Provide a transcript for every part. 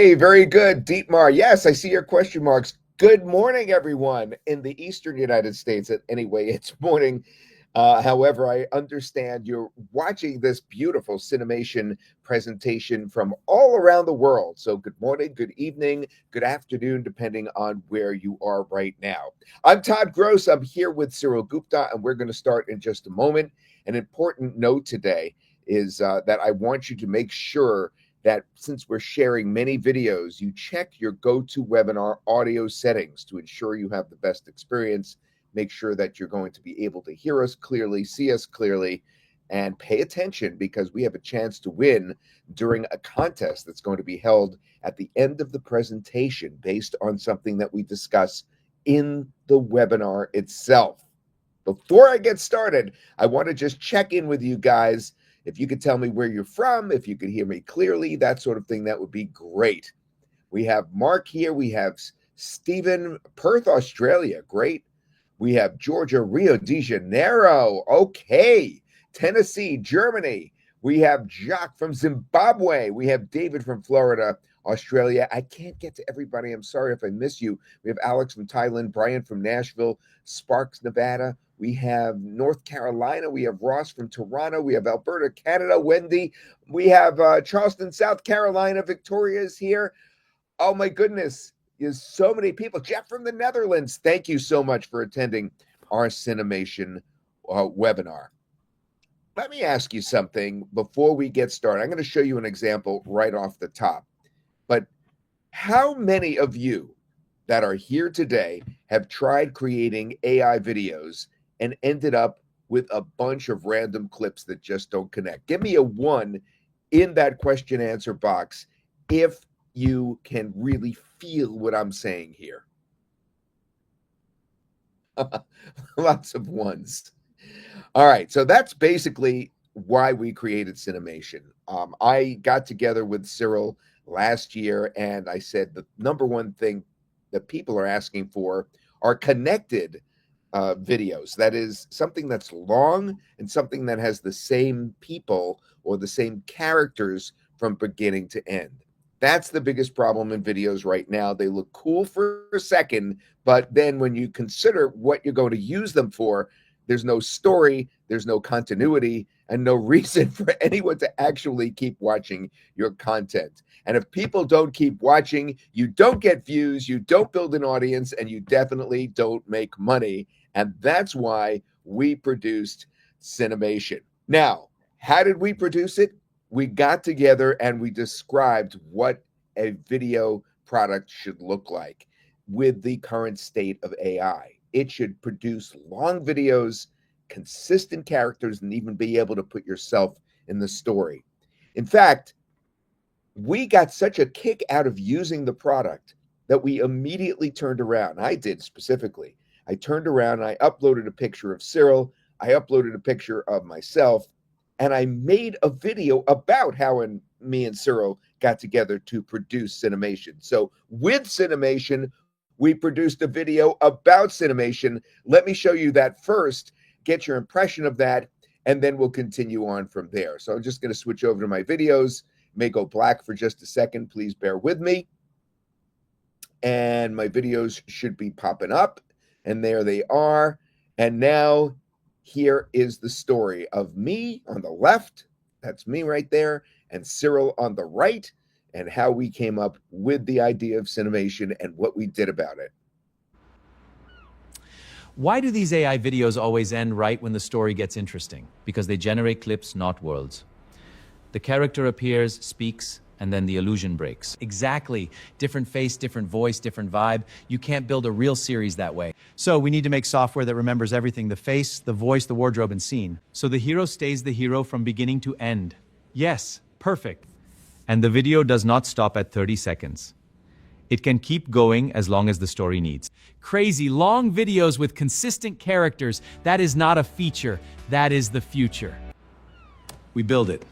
Hey, very good, Dietmar. Yes, I see your question marks. Good morning, everyone in the Eastern United States. Anyway, it's morning. However, I understand you're watching this beautiful Cinemation presentation from all around the world. So good morning, good evening, good afternoon, depending on where you are right now. I'm Todd Gross. I'm here with Cyril Gupta, and we're going to start in just a moment. An important note today is that I want you to make sure that since we're sharing many videos, you check your GoToWebinar audio settings to ensure you have the best experience. Make sure that you're going to be able to hear us clearly, see us clearly, and pay attention because we have a chance to win during a contest that's going to be held at the end of the presentation based on something that we discuss in the webinar itself. Before I get started, I want to just check in with you guys. If you could tell me where you're from, if you could hear me clearly, that sort of thing, that would be great. We have Mark here. We have Stephen, Perth, Australia. Great. We have Georgia, Rio de Janeiro. Okay. Tennessee, Germany. We have Jacques from Zimbabwe. We have David from Florida, Australia. I can't get to everybody. I'm sorry if I miss you. We have Alex from Thailand, Brian from Nashville, Sparks, Nevada. We have North Carolina. We have Ross from Toronto. We have Alberta, Canada. Wendy. We have Charleston, South Carolina. Victoria is here. Oh, my goodness. There's so many people. Jeff from the Netherlands. Thank you so much for attending our Cinemation webinar. Let me ask you something before we get started. I'm going to show you an example right off the top. But how many of you that are here today have tried creating AI videos and ended up with a bunch of random clips that just don't connect? Give me a 1 in that question answer box if you can really feel what I'm saying here. Lots of 1s. All right, so that's basically why we created Cinemation. I got together with Cyril last year, and I said the number one thing that people are asking for are connected videos. That is something that's long and something that has the same people or the same characters from beginning to end. That's the biggest problem in videos right now. They look cool for a second, but then when you consider what you're going to use them for, there's no story, there's no continuity, and no reason for anyone to actually keep watching your content. And if people don't keep watching, you don't get views, you don't build an audience, and you definitely don't make money. And that's why we produced Cinemation. Now, how did we produce it? We got together and we described what a video product should look like with the current state of AI. It should produce long videos, consistent characters, and even be able to put yourself in the story. In fact, we got such a kick out of using the product that we immediately turned around. I did specifically. I turned around and I uploaded a picture of Cyril. I uploaded a picture of myself, and I made a video about how me and Cyril got together to produce Cinemation. So with Cinemation, we produced a video about Cinemation. Let me show you that first, get your impression of that, and then we'll continue on from there. So I'm just going to switch over to my videos. It may go black for just a second. Please bear with me. And my videos should be popping up. And there they are. And now here is the story of me on the left. That's me right there. And Cyril on the right. And how we came up with the idea of Cinemation and what we did about it. Why do these AI videos always end right when the story gets interesting? Because they generate clips, not worlds. The character appears, speaks, and then the illusion breaks. Exactly. Different face, different voice, different vibe. You can't build a real series that way. So we need to make software that remembers everything: the face, the voice, the wardrobe, and scene. So the hero stays the hero from beginning to end. Yes, perfect. And the video does not stop at 30 seconds. It can keep going as long as the story needs. Crazy long videos with consistent characters. That is not a feature. That is the future. We build it.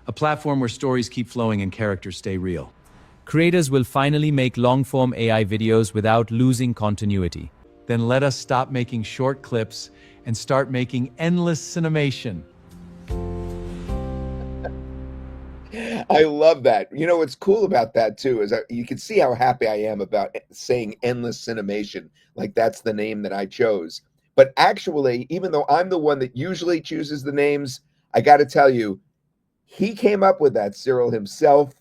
A platform where stories keep flowing and characters stay real. Creators will finally make long-form AI videos without losing continuity. Then let us stop making short clips and start making endless Cinemation. I love that. You know what's cool about that too is you can see how happy I am about saying endless cinemation, like that's the name that I chose. But actually, even though I'm the one that usually chooses the names, I got to tell you, he came up with that, Cyril himself,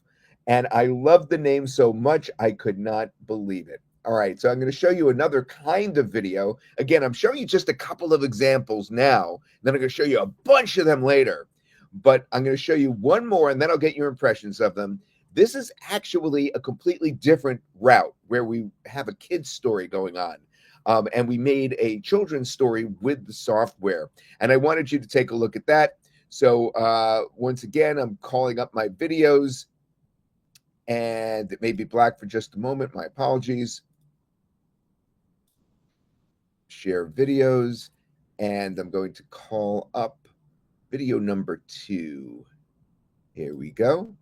and I love the name so much I could not believe it. All right, so I'm going to show you another kind of video. Again, I'm showing you just a couple of examples now. Then I'm going to show you a bunch of them later. But I'm going to show you one more, and then I'll get your impressions of them. This is actually a completely different route where we have a kid's story going on. And we made a children's story with the software. And I wanted you to take a look at that. So once again, I'm calling up my videos, and it may be black for just a moment. My apologies. Share videos, and I'm going to call up video number 2. Here we go.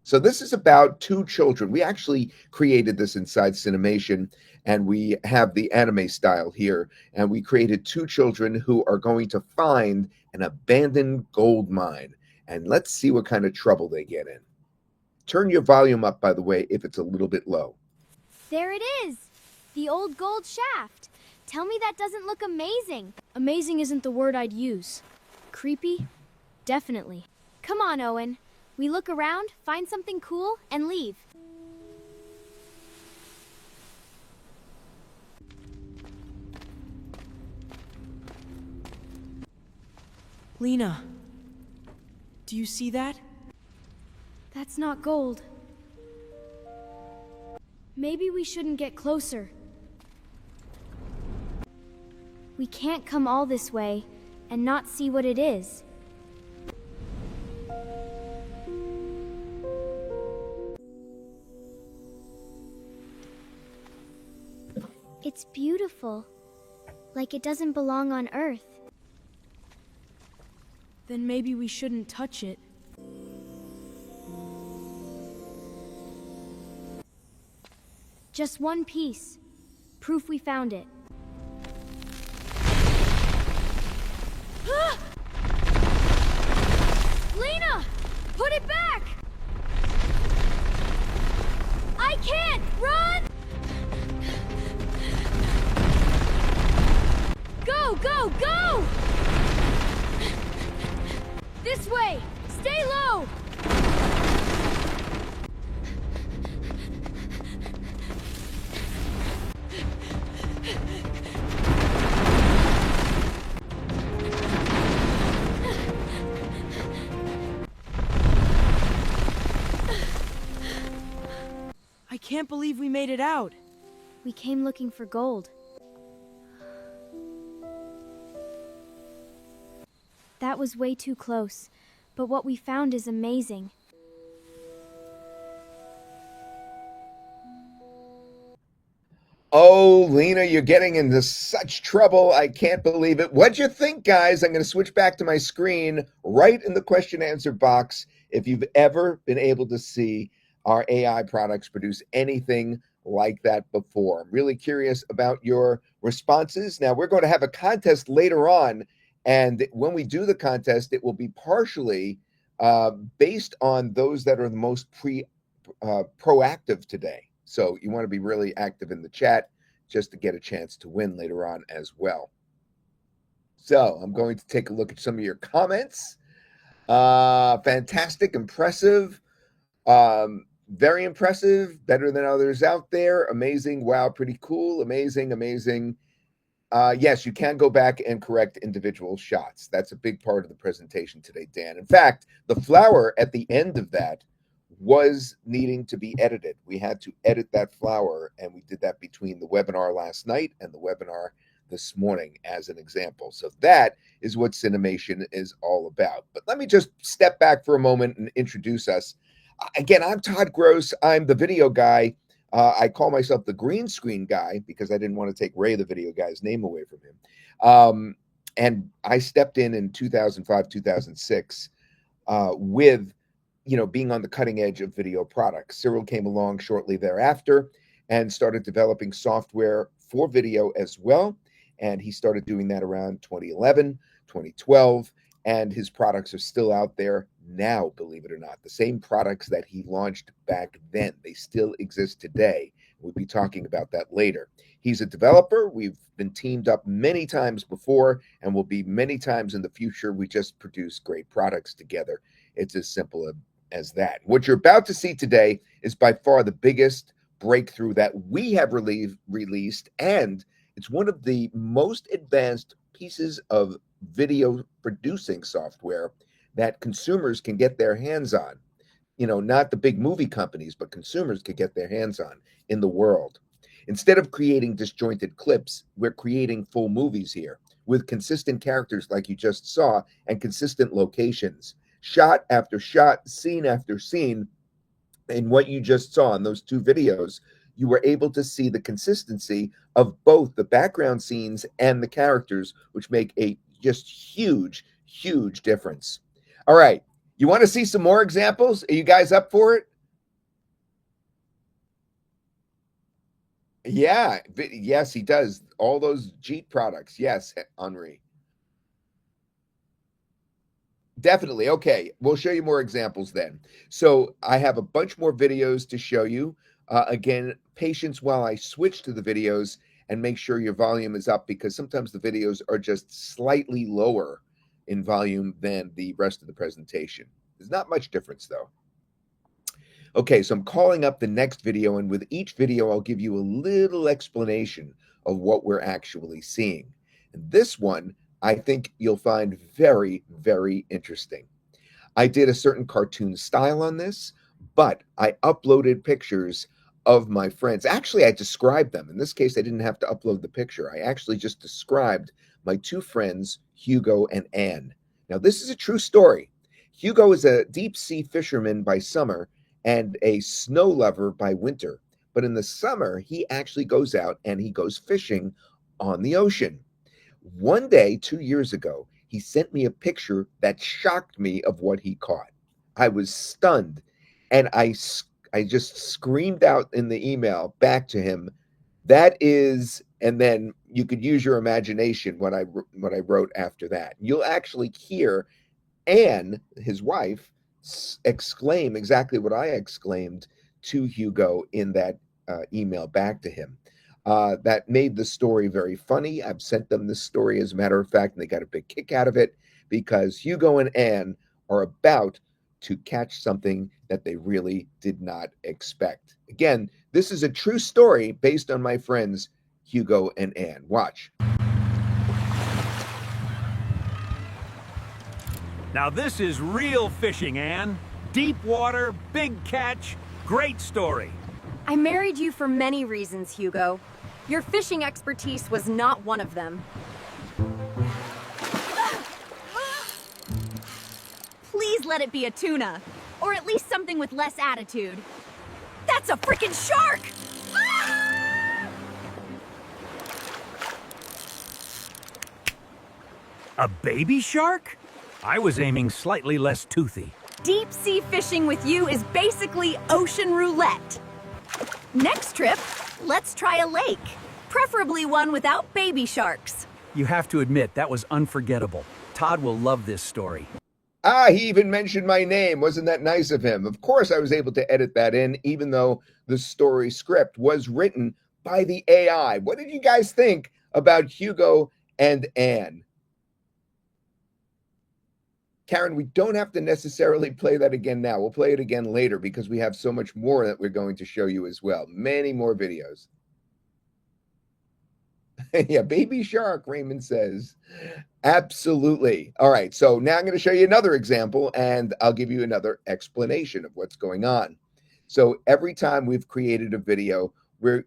So this is about two children. We actually created this inside Cinemation, and we have the anime style here. And we created two children who are going to find an abandoned gold mine. And let's see what kind of trouble they get in. Turn your volume up, by the way, if it's a little bit low. There it is! The old gold shaft. Tell me that doesn't look amazing. Amazing isn't the word I'd use. Creepy? Definitely. Come on, Owen. We look around, find something cool, and leave. Lena, do you see that? That's not gold. Maybe we shouldn't get closer. We can't come all this way and not see what it is. It's beautiful, like it doesn't belong on Earth. Then maybe we shouldn't touch it. Just one piece. Proof we found it. Lena! Put it back! I can't! Run! Go, go, go! This way! Stay low! I can't believe we made it out. We came looking for gold. That was way too close, but what we found is amazing. Oh, Lena, you're getting into such trouble. I can't believe it. What'd you think, guys? I'm going to switch back to my screen. Write in the question answer box if you've ever been able to see our AI products produce anything like that before. I'm really curious about your responses. Now, we're going to have a contest later on. And when we do the contest, it will be partially based on those that are the most proactive today. So you want to be really active in the chat just to get a chance to win later on as well. So I'm going to take a look at some of your comments. Fantastic, impressive, very impressive, better than others out there. Amazing, wow, pretty cool, amazing, amazing. Yes, you can go back and correct individual shots. That's a big part of the presentation today, Dan. In fact, the flower at the end of that was needing to be edited. We had to edit that flower, and we did that between the webinar last night and the webinar this morning as an example. So that is what Cinemation is all about. But let me just step back for a moment and introduce us. Again, I'm Todd Gross. I'm the video guy. I call myself the green screen guy because I didn't want to take Ray, the video guy's name away from him. And I stepped in 2005, 2006 with being on the cutting edge of video products. Cyril came along shortly thereafter and started developing software for video as well. And he started doing that around 2011, 2012, and his products are still out there now, believe it or not. The same products that he launched back then, they still exist today. We'll be talking about that later. He's a developer. We've been teamed up many times before and will be many times in the future. We just produce great products together. It's as simple as that. What you're about to see today is by far the biggest breakthrough that we have released, and it's one of the most advanced pieces of video producing software that consumers can get their hands on. You know, not the big movie companies, but consumers can get their hands on in the world. Instead of creating disjointed clips, we're creating full movies here with consistent characters like you just saw and consistent locations, shot after shot, scene after scene. In what you just saw in those two videos, you were able to see the consistency of both the background scenes and the characters, which make a just huge, huge difference. All right. You want to see some more examples? Are you guys up for it? Yeah. Yes, he does. All those Jeet products. Yes, Henri. Definitely. Okay. We'll show you more examples then. So I have a bunch more videos to show you. Again, patience while I switch to the videos and make sure your volume is up, because sometimes the videos are just slightly lower in volume than the rest of the presentation. There's not much difference though. Okay, so I'm calling up the next video, and with each video, I'll give you a little explanation of what we're actually seeing. And this one, I think you'll find very, very interesting. I did a certain cartoon style on this, but I uploaded pictures of my friends. Actually, I described them. In this case, I didn't have to upload the picture. I actually just described my two friends, Hugo and Anne. Now, this is a true story. Hugo is a deep sea fisherman by summer and a snow lover by winter. But in the summer, he actually goes out and he goes fishing on the ocean. One day, 2 years ago, he sent me a picture that shocked me of what he caught. I was stunned, and I just screamed out in the email back to him, that is, and then you could use your imagination what I wrote after that. You'll actually hear Anne, his wife, exclaim exactly what I exclaimed to Hugo in that email back to him. That made the story very funny. I've sent them this story, as a matter of fact, and they got a big kick out of it, because Hugo and Anne are about to catch something that they really did not expect. Again, this is a true story based on my friends Hugo and Anne. Watch. Now this is real fishing, Anne. Deep water, big catch, great story. I married you for many reasons, Hugo. Your fishing expertise was not one of them. Please let it be a tuna, or at least something with less attitude. That's a freaking shark! A baby shark? I was aiming slightly less toothy. Deep sea fishing with you is basically ocean roulette. Next trip, let's try a lake. Preferably one without baby sharks. You have to admit, that was unforgettable. Todd will love this story. He even mentioned my name. Wasn't that nice of him? Of course, I was able to edit that in, even though the story script was written by the AI. What did you guys think about Hugo and Anne? Karen, we don't have to necessarily play that again now. We'll play it again later because we have so much more that we're going to show you as well. Many more videos. Yeah, baby shark, Raymond says. Absolutely. All right, so now I'm going to show you another example, and I'll give you another explanation of what's going on. So every time we've created a video, we're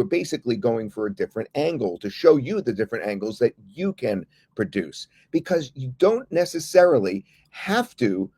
basically going for a different angle to show you the different angles that you can produce, because you don't necessarily have to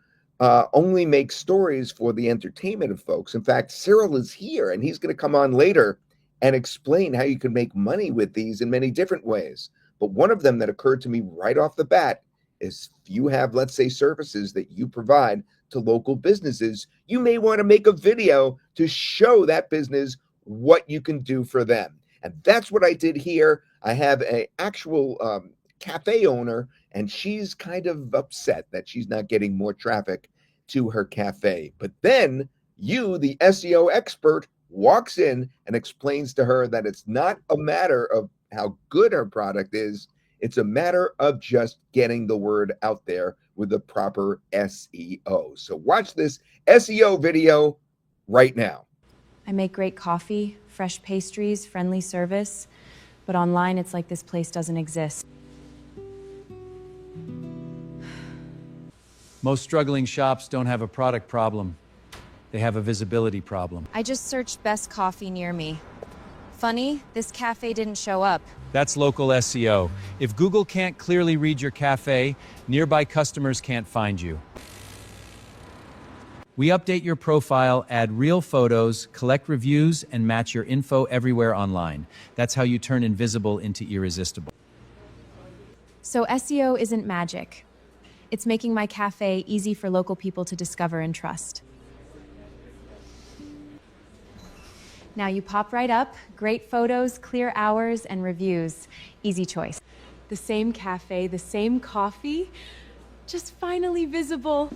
only make stories for the entertainment of folks. In fact, Cyril is here, and he's going to come on later and explain how you can make money with these in many different ways. But one of them that occurred to me right off the bat is, if you have, let's say, services that you provide to local businesses, you may want to make a video to show that business what you can do for them. And that's what I did here. I have an actual cafe owner, and she's kind of upset that she's not getting more traffic to her cafe. But then you, the SEO expert, walks in and explains to her that it's not a matter of how good her product is, it's a matter of just getting the word out there with the proper SEO. So watch this SEO video right now. I make great coffee, fresh pastries, friendly service, but online it's like this place doesn't exist. Most struggling shops don't have a product problem. They have a visibility problem. I just searched best coffee near me. Funny, this cafe didn't show up. That's local SEO. If Google can't clearly read your cafe, nearby customers can't find you. We update your profile, add real photos, collect reviews, and match your info everywhere online. That's how you turn invisible into irresistible. So SEO isn't magic. It's making my cafe easy for local people to discover and trust. Now you pop right up, great photos, clear hours, and reviews. Easy choice. The same cafe, the same coffee, just finally visible.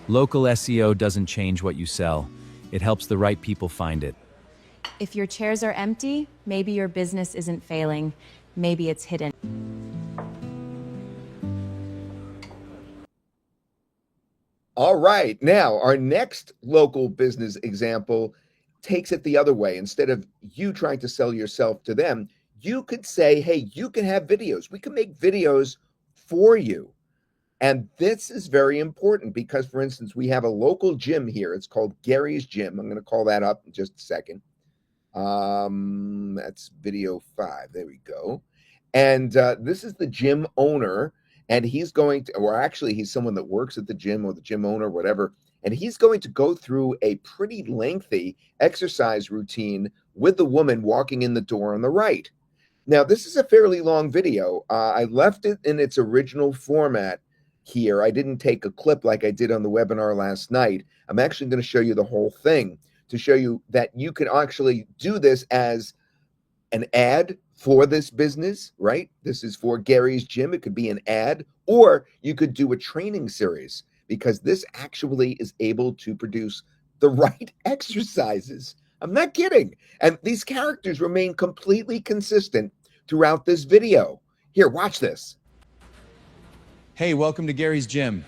Local SEO doesn't change what you sell. It helps the right people find it. If your chairs are empty, maybe your business isn't failing. Maybe it's hidden. All right. Now, our next local business example takes it the other way. Instead of you trying to sell yourself to them, you could say, hey, you can have videos. We can make videos for you. And this is very important because, for instance, we have a local gym here. It's called Gary's Gym. I'm going to call that up in just a second. That's video 5. There we go. And this is the gym owner. And he's going to, or actually he's someone that works at the gym or the gym owner, whatever. And he's going to go through a pretty lengthy exercise routine with the woman walking in the door on the right. Now, this is a fairly long video. I left it in its original format here. I didn't take a clip like I did on the webinar last night. I'm actually going to show you the whole thing to show you that you can actually do this as an ad for this business, right? This is for Gary's Gym. It could be an ad, or you could do a training series because this actually is able to produce the right exercises. I'm not kidding. And these characters remain completely consistent throughout this video. Here, watch this. Hey, welcome to Gary's Gym.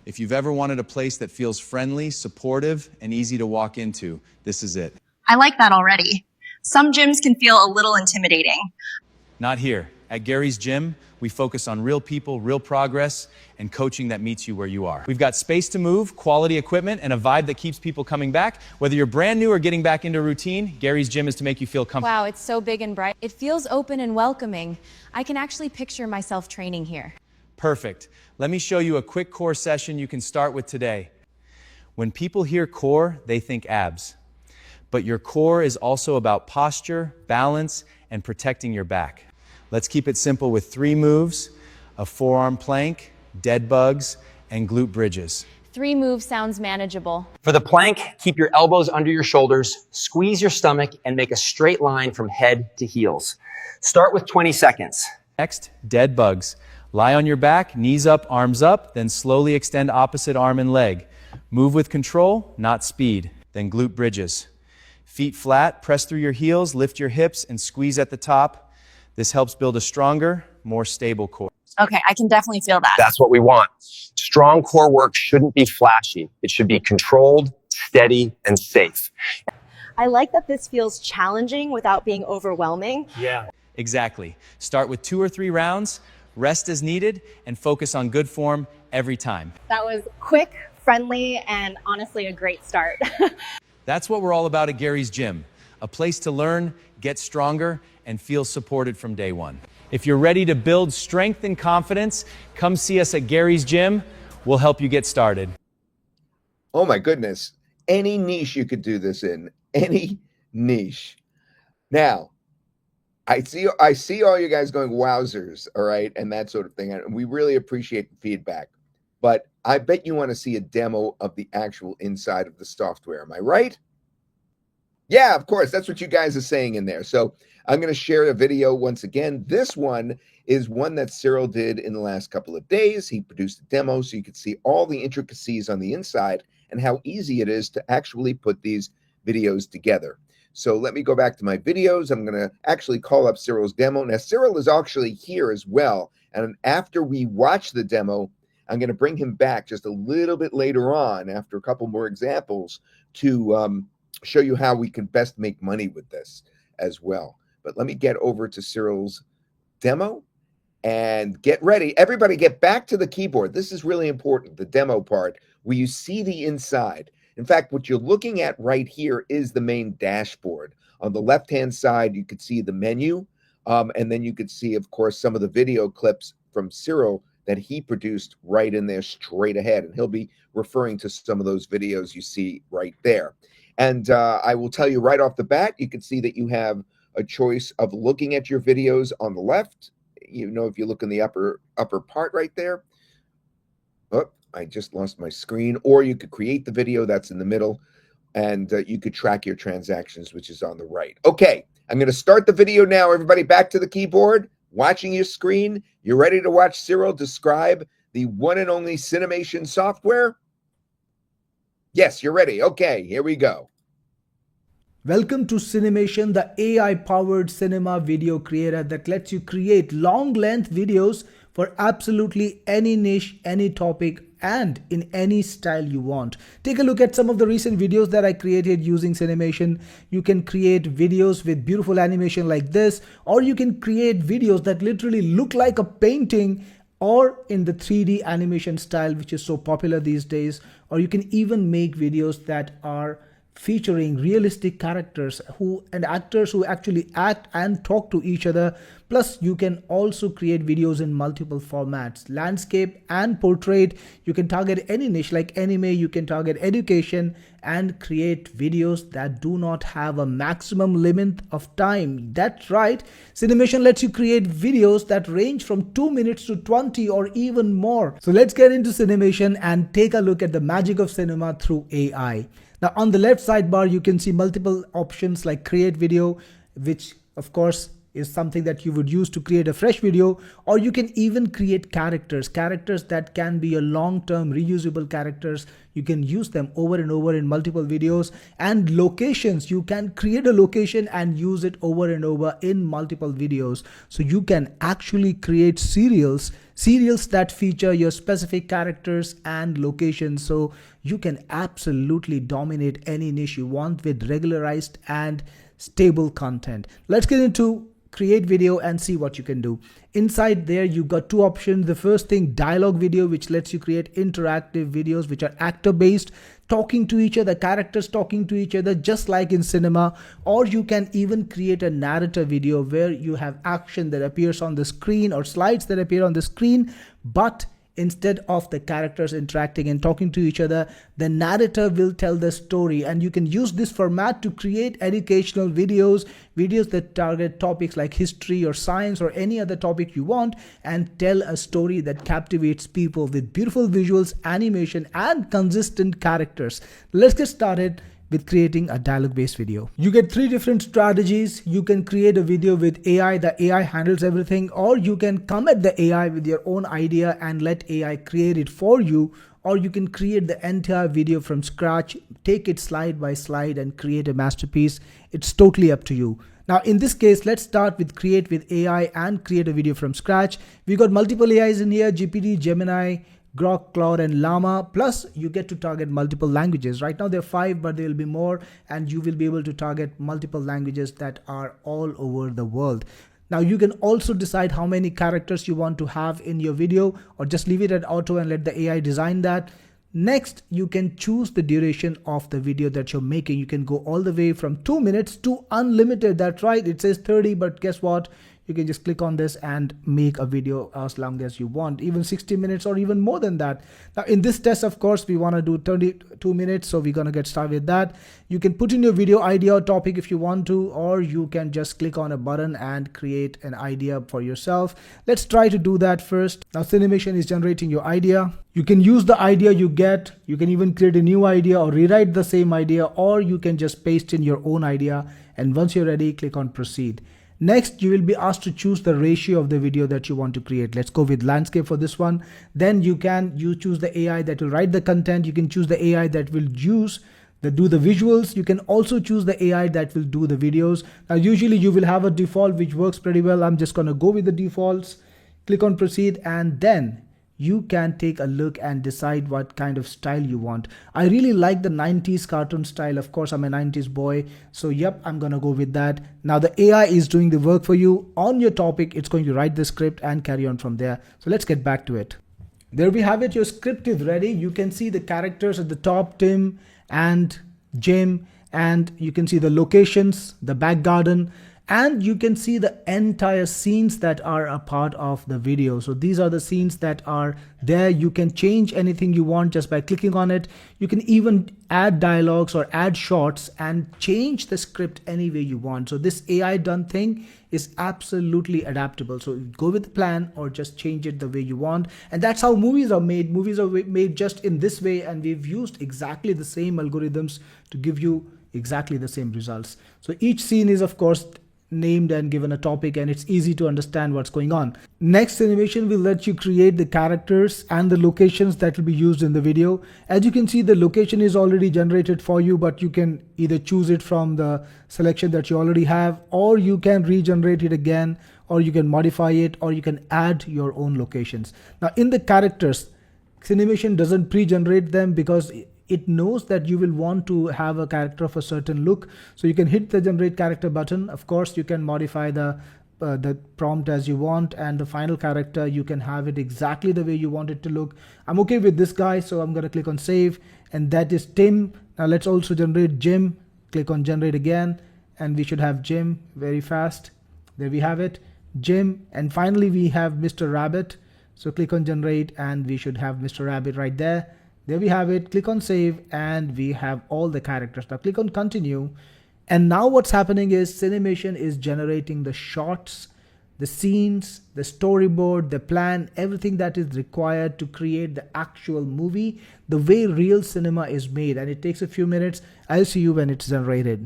If you've ever wanted a place that feels friendly, supportive, and easy to walk into, this is it. I like that already. Some gyms can feel a little intimidating. Not here. At Gary's Gym, we focus on real people, real progress, and coaching that meets you where you are. We've got space to move, quality equipment, and a vibe that keeps people coming back. Whether you're brand new or getting back into routine, Gary's Gym is to make you feel comfortable. Wow, it's so big and bright. It feels open and welcoming. I can actually picture myself training here. Perfect. Let me show you a quick core session you can start with today. When people hear core, they think abs. But your core is also about posture, balance, and protecting your back. Let's keep it simple with 3 moves: a forearm plank, dead bugs, and glute bridges. 3 moves sounds manageable. For the plank, keep your elbows under your shoulders, squeeze your stomach, and make a straight line from head to heels. Start with 20 seconds. Next, dead bugs. Lie on your back, knees up, arms up, then slowly extend opposite arm and leg. Move with control, not speed. Then glute bridges. Feet flat, press through your heels, lift your hips, and squeeze at the top. This helps build a stronger, more stable core. Okay, I can definitely feel that. That's what we want. Strong core work shouldn't be flashy. It should be controlled, steady, and safe. I like that this feels challenging without being overwhelming. Yeah. Exactly. Start with 2 or 3 rounds, rest as needed, and focus on good form every time. That was quick, friendly, and honestly a great start. That's what we're all about at Gary's Gym. A place to learn, get stronger, and feel supported from day one. If you're ready to build strength and confidence, come see us at Gary's Gym. We'll help you get started. Oh my goodness. Any niche you could do this in. Any niche. Now, I see all you guys going wowzers, all right, and that sort of thing. And we really appreciate the feedback. But I bet you want to see a demo of the actual inside of the software. Am I right? Yeah, of course. That's what you guys are saying in there. So I'm going to share a video once again. This one is one that Cyril did in the last couple of days. He produced a demo so you can see all the intricacies on the inside and how easy it is to actually put these videos together. So let me go back to my videos. I'm going to actually call up Cyril's demo. Now, Cyril is actually here as well. And after we watch the demo, I'm going to bring him back just a little bit later on after a couple more examples to show you how we can best make money with this as well. But let me get over to Cyril's demo and get ready. Everybody get back to the keyboard. This is really important, the demo part, where you see the inside. In fact, what you're looking at right here is the main dashboard. On the left-hand side, you could see the menu, and then you could see, of course, some of the video clips from Cyril that he produced right in there straight ahead. And he'll be referring to some of those videos you see right there. And I will tell you right off the bat, you can see that you have a choice of looking at your videos on the left. You know, if you look in the upper part right there. Oh, I just lost my screen. Or you could create the video that's in the middle, and you could track your transactions, which is on the right. Okay, I'm going to start the video now. Everybody back to the keyboard, watching your screen. You're ready to watch Cyril describe the one and only Cinemation software? Yes, you're ready. Okay, here we go. Welcome to Cinemation, the AI-powered cinema video creator that lets you create long-length videos for absolutely any niche, any topic, and in any style you want. Take a look at some of the recent videos that I created using Cinemation. You can create videos with beautiful animation like this, or you can create videos that literally look like a painting, or in the 3D animation style, which is so popular these days. Or you can even make videos that are featuring realistic characters and actors who actually act and talk to each other. Plus, you can also create videos in multiple formats, landscape and portrait. You can target any niche like anime, you can target education, and create videos that do not have a maximum limit of time. That's right, Cinemation lets you create videos that range from 2 minutes to 20 or even more. So let's get into Cinemation and take a look at the magic of cinema through AI. Now on the left sidebar, you can see multiple options like create video, which of course is something that you would use to create a fresh video, or you can even create characters that can be a long-term reusable characters. You can use them over and over in multiple videos. And locations, you can create a location and use it over and over in multiple videos. So you can actually create serials that feature your specific characters and locations. So you can absolutely dominate any niche you want with regularized and stable content. Let's get into create video and see what you can do. Inside there, you got two options. The first thing, dialogue video, which lets you create interactive videos which are actor based, talking to each other, characters talking to each other, just like in cinema. Or you can even create a narrator video where you have action that appears on the screen or slides that appear on the screen, but instead of the characters interacting and talking to each other, the narrator will tell the story. And you can use this format to create educational videos that target topics like history or science or any other topic you want, and tell a story that captivates people with beautiful visuals, animation, and consistent characters. Let's get started with creating a dialogue-based video. You get three different strategies. You can create a video with AI, the AI handles everything, or you can come at the AI with your own idea and let AI create it for you, or you can create the entire video from scratch, take it slide by slide and create a masterpiece. It's totally up to you. Now in this case, let's start with create with AI and create a video from scratch. We got multiple AIs in here, GPT, Gemini, Grok, Claude, and Llama. Plus you get to target multiple languages. Right now there are 5, but there will be more, and you will be able to target multiple languages that are all over the world. Now you can also decide how many characters you want to have in your video, or just leave it at auto and let the AI design that. Next, you can choose the duration of the video that you're making. You can go all the way from 2 minutes to unlimited. That's right, it says 30, but guess what? You can just click on this and make a video as long as you want, even 60 minutes or even more than that. Now in this test, of course, we want to do 32 minutes. So we're going to get started with that. You can put in your video idea or topic if you want to, or you can just click on a button and create an idea for yourself. Let's try to do that first. Now Cinemation is generating your idea. You can use the idea you get. You can even create a new idea or rewrite the same idea, or you can just paste in your own idea. And once you're ready, click on proceed. Next, you will be asked to choose the ratio of the video that you want to create. Let's go with landscape for this one. Then you choose the AI that will write the content. You can choose the AI that will do the visuals. You can also choose the AI that will do the videos. Now, usually you will have a default which works pretty well. I'm just going to go with the defaults, click on proceed, and then you can take a look and decide what kind of style you want. I really like the 90s cartoon style. Of course, I'm a 90s boy. So yep, I'm going to go with that. Now the AI is doing the work for you on your topic. It's going to write the script and carry on from there. So let's get back to it. There we have it. Your script is ready. You can see the characters at the top, Tim and Jim, and you can see the locations, the back garden, and you can see the entire scenes that are a part of the video. So these are the scenes that are there. You can change anything you want just by clicking on it. You can even add dialogues or add shots and change the script any way you want. So this AI done thing is absolutely adaptable. So go with the plan or just change it the way you want. And that's how movies are made. Movies are made just in this way, and we've used exactly the same algorithms to give you exactly the same results. So each scene is of course named and given a topic, and it's easy to understand what's going on. Next, animation will let you create the characters and the locations that will be used in the video. As you can see, the location is already generated for you, but you can either choose it from the selection that you already have, or you can regenerate it again, or you can modify it, or you can add your own locations. Now in the characters, Cinemation doesn't pre-generate them because it knows that you will want to have a character of a certain look. So you can hit the generate character button. Of course, you can modify the prompt as you want, and the final character, you can have it exactly the way you want it to look. I'm okay with this guy, so I'm going to click on save, and that is Tim. Now let's also generate Jim. Click on generate again, and we should have Jim very fast. There we have it, Jim. And finally we have Mr. Rabbit. So click on generate, and we should have Mr. Rabbit right there. There we have it. Click on save, and we have all the characters. Now click on continue, and now what's happening is Cinemation is generating the shots, the scenes, the storyboard, the plan, everything that is required to create the actual movie the way real cinema is made, and it takes a few minutes. I'll see you when it's generated.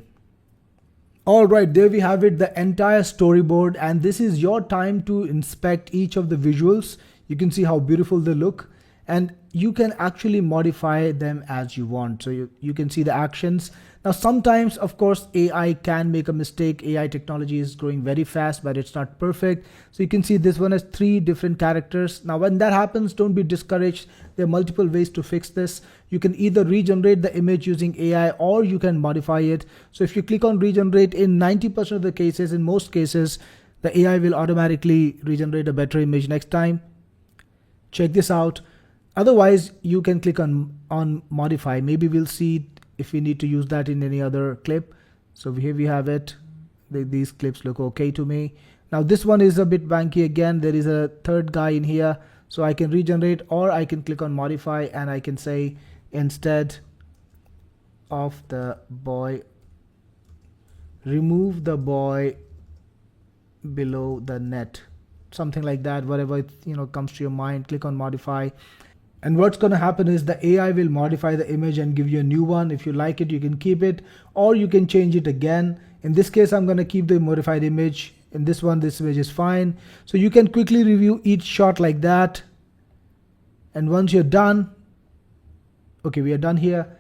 Alright, there we have it, the entire storyboard, and this is your time to inspect each of the visuals. You can see how beautiful they look, and you can actually modify them as you want. So you can see the actions. Now sometimes of course AI can make a mistake. AI technology is growing very fast, but it's not perfect. So you can see this one has 3 different characters. Now when that happens, don't be discouraged. There are multiple ways to fix this. You can either regenerate the image using AI, or you can modify it. So if you click on regenerate, in 90% of the cases, in most cases, the AI will automatically regenerate a better image next time. Check this out. Otherwise, you can click on modify. Maybe we'll see if we need to use that in any other clip. So here we have it. These clips look okay to me. Now this one is a bit wanky again. There is a third guy in here. So I can regenerate, or I can click on modify, and I can say instead of the boy, remove the boy below the net. Something like that. Whatever comes to your mind. Click on modify. And what's going to happen is the AI will modify the image and give you a new one. If you like it, you can keep it, or you can change it again. In this case, I'm going to keep the modified image. In this one, this image is fine. So you can quickly review each shot like that. And once you're done, okay, we are done here.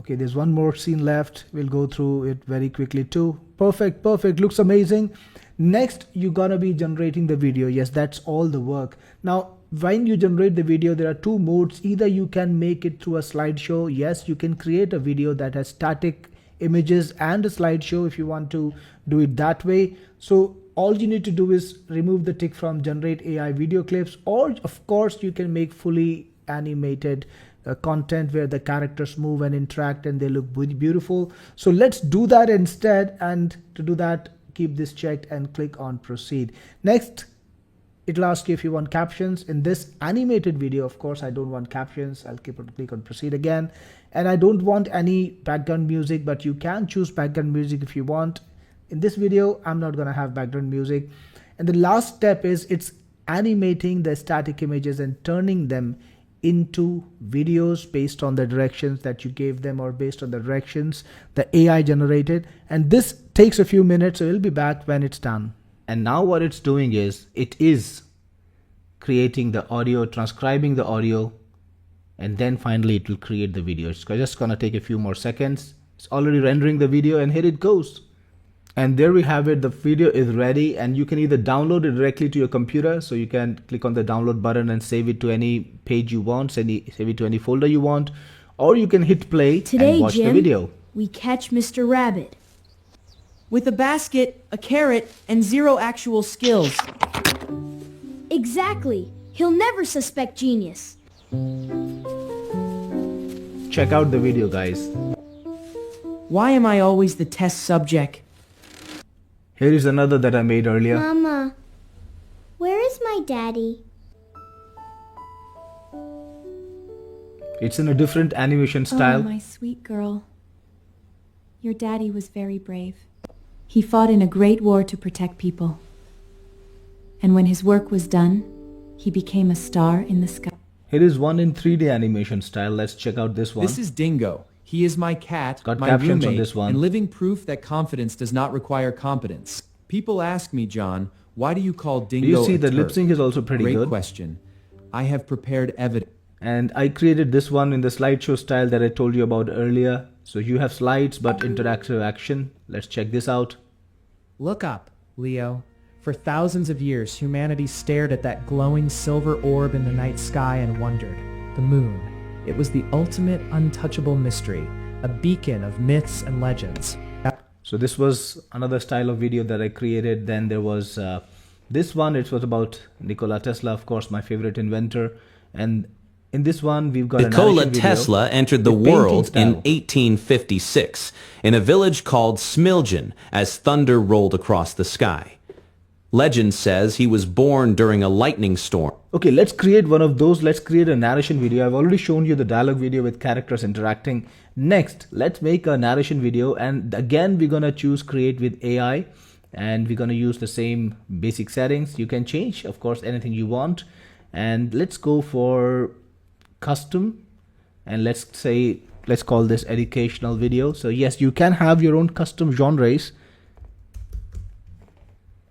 Okay, there's one more scene left. We'll go through it very quickly too. Perfect, perfect. Looks amazing. Next, you're going to be generating the video. Yes, that's all the work. Now, when you generate the video, there are 2 modes. Either you can make it through a slideshow. Yes, you can create a video that has static images and a slideshow if you want to do it that way. So all you need to do is remove the tick from generate AI video clips, or of course you can make fully animated content where the characters move and interact and they look beautiful. So let's do that instead, and to do that, keep this checked and click on proceed. Next, it'll ask you if you want captions. In this animated video, of course, I don't want captions. I'll click on proceed again. And I don't want any background music, but you can choose background music if you want. In this video, I'm not going to have background music. And the last step is it's animating the static images and turning them into videos based on the directions that you gave them, or based on the directions the AI generated. And this takes a few minutes, so we'll be back when it's done. And now what it's doing is, it is creating the audio, transcribing the audio, and then finally it will create the video. It's just gonna take a few more seconds. It's already rendering the video, and here it goes. And there we have it. The video is ready, and you can either download it directly to your computer, so you can click on the download button and save it to any page you want, save it to any folder you want, or you can hit play and watch the video. We catch Mr. Rabbit with a basket, a carrot, and 0 actual skills. Exactly. He'll never suspect genius. Check out the video, guys. Why am I always the test subject? Here is another that I made earlier. Mama, where is my daddy? It's in a different animation style. Oh, my sweet girl. Your daddy was very brave. He fought in a great war to protect people. And when his work was done, he became a star in the sky. Here is one in 3D animation style. Let's check out this one. This is Dingo. He is my cat, Got my captions on roommate, this one. and living proof that confidence does not require competence. People ask me, John, why do you call Dingo You see a the lip turd? sync is also pretty Great good. question. I have prepared evidence. And I created this one in the slideshow style that I told you about earlier. So you have slides but interactive action. Let's check this out. Look up, Leo. For thousands of years, humanity stared at that glowing silver orb in the night sky and wondered. The moon. It was the ultimate untouchable mystery, a beacon of myths and legends. So this was another style of video that I created. Then there was this one. It was about Nikola Tesla, of course, my favorite inventor. And in this one, we've got Nikola a Tesla entered the with painting world in style. 1856 in a village called Smiljan as thunder rolled across the sky. Legend says he was born during a lightning storm. Okay, let's create one of those. Let's create a narration video. I've already shown you the dialogue video with characters interacting. Next, let's make a narration video. And again, we're going to choose create with AI. And we're going to use the same basic settings. You can change, of course, anything you want. And let's go for custom. And let's call this educational video. So yes, you can have your own custom genres.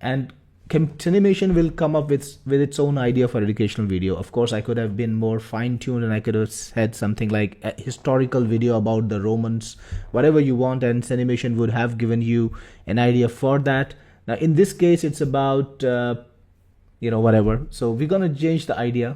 And Cinemation will come up with its own idea for educational video. Of course, I could have been more fine-tuned and I could have said something like a historical video about the Romans, whatever you want, and Cinemation would have given you an idea for that. Now, in this case, it's about, whatever. So we're going to change the idea.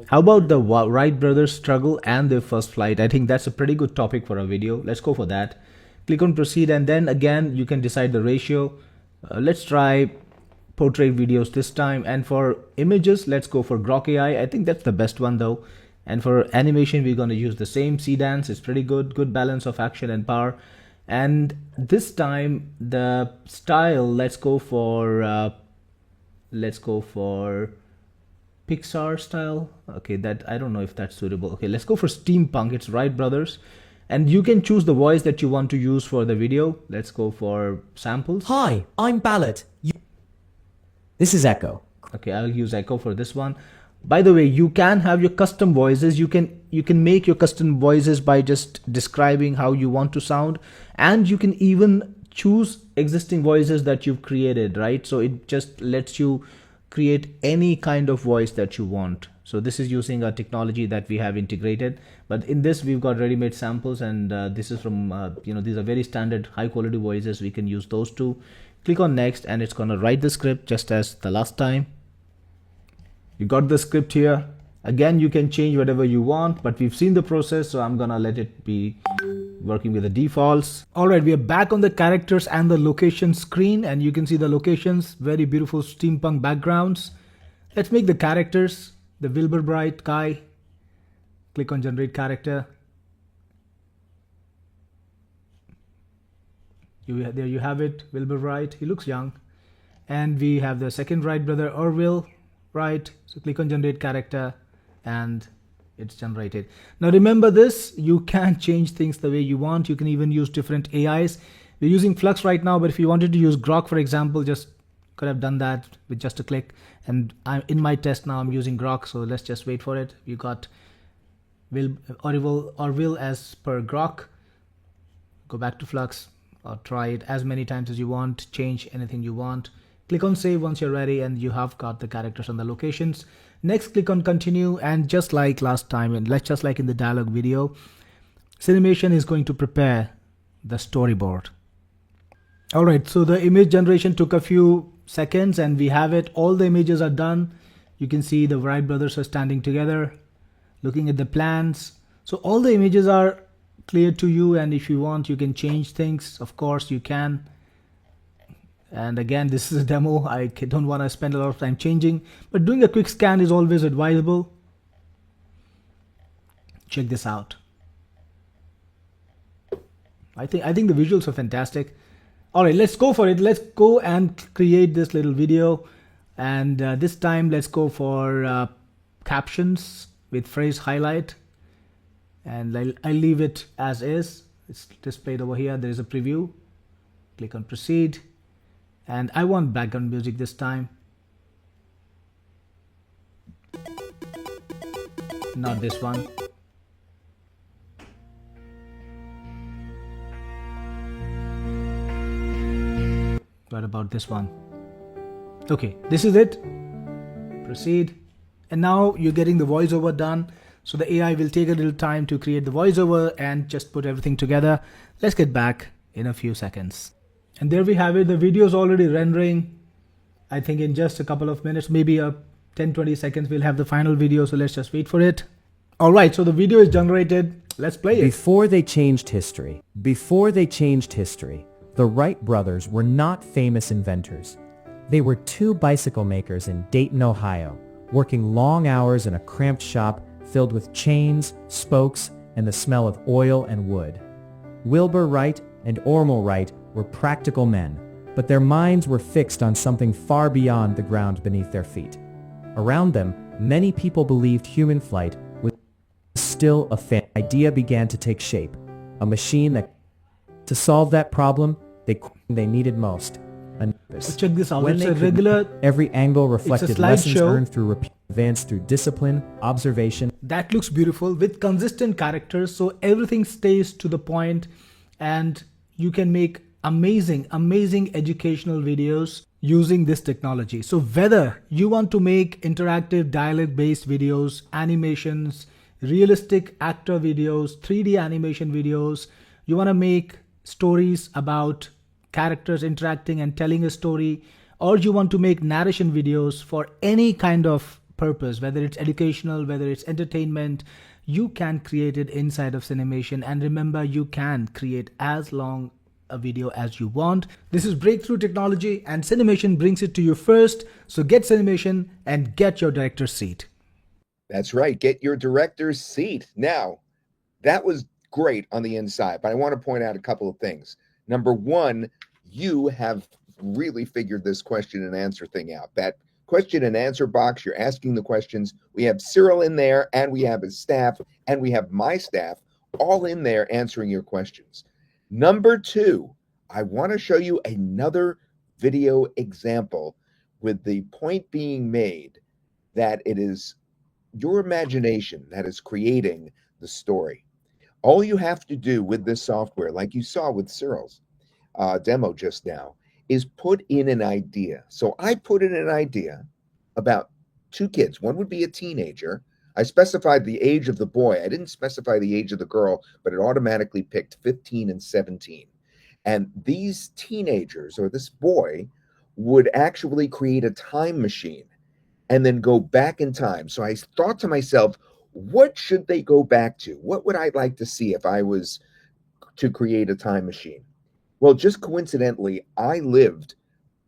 How about the Wright brothers struggle and their first flight? I think that's a pretty good topic for a video. Let's go for that. Click on proceed, and then again, you can decide the ratio. Let's try portrait videos this time, and for images let's go for Grok AI. I think that's the best one though. And for animation we're going to use the same C-Dance. It's pretty good balance of action and power. And this time the style, let's go for Pixar style. Okay, that I don't know if that's suitable. Okay, let's go for steampunk. It's Wright brothers. And you can choose the voice that you want to use for the video. Let's go for samples. Hi, I'm Ballot. This is Echo. Okay, I'll use Echo for this one. By the way, you can have your custom voices. You can make your custom voices by just describing how you want to sound. And you can even choose existing voices that you've created, right? So it just lets you create any kind of voice that you want. So this is using a technology that we have integrated, but in this we've got ready-made samples, and this is from these are very standard high quality voices. We can use those two. Click on next, and it's going to write the script just as the last time. You got the script here. Again, you can change whatever you want, but we've seen the process, so I'm gonna let it be working with the defaults. All right, we are back on the characters and the location screen, and you can see the locations, very beautiful steampunk backgrounds. Let's make the characters. The Wilbur Bright guy. Click on generate character. There you have it, Wilbur Wright. He looks young. And we have the second Wright brother, Orville Wright. So click on generate character, and it's generated. Now remember this, you can change things the way you want. You can even use different AIs. We're using Flux right now, but if you wanted to use Grok, for example, just could have done that with just a click. And I'm in my test now, I'm using Grok, so let's just wait for it. You got Orville as per Grok. Go back to Flux, or try it as many times as you want, change anything you want. Click on save once you're ready and you have got the characters and the locations. Next, click on continue, and just like last time, and just like in the dialogue video, Cinemation is going to prepare the storyboard. Alright, so the image generation took a few seconds and we have it. All the images are done. You can see the Wright brothers are standing together, looking at the plans. So all the images are clear to you, and if you want, you can change things. Of course, you can. And again, this is a demo. I don't want to spend a lot of time changing, but doing a quick scan is always advisable. Check this out. I think the visuals are fantastic. All right, let's go for it. Let's go and create this little video. And this time, let's go for captions with phrase highlight. And I'll leave it as is. It's displayed over here. There is a preview. Click on proceed. And I want background music this time. Not this one. What about this one? Okay, this is it. Proceed. And now you're getting the voiceover done. So the AI will take a little time to create the voiceover and just put everything together. Let's get back in a few seconds. And there we have it. The video is already rendering. I think in just a couple of minutes, maybe 10-20 seconds, we'll have the final video. So let's just wait for it. All right, so the video is generated. Let's play it. Before they changed history, the Wright brothers were not famous inventors. They were two bicycle makers in Dayton, Ohio, working long hours in a cramped shop filled with chains, spokes, and the smell of oil and wood. Wilbur Wright and Ormel Wright were practical men, but their minds were fixed on something far beyond the ground beneath their feet. Around them, many people believed human flight was still a idea began to take shape, a machine that, to solve that problem, they needed most. So check this out. It's a regular. Every angle reflected lessons earned through advanced through discipline, observation. That looks beautiful with consistent characters, so everything stays to the point, and you can make amazing educational videos using this technology. So whether you want to make interactive dialogue-based videos, animations, realistic actor videos, 3D animation videos, you want to make stories about characters interacting and telling a story, or you want to make narration videos for any kind of purpose, whether it's educational, whether it's entertainment, you can create it inside of Cinemation. And remember, you can create as long a video as you want. This is breakthrough technology, and Cinemation brings it to you first. So get Cinemation and get your director's seat. That's right. Get your director's seat. Now, that was great on the inside, but I want to point out a couple of things. Number one, you have really figured this question and answer thing out. That question and answer box, you're asking the questions. We have Cyril in there, and we have his staff, and we have my staff all in there answering your questions. Number two, I want to show you another video example with the point being made that it is your imagination that is creating the story. All you have to do with this software, like you saw with Cyril's demo just now, is put in an idea. So I put in an idea about two kids. One would be a teenager. I specified the age of the boy. I didn't specify the age of the girl, but it automatically picked 15 and 17. And these teenagers, or this boy, would actually create a time machine and then go back in time. So I thought to myself, what should they go back to? What would I like to see if I was to create a time machine? Well, just coincidentally, I lived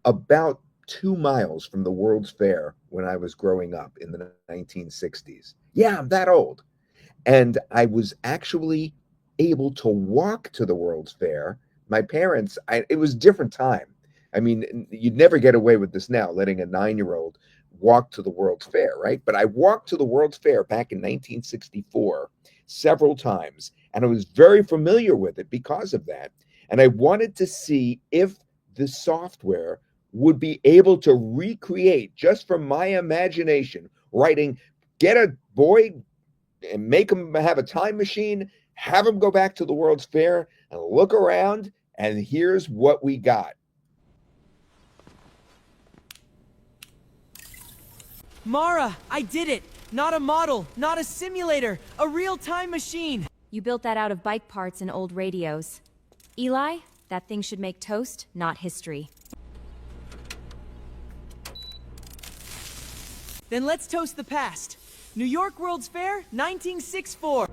about 2 miles from the World's Fair when I was growing up in the 1960s. Yeah, I'm that old. And I was actually able to walk to the World's Fair. My parents, it was a different time. I mean, you'd never get away with this now, letting a 9-year-old walk to the World's Fair, right? But I walked to the World's Fair back in 1964 several times, and I was very familiar with it because of that. And I wanted to see if the software would be able to recreate, just from my imagination, writing, get a boy and make him have a time machine, have him go back to the World's Fair and look around And here's what we got. Mara, I did it! Not a model, not a simulator, a real time machine! You built that out of bike parts and old radios. Eli, that thing should make toast, not history. Then let's toast the past. New York World's Fair, 1964.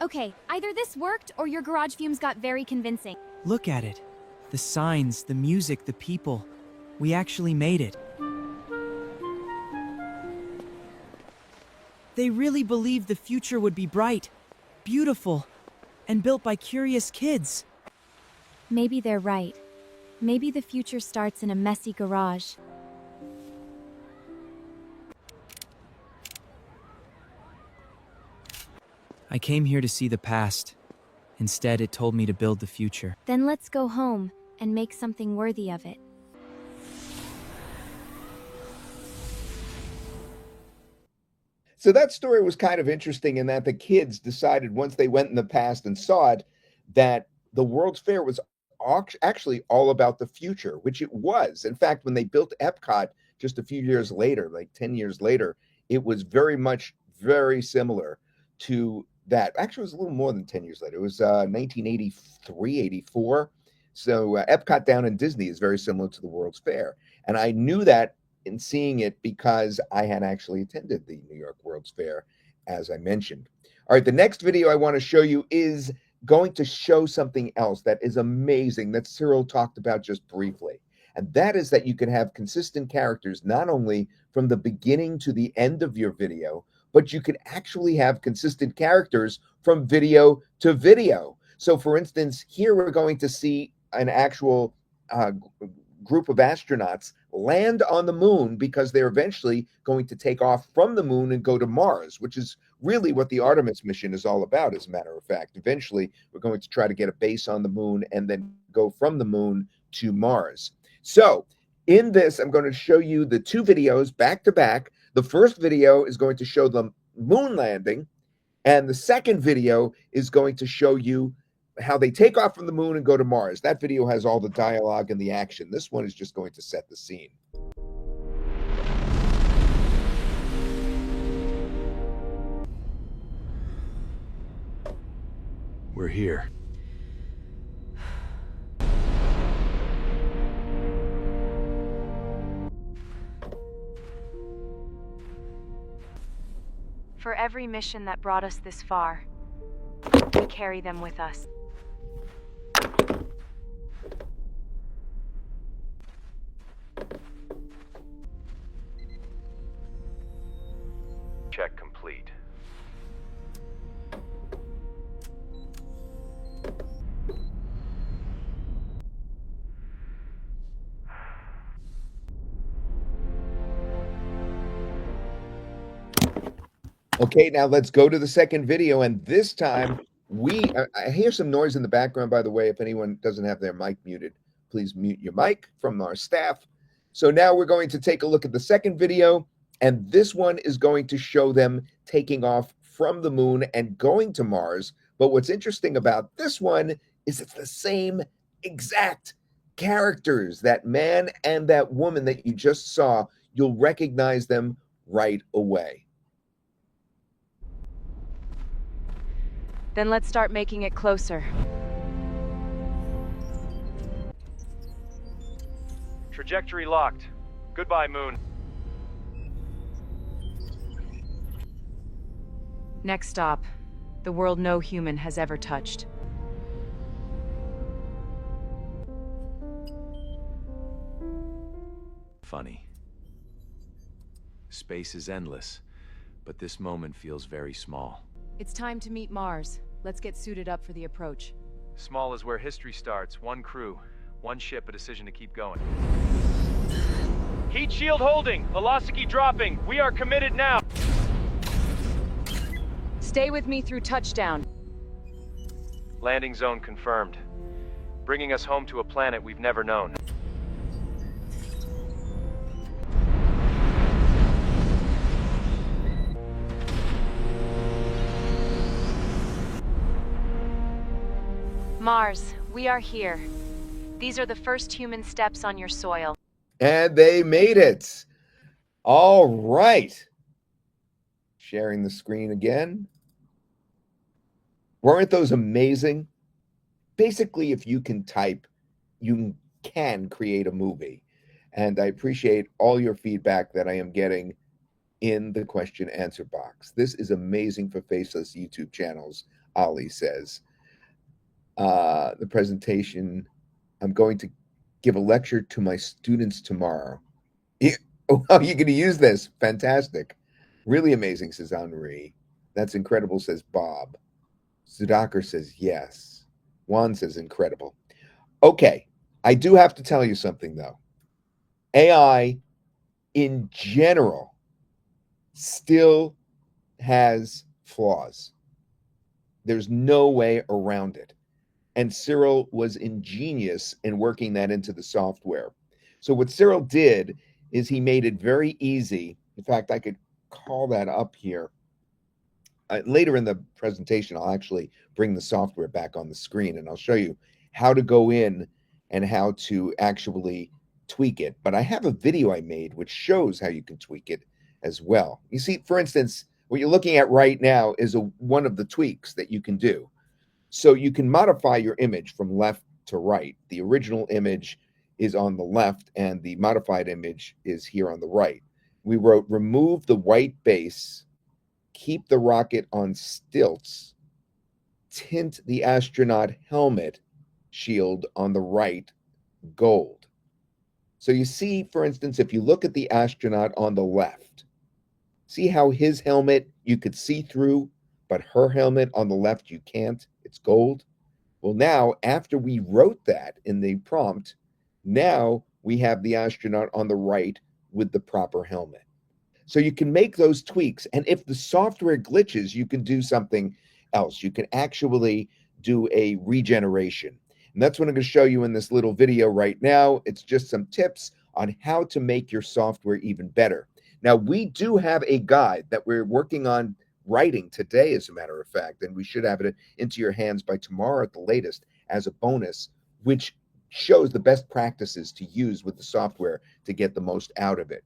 Okay, either this worked or your garage fumes got very convincing. Look at it. The signs, the music, the people. We actually made it. They really believed the future would be bright, beautiful, and built by curious kids. Maybe they're right. Maybe the future starts in a messy garage. I came here to see the past. Instead, it told me to build the future. Then let's go home and make something worthy of it. So that story was kind of interesting in that the kids decided once they went in the past and saw it, that the World's Fair was actually all about the future, which it was. In fact, when they built Epcot just a few years later, like 10 years later, it was very similar to that. Actually, it was a little more than 10 years later. It was 1983, 84. So Epcot down in Disney is very similar to the World's Fair. And I knew that in seeing it because I had actually attended the New York World's Fair, as I mentioned. All right, the next video I want to show you is going to show something else that is amazing that Cyril talked about just briefly. And that is that you can have consistent characters not only from the beginning to the end of your video, but you can actually have consistent characters from video to video. So for instance, here we're going to see an actual group of astronauts land on the moon because they're eventually going to take off from the moon and go to Mars, which is really what the Artemis mission is all about, as a matter of fact. Eventually, we're going to try to get a base on the moon and then go from the moon to Mars. So in this, I'm going to show you the two videos back to back. The first video is going to show the moon landing, and the second video is going to show you how they take off from the moon and go to Mars. That video has all the dialogue and the action. This one is just going to set the scene. We're here. For every mission that brought us this far, we carry them with us. Check complete. Okay, now let's go to the second video, and this time I hear some noise in the background, by the way. If anyone doesn't have their mic muted, please mute your mic from our staff. So now we're going to take a look at the second video, and this one is going to show them taking off from the moon and going to Mars. But what's interesting about this one is it's the same exact characters. That man and that woman that you just saw, you'll recognize them right away. Then let's start making it closer. Trajectory locked. Goodbye, Moon. Next stop, the world no human has ever touched. Funny. Space is endless, but this moment feels very small. It's time to meet Mars. Let's get suited up for the approach. Small is where history starts. One crew, one ship, a decision to keep going. Heat shield holding, velocity dropping. We are committed now. Stay with me through touchdown. Landing zone confirmed. Bringing us home to a planet we've never known. Mars, we are here. These are the first human steps on your soil. And they made it. All right. Sharing the screen again. Weren't those amazing? Basically, if you can type, you can create a movie. And I appreciate all your feedback that I am getting in the question answer box. This is amazing for faceless YouTube channels, Ali says. The presentation, I'm going to give a lecture to my students tomorrow. Oh, you're going to use this. Fantastic. Really amazing, says Anne-Marie. That's incredible, says Bob. Sudhakar says yes. Juan says incredible. Okay, I do have to tell you something, though. AI, in general, still has flaws. There's no way around it. And Cyril was ingenious in working that into the software. So what Cyril did is he made it very easy. In fact, I could call that up here. Later in the presentation, I'll actually bring the software back on the screen and I'll show you how to go in and how to actually tweak it. But I have a video I made which shows how you can tweak it as well. You see, for instance, what you're looking at right now is one of the tweaks that you can do. So you can modify your image from left to right. The original image is on the left and the modified image is here on the right. We wrote, remove the white base, keep the rocket on stilts, tint the astronaut helmet shield on the right gold. So you see, for instance, if you look at the astronaut on the left, see how his helmet you could see through, but her helmet on the left you can't? It's gold. Well, now, after we wrote that in the prompt, now we have the astronaut on the right with the proper helmet. So you can make those tweaks. And if the software glitches, you can do something else. You can actually do a regeneration. And that's what I'm going to show you in this little video right now. It's just some tips on how to make your software even better. Now, we do have a guide that we're working on writing today, as a matter of fact, and we should have it into your hands by tomorrow at the latest as a bonus, which shows the best practices to use with the software to get the most out of it.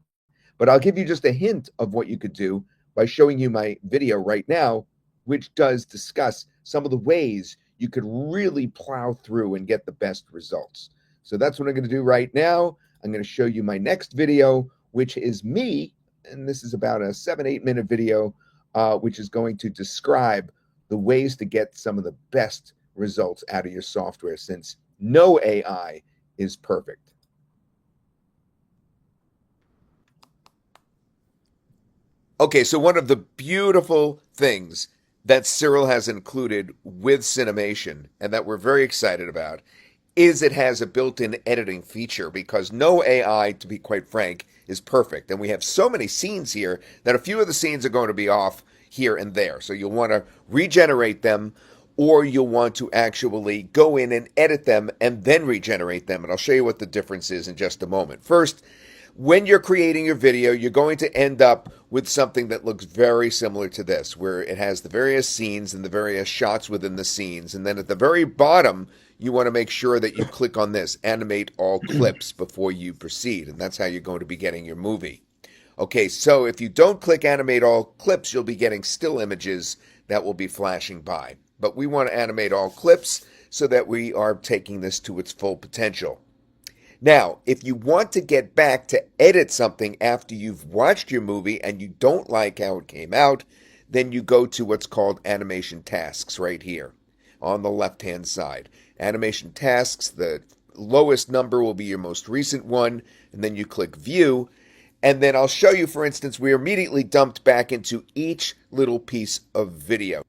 But I'll give you just a hint of what you could do by showing you my video right now, which does discuss some of the ways you could really plow through and get the best results. So that's what I'm going to do right now. I'm going to show you my next video, which is me, and this is about a 7-8 minute video, which is going to describe the ways to get some of the best results out of your software, since no AI is perfect. Okay, so one of the beautiful things that Cyril has included with Cinemation, and that we're very excited about, is it has a built-in editing feature, because no AI, to be quite frank, is perfect. And we have so many scenes here that a few of the scenes are going to be off here and there. So you'll want to regenerate them, or you'll want to actually go in and edit them and then regenerate them. And I'll show you what the difference is in just a moment. First, when you're creating your video, you're going to end up with something that looks very similar to this, where it has the various scenes and the various shots within the scenes. And then at the very bottom, you want to make sure that you click on this, animate all clips, before you proceed. And that's how you're going to be getting your movie. Okay, so if you don't click animate all clips, you'll be getting still images that will be flashing by. But we want to animate all clips so that we are taking this to its full potential. Now, if you want to get back to edit something after you've watched your movie and you don't like how it came out, then you go to what's called animation tasks right here on the left-hand side. Animation tasks, the lowest number will be your most recent one, and then you click view, and then I'll show you, for instance, we're immediately dumped back into each little piece of video.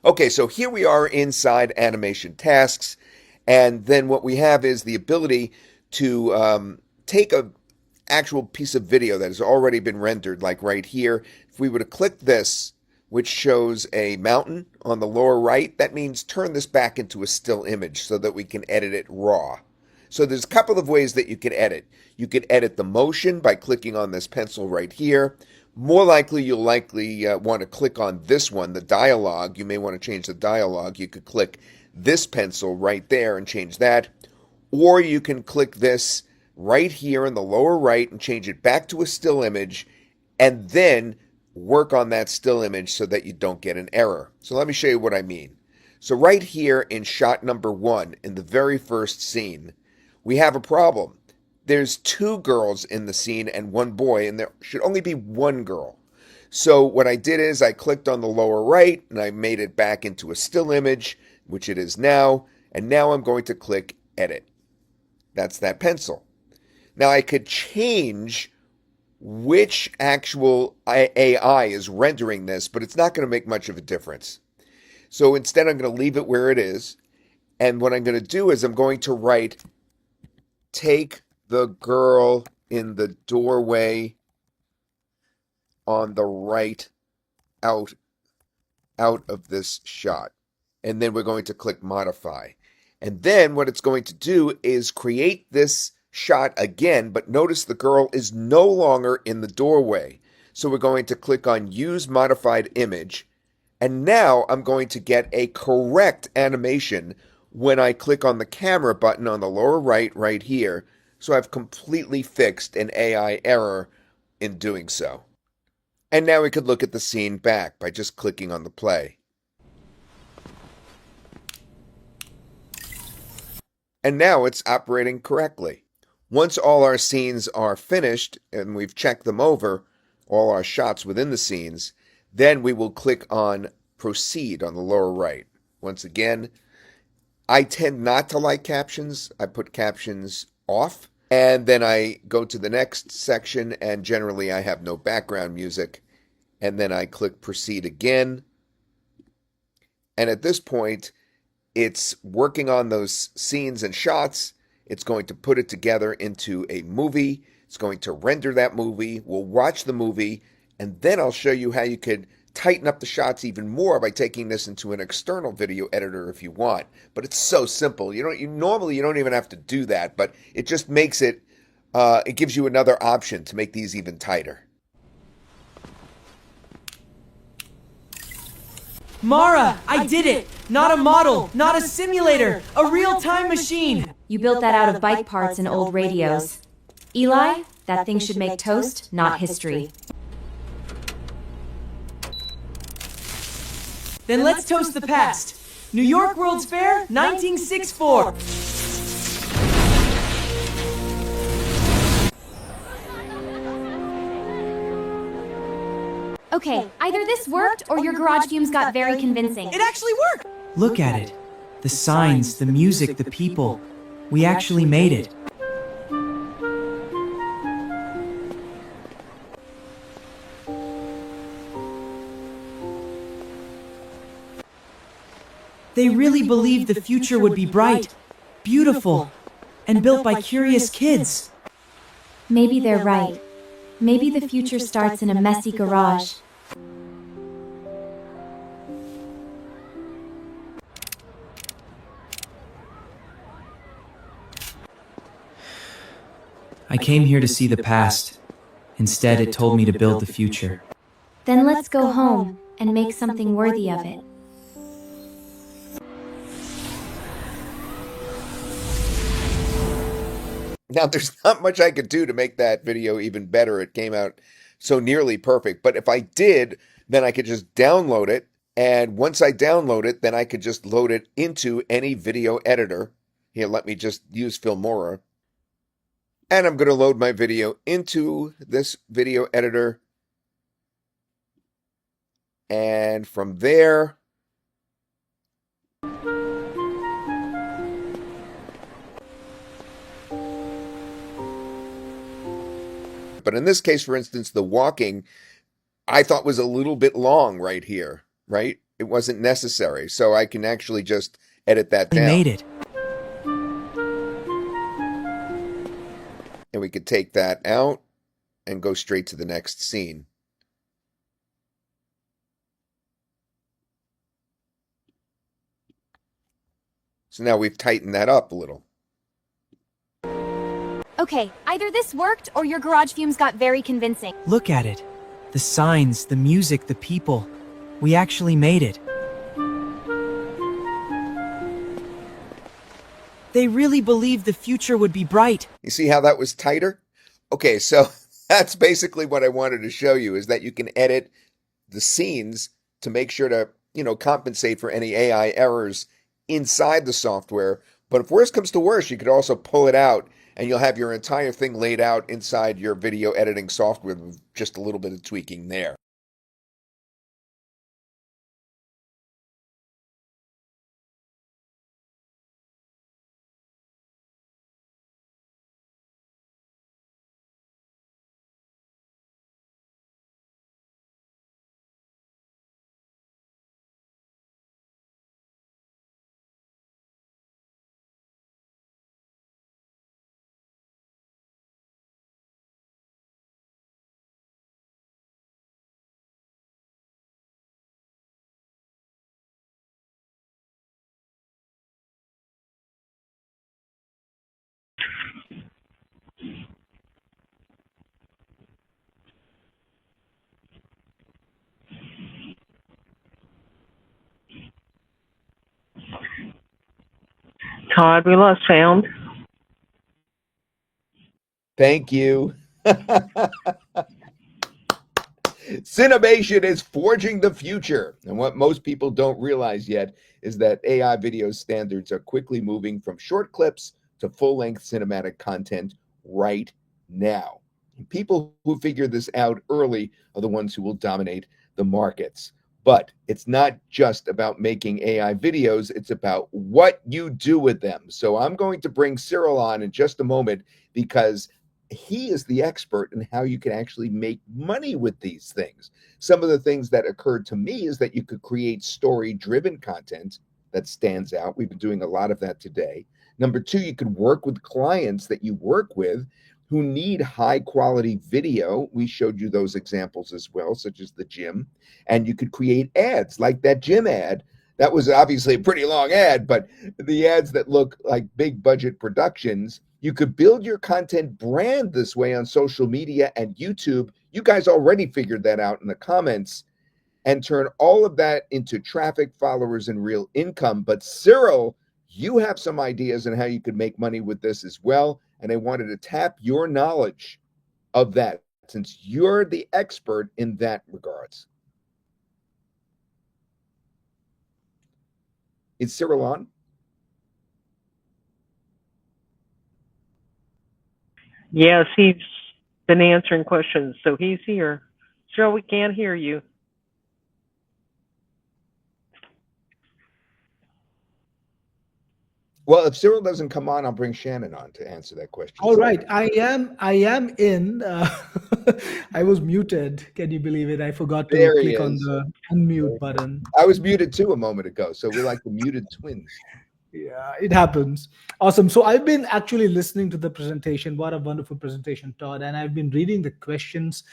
Okay, so here we are inside animation tasks, and then what we have is the ability to take an actual piece of video that has already been rendered, like right here. If we were to click this, which shows a mountain on the lower right, that means turn this back into a still image so that we can edit it raw. So there's a couple of ways that you can edit. You could edit the motion by clicking on this pencil right here. More likely, you'll likely want to click on this one, the dialogue. You may want to change the dialogue. You could click this pencil right there and change that. Or you can click this right here in the lower right and change it back to a still image, and then work on that still image so that you don't get an error. So let me show you what I mean. So right here in shot number 1, in the very first scene, we have a problem. There's 2 girls in the scene and 1 boy, and there should only be 1 girl. So what I did is I clicked on the lower right and I made it back into a still image, which it is now, and now I'm going to click edit. That's that pencil. Now I could change which actual AI is rendering this, but it's not going to make much of a difference. So instead I'm going to leave it where it is, and what I'm going to do is I'm going to write, take the girl in the doorway on the right out of this shot. And then we're going to click modify. And then what it's going to do is create this shot again, but notice the girl is no longer in the doorway. So we're going to click on use modified image. And now I'm going to get a correct animation when I click on the camera button on the lower right here. So I've completely fixed an AI error in doing so. And now we could look at the scene back by just clicking on the play. And now it's operating correctly. Once all our scenes are finished and we've checked them over, all our shots within the scenes, then we will click on proceed on the lower right. Once again, I tend not to like captions. I put captions off. And then I go to the next section, and generally I have no background music. And then I click proceed again. And at this point, it's working on those scenes and shots. It's going to put it together into a movie. It's going to render that movie. We'll watch the movie, and then I'll show you how you could tighten up the shots even more by taking this into an external video editor if you want. But it's so simple. Normally you don't even have to do that, but it just makes it, it gives you another option to make these even tighter. Mara, I did it! Not a model, not a simulator, a real-time machine! You built that out of bike parts and old radios. Eli, that thing should make toast, not history. Then let's toast the past. New York World's Fair, 1964. Okay, either this worked or your garage fumes got very convincing. It actually worked! Look at it. The signs, the music, the people. We actually made it. They really believed the future would be bright, beautiful, and built by curious kids. Maybe they're right. Maybe the future starts in a messy garage. I came here to see the past. Instead, it told me to build the future. Then let's go home and make something worthy of it. Now, there's not much I could do to make that video even better. It came out so nearly perfect. But if I did, then I could just download it. And once I download it, then I could just load it into any video editor. Here, let me just use Filmora. And I'm going to load my video into this video editor. And from there, but in this case, for instance, the walking, I thought was a little bit long right here, right? It wasn't necessary. So I can actually just edit that down. We made it. And we could take that out and go straight to the next scene. So now we've tightened that up a little. Okay, either this worked or your garage fumes got very convincing. Look at it. The signs, the music, the people. We actually made it. They really believed the future would be bright. You see how that was tighter? Okay, so that's basically what I wanted to show you, is that you can edit the scenes to make sure to, compensate for any AI errors inside the software. But if worse comes to worse, you could also pull it out and you'll have your entire thing laid out inside your video editing software with just a little bit of tweaking there. Todd, we lost sound. Thank you. Cinemation is forging the future. And what most people don't realize yet is that AI video standards are quickly moving from short clips to full-length cinematic content right now. And people who figure this out early are the ones who will dominate the markets. But it's not just about making AI videos, it's about what you do with them. So I'm going to bring Cyril on in just a moment because he is the expert in how you can actually make money with these things. Some of the things that occurred to me is that you could create story-driven content that stands out. We've been doing a lot of that today. Number two, you could work with clients that you work with who need high quality video. We showed you those examples as well, such as the gym. And you could create ads like that gym ad. That was obviously a pretty long ad, but the ads that look like big budget productions, you could build your content brand this way on social media and YouTube. You guys already figured that out in the comments, and turn all of that into traffic, followers, and real income. But Cyril, you have some ideas on how you could make money with this as well. And I wanted to tap your knowledge of that since you're the expert in that regards. Is Cyril on? Yes, he's been answering questions, so he's here. Cyril, we can't hear you. Well, if Cyril doesn't come on, I'll bring Shannon on to answer that question. All right, I am in. I was muted. Can you believe it? I forgot to click on the unmute button. I was muted too a moment ago, so we're like the muted twins. Yeah, it happens. Awesome. So I've been actually listening to the presentation. What a wonderful presentation, Todd. And I've been reading the questions.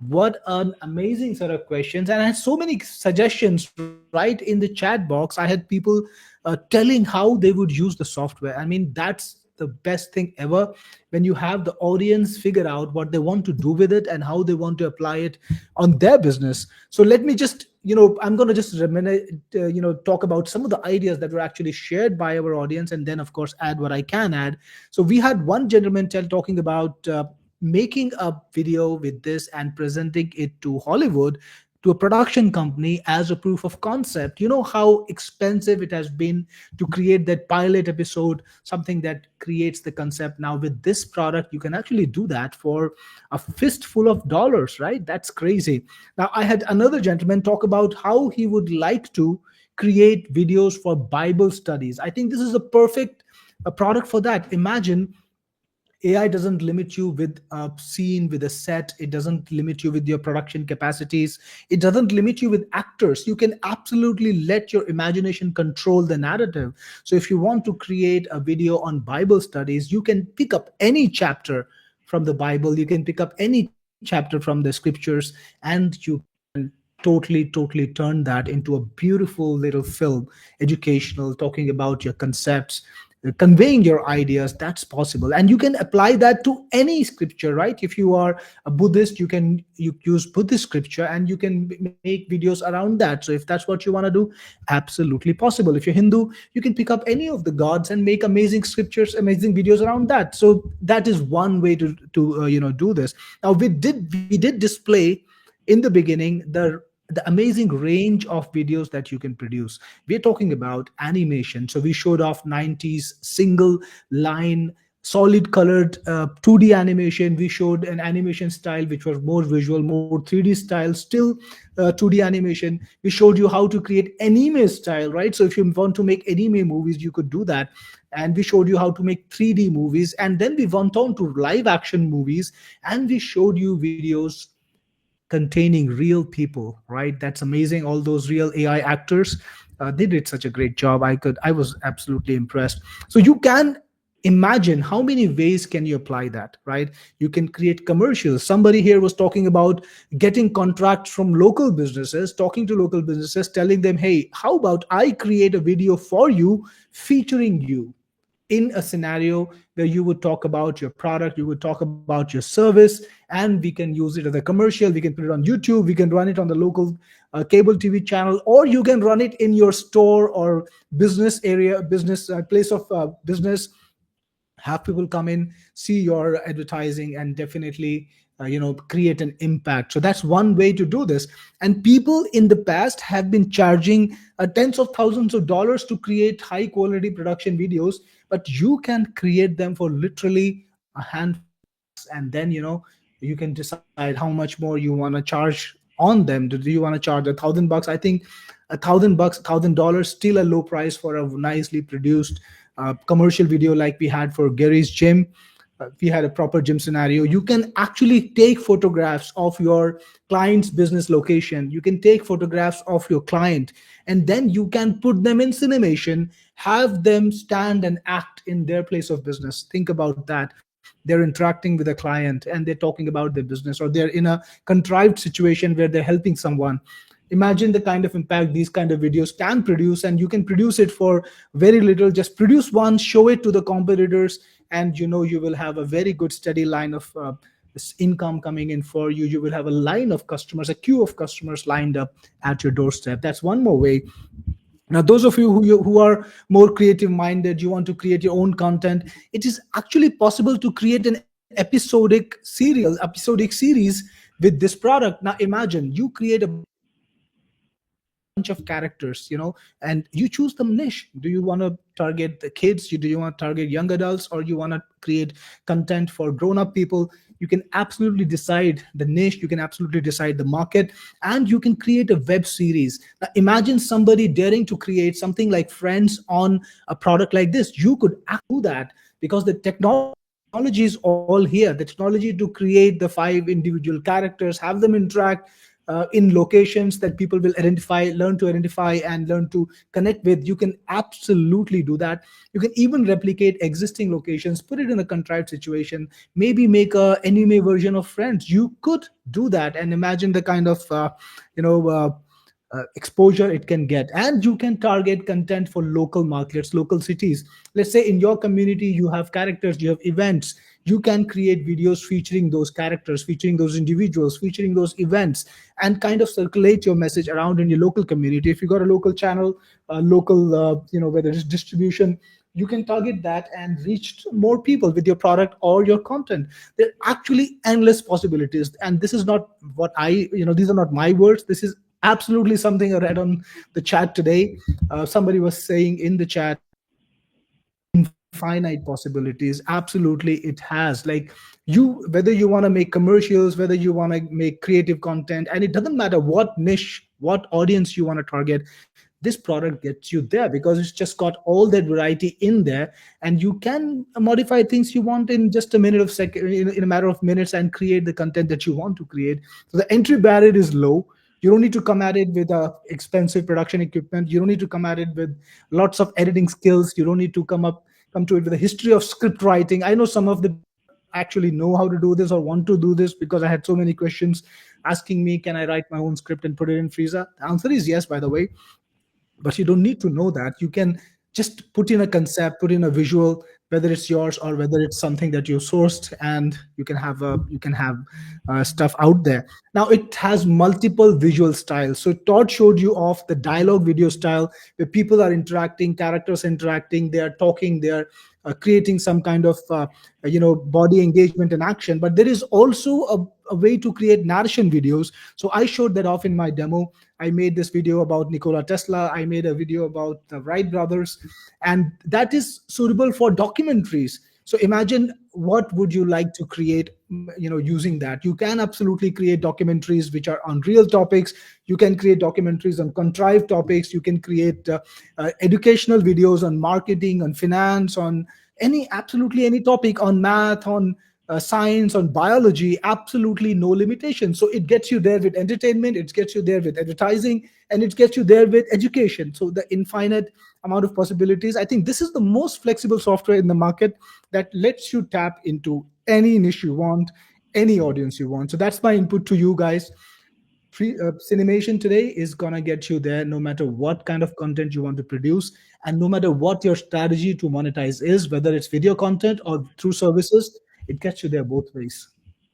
What an amazing set of questions. And I had so many suggestions right in the chat box. I had people telling how they would use the software. I mean, that's the best thing ever, when you have the audience figure out what they want to do with it and how they want to apply it on their business. So let me just, I'm going to just talk about some of the ideas that were actually shared by our audience, and then of course add what I can add. So we had one gentleman talking about making a video with this and presenting it to Hollywood, to a production company as a proof of concept. You know how expensive it has been to create that pilot episode, something that creates the concept. Now with this product, you can actually do that for a fistful of dollars, right? That's crazy. Now I had another gentleman talk about how he would like to create videos for Bible studies. I think this is a perfect product for that. Imagine AI doesn't limit you with a scene, with a set. It doesn't limit you with your production capacities. It doesn't limit you with actors. You can absolutely let your imagination control the narrative. So if you want to create a video on Bible studies, you can pick up any chapter from the Bible. You can pick up any chapter from the scriptures, and you can totally turn that into a beautiful little film, educational, talking about your concepts, conveying your ideas, that's possible. And you can apply that to any scripture, right? If you are a Buddhist, you use Buddhist scripture and you can make videos around that. So if that's what you want to do, absolutely possible. If you're Hindu, you can pick up any of the gods and make amazing scriptures, amazing videos around that. So that is one way to do this. Now we did display in the beginning the amazing range of videos that you can produce. We're talking about animation. So we showed off 90s single line solid colored 2D animation. We showed an animation style which was more visual, more 3D style, still 2D animation. We showed you how to create anime style, right? So if you want to make anime movies, you could do that. And we showed you how to make 3D movies. And then we went on to live action movies, and we showed you videos containing real people, right? That's amazing. All those real AI actors, they did such a great job. I was absolutely impressed. So you can imagine how many ways can you apply that, right? You can create commercials. Somebody here was talking about getting contracts from local businesses, talking to local businesses, telling them, hey, how about I create a video for you featuring you in a scenario where you would talk about your product, you would talk about your service, and we can use it as a commercial. We can put it on YouTube, we can run it on the local cable TV channel, or you can run it in your store or business area, business place of business. Have people come in, see your advertising, and definitely create an impact. So that's one way to do this. And people in the past have been charging tens of thousands of dollars to create high quality production videos, but you can create them for literally a handful of bucks. And then you can decide how much more you want to charge on them. Do you want to charge $1,000? I think $1,000, $1,000, still a low price for a nicely produced commercial video like we had for Gary's gym. We had a proper gym scenario. You can actually take photographs of your client's business location. You can take photographs of your client, and then you can put them in Cinemation, have them stand and act in their place of business. Think about that. They're interacting with a client and they're talking about their business, or they're in a contrived situation where they're helping someone. Imagine the kind of impact these kind of videos can produce, and you can produce it for very little. Just produce one, show it to the competitors, and you will have a very good steady line of this income coming in for you. You will have a line of customers, a queue of customers lined up at your doorstep. That's one more way. Now, those of you who are more creative minded, you want to create your own content, it is actually possible to create an episodic series with this product. Now imagine you create a bunch of characters, and you choose the niche. Do you want to target the kids? Do you want to target young adults, or you want to create content for grown-up people? You can absolutely decide the niche, you can absolutely decide the market, and you can create a web series. Now imagine somebody daring to create something like Friends on a product like this. You could do that because the technology is all here. The technology to create the 5 individual characters, have them interact in locations that people will learn to identify and learn to connect with. You can absolutely do that. You can even replicate existing locations, put it in a contrived situation, maybe make a anime version of Friends. You could do that, and imagine the kind of exposure it can get. And you can target content for local markets, local cities. Let's say in your community you have characters, you have events. You can create videos featuring those characters, featuring those individuals, featuring those events, and kind of circulate your message around in your local community. If you got a local channel, local whether it's distribution, you can target that and reach more people with your product or your content. There are actually endless possibilities, and this is not what these are not my words. This is absolutely something I read on the chat today. Somebody was saying in the chat, infinite possibilities. Absolutely, it has. Like, whether you want to make commercials, whether you want to make creative content, and it doesn't matter what niche, what audience you want to target, this product gets you there because it's just got all that variety in there, and you can modify things you want in just a minute of second, in a matter of minutes, and create the content that you want to create. So the entry barrier is low. You don't need to come at it with expensive production equipment. You don't need to come at it with lots of editing skills. You don't need to come to it with a history of script writing. I know some of the actually know how to do this or want to do this, because I had so many questions asking me, can I write my own script and put it in Frieza? The answer is yes, by the way. But you don't need to know that. You can just put in a concept, put in a visual, whether it's yours or whether it's something that you sourced, and you can have stuff out there. Now it has multiple visual styles. So Todd showed you off the dialogue video style, where people are interacting, characters interacting, they are talking, they are creating some kind of body engagement and action. But there is also a way to create narration videos. So I showed that off in my demo. I made this video about Nikola Tesla. I made a video about the Wright brothers, and that is suitable for documentaries. So imagine what would you like to create, using that. You can absolutely create documentaries which are on real topics. You can create documentaries on contrived topics. You can create educational videos on marketing, on finance, on absolutely any topic, on math, on science, on biology. Absolutely no limitation. So it gets you there with entertainment, it gets you there with advertising, and it gets you there with education. So the infinite amount of possibilities. I think this is the most flexible software in the market that lets you tap into any niche you want, any audience you want. So that's my input to you guys. Cinemation today is gonna get you there no matter what kind of content you want to produce, and no matter what your strategy to monetize is, whether it's video content or through services. It gets you there both ways.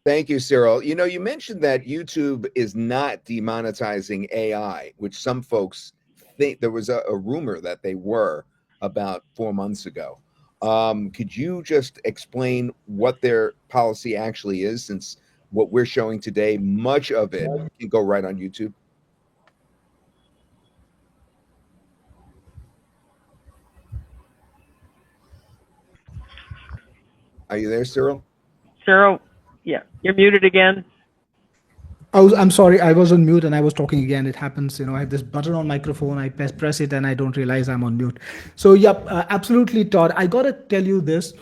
Thank you, Cyril. You mentioned that YouTube is not demonetizing AI, which some folks think. There was a rumor that they were about 4 months ago. Could you just explain what their policy actually is, since what we're showing today, much of it can go right on YouTube? Are you there, Cyril? Cyril, yeah, you're muted again. I'm sorry, I was on mute and I was talking again. It happens, I have this button on microphone. I press it and I don't realize I'm on mute. So, yep, absolutely, Todd. I gotta tell you this: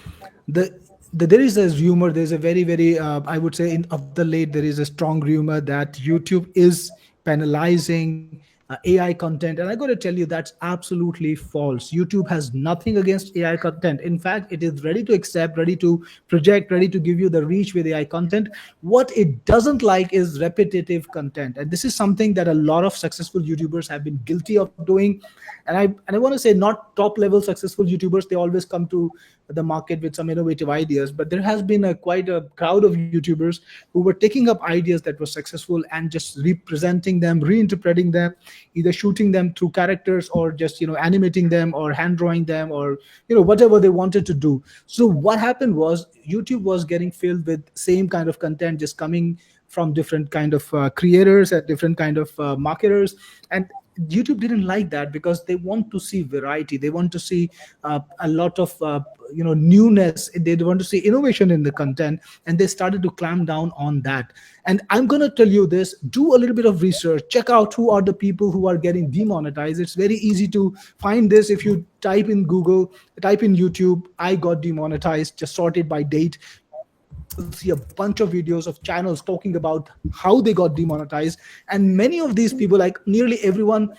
there is a rumor. There's a very, very, I would say, of the late, there is a strong rumor that YouTube is penalizing AI content, and I got to tell you that's absolutely false. YouTube has nothing against AI content. In fact, it is ready to accept, ready to project, ready to give you the reach with AI content. What it doesn't like is repetitive content, and this is something that a lot of successful YouTubers have been guilty of doing. And I want to say, not top level successful YouTubers, they always come to the market with some innovative ideas, but there has been quite a crowd of YouTubers who were taking up ideas that were successful and just representing them, reinterpreting them, either shooting them through characters or just animating them or hand drawing them, or whatever they wanted to do. So what happened was YouTube was getting filled with same kind of content, just coming from different kind of creators and different kind of marketers. And YouTube didn't like that, because they want to see variety. They want to see a lot of newness. They want to see innovation in the content, and they started to clamp down on that. And I'm going to tell you this: do a little bit of research, check out who are the people who are getting demonetized. It's very easy to find this. If you type in Google, type in YouTube, I got demonetized, just sorted by date, see a bunch of videos of channels talking about how they got demonetized. And many of these people, like nearly everyone,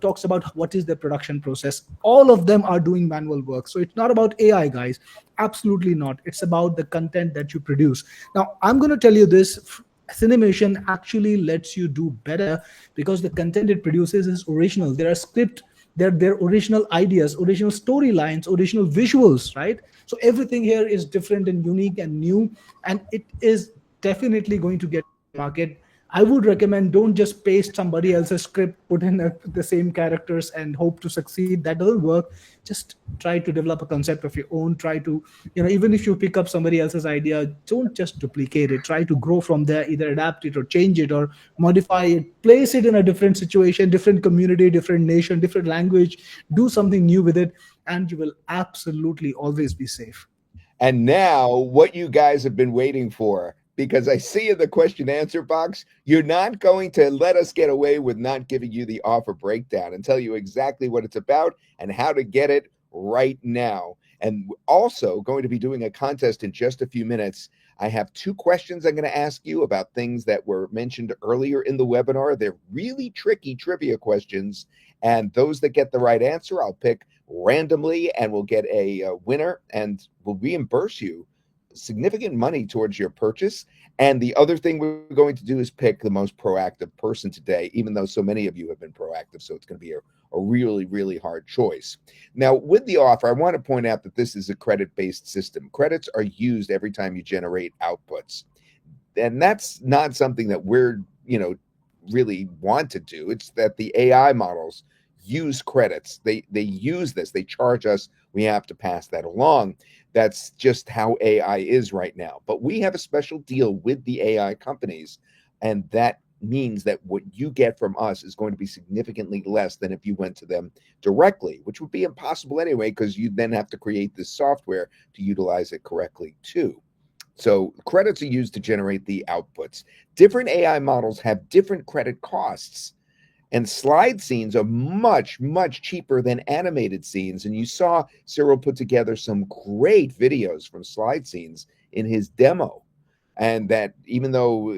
talks about what is their production process. All of them are doing manual work. So it's not about AI, guys. Absolutely not. It's about the content that you produce. Now, I'm going to tell you this: Cinemation actually lets you do better, because the content it produces is original. There are script, they're original ideas, original storylines, original visuals, right? So everything here is different and unique and new, and it is definitely going to get market. I would recommend, don't just paste somebody else's script, put in the same characters and hope to succeed. That doesn't work. Just try to develop a concept of your own. Try to, even if you pick up somebody else's idea, don't just duplicate it. Try to grow from there, either adapt it or change it or modify it, place it in a different situation, different community, different nation, different language. Do something new with it, and you will absolutely always be safe. And now, what you guys have been waiting for, because I see in the question answer box, you're not going to let us get away with not giving you the offer breakdown and tell you exactly what it's about and how to get it right now. And also going to be doing a contest in just a few minutes. I have 2 questions I'm going to ask you about things that were mentioned earlier in the webinar. They're really tricky trivia questions, and those that get the right answer, I'll pick randomly, and we'll get a winner, and we'll reimburse you significant money towards your purchase. And the other thing we're going to do is pick the most proactive person today, even though so many of you have been proactive. So it's going to be a really, really hard choice. Now, with the offer, I want to point out that this is a credit-based system. Credits are used every time you generate outputs. And that's not something that we're, really want to do. It's that the AI models use credits. They use this. They charge us. We have to pass that along. That's just how AI is right now. But we have a special deal with the AI companies, and that means that what you get from us is going to be significantly less than if you went to them directly, which would be impossible anyway, because you then have to create this software to utilize it correctly too. So credits are used to generate the outputs. Different AI models have different credit costs. And slide scenes are much, much cheaper than animated scenes. And you saw Cyril put together some great videos from slide scenes in his demo. And that even though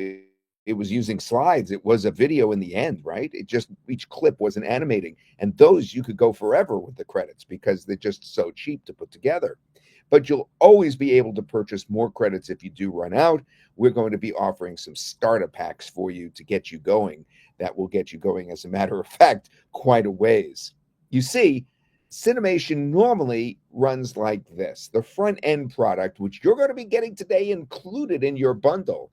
it was using slides, it was a video in the end, right? It just, each clip wasn't animating. And those you could go forever with the credits because they're just so cheap to put together. But you'll always be able to purchase more credits if you do run out. We're going to be offering some starter packs for you to get you going. That will get you going, as a matter of fact, quite a ways. You see, Cinemation normally runs like this. The front end product, which you're going to be getting today included in your bundle,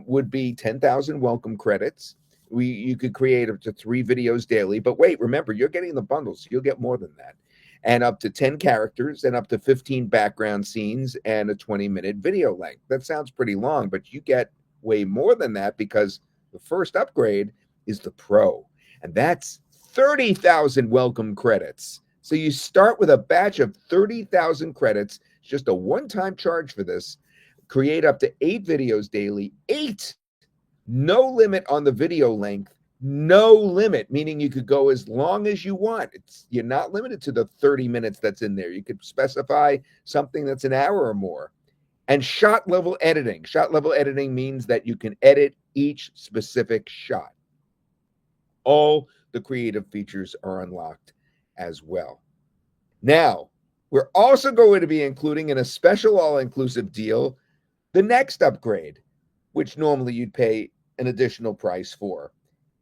would be 10,000 welcome credits. You could create up to 3 videos daily. But wait, remember, you're getting the bundle, so you'll get more than that. And up to 10 characters and up to 15 background scenes and a 20-minute video length. That sounds pretty long, but you get way more than that because the first upgrade is the Pro. And that's 30,000 welcome credits. So you start with a batch of 30,000 credits. It's just a one-time charge for this. Create up to 8 videos daily. 8! No limit on the video length. No limit, meaning you could go as long as you want. You're not limited to the 30 minutes that's in there. You could specify something that's an hour or more. And shot level editing. Shot level editing means that you can edit each specific shot. All the creative features are unlocked as well. Now, we're also going to be including in a special all-inclusive deal the next upgrade, which normally you'd pay an additional price for,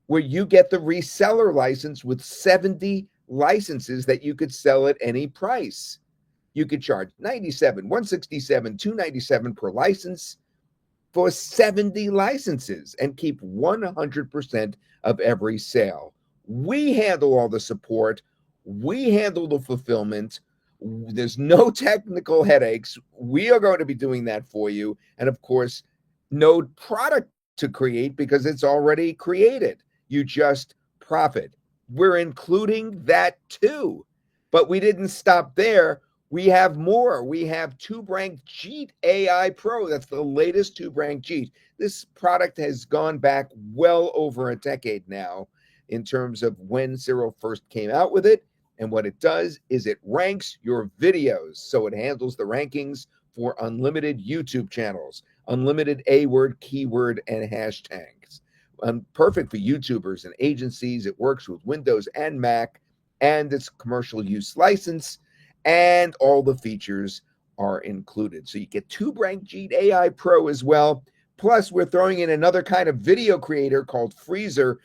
where you get the reseller license with 70 licenses that you could sell at any price. You could charge $97, $167, $297 per license for 70 licenses and keep 100% of every sale. We handle all the support. We handle the fulfillment. There's no technical headaches. We are going to be doing that for you. And of course, no product to create because it's already created. You just profit. We're including that too. But we didn't stop there. We have more. We have TubeRank Jeet AI Pro. That's the latest TubeRank Jeet. This product has gone back well over a decade now in terms of when Cyril first came out with it. And what it does is it ranks your videos. So it handles the rankings for unlimited YouTube channels, unlimited A-word, keyword, and hashtags. Perfect for YouTubers and agencies. It works with Windows and Mac, and it's commercial use license, and all the features are included. So you get TubeRank Jeet AI Pro as well. Plus, we're throwing in another kind of video creator called Freezer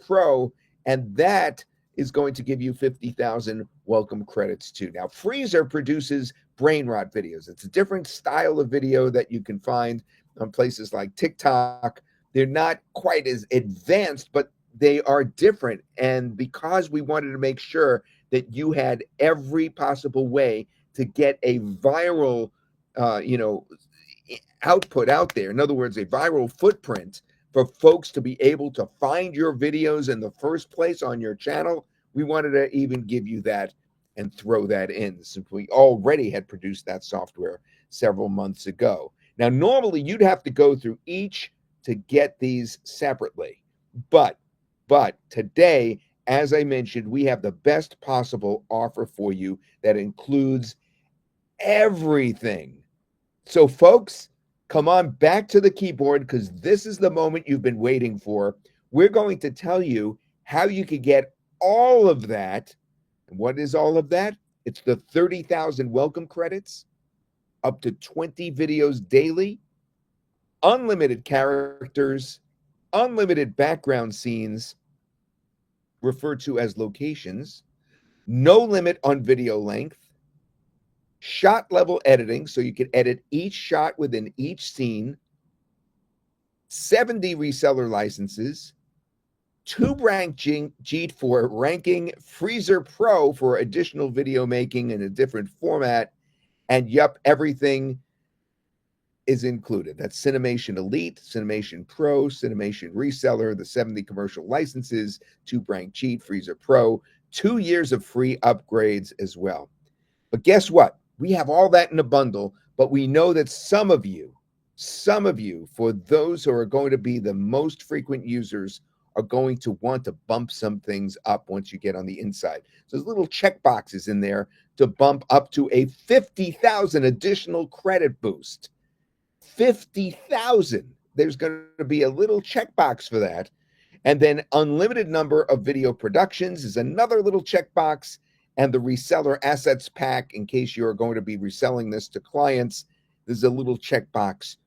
Pro, and that is going to give you 50,000 welcome credits too. Now, Freezer produces brain rot videos. It's a different style of video that you can find on places like TikTok. They're not quite as advanced, but they are different. And because we wanted to make sure that you had every possible way to get a viral, output out there. In other words, a viral footprint for folks to be able to find your videos in the first place on your channel. We wanted to even give you that and throw that in since we already had produced that software several months ago. Now, normally you'd have to go through each to get these separately. But today, as I mentioned, we have the best possible offer for you that includes everything. So folks, come on back to the keyboard because this is the moment you've been waiting for. We're going to tell you how you can get all of that. And what is all of that? It's the 30,000 welcome credits, up to 20 videos daily, unlimited characters, unlimited background scenes, referred to as locations, no limit on video length, shot level editing, so you can edit each shot within each scene, 70 reseller licenses, 2 ranking Jeet for ranking, Freezer Pro for additional video making in a different format, and yup, everything is included. That's Cinemation Elite, Cinemation Pro, Cinemation Reseller, the 70 commercial licenses, 2 rank Jeet, Freezer Pro, 2 years of free upgrades as well. But guess what? We have all that in a bundle, but we know that some of you, for those who are going to be the most frequent users, are going to want to bump some things up once you get on the inside. So there's little check boxes in there to bump up to a 50,000 additional credit boost. 50,000. There's going to be a little checkbox for that. And then unlimited number of video productions is another little checkbox. And the reseller assets pack, in case you're going to be reselling this to clients, there's a little checkbox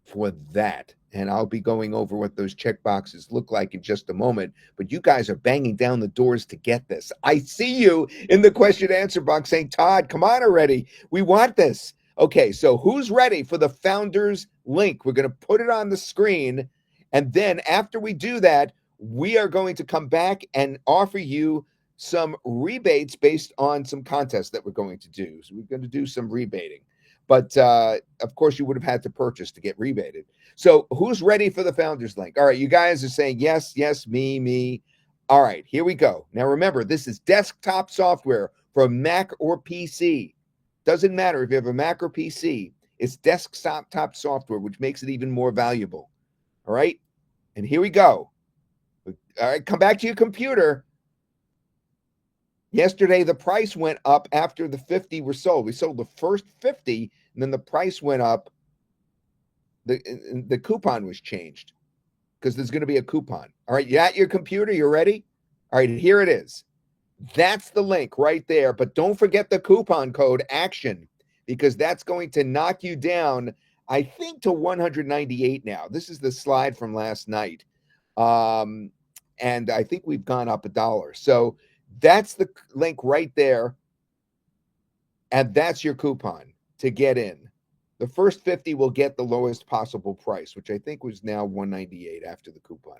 for that. And I'll be going over what those checkboxes look like in just a moment. But you guys are banging down the doors to get this. I see you in the question answer box saying, Todd, come on already. We want this. Okay, so who's ready for the founders link? We're going to put it on the screen. And then after we do that, we are going to come back and offer you some rebates based on some contests that we're going to do. So we're going to do some rebating. But of course, you would have had to purchase to get rebated. So who's ready for the founders link? All right, you guys are saying yes, yes, me. All right, here we go. Now remember, this is desktop software for Mac or PC. Doesn't matter if you have a Mac or PC. It's desktop software, which makes it even more valuable. All right, and here we go. All right, come back to your computer. Yesterday, the price went up after the 50 were sold. We sold the first 50, and then the price went up. The coupon was changed because there's going to be a coupon. All right, you at your computer? You ready? All right, here it is. That's the link right there. But don't forget the coupon code ACTION, because that's going to knock you down, I think, to 198 now. This is the slide from last night. And I think we've gone up $1. So that's the link right there. And that's your coupon to get in. The first 50 will get the lowest possible price, which I think was now 198 after the coupon.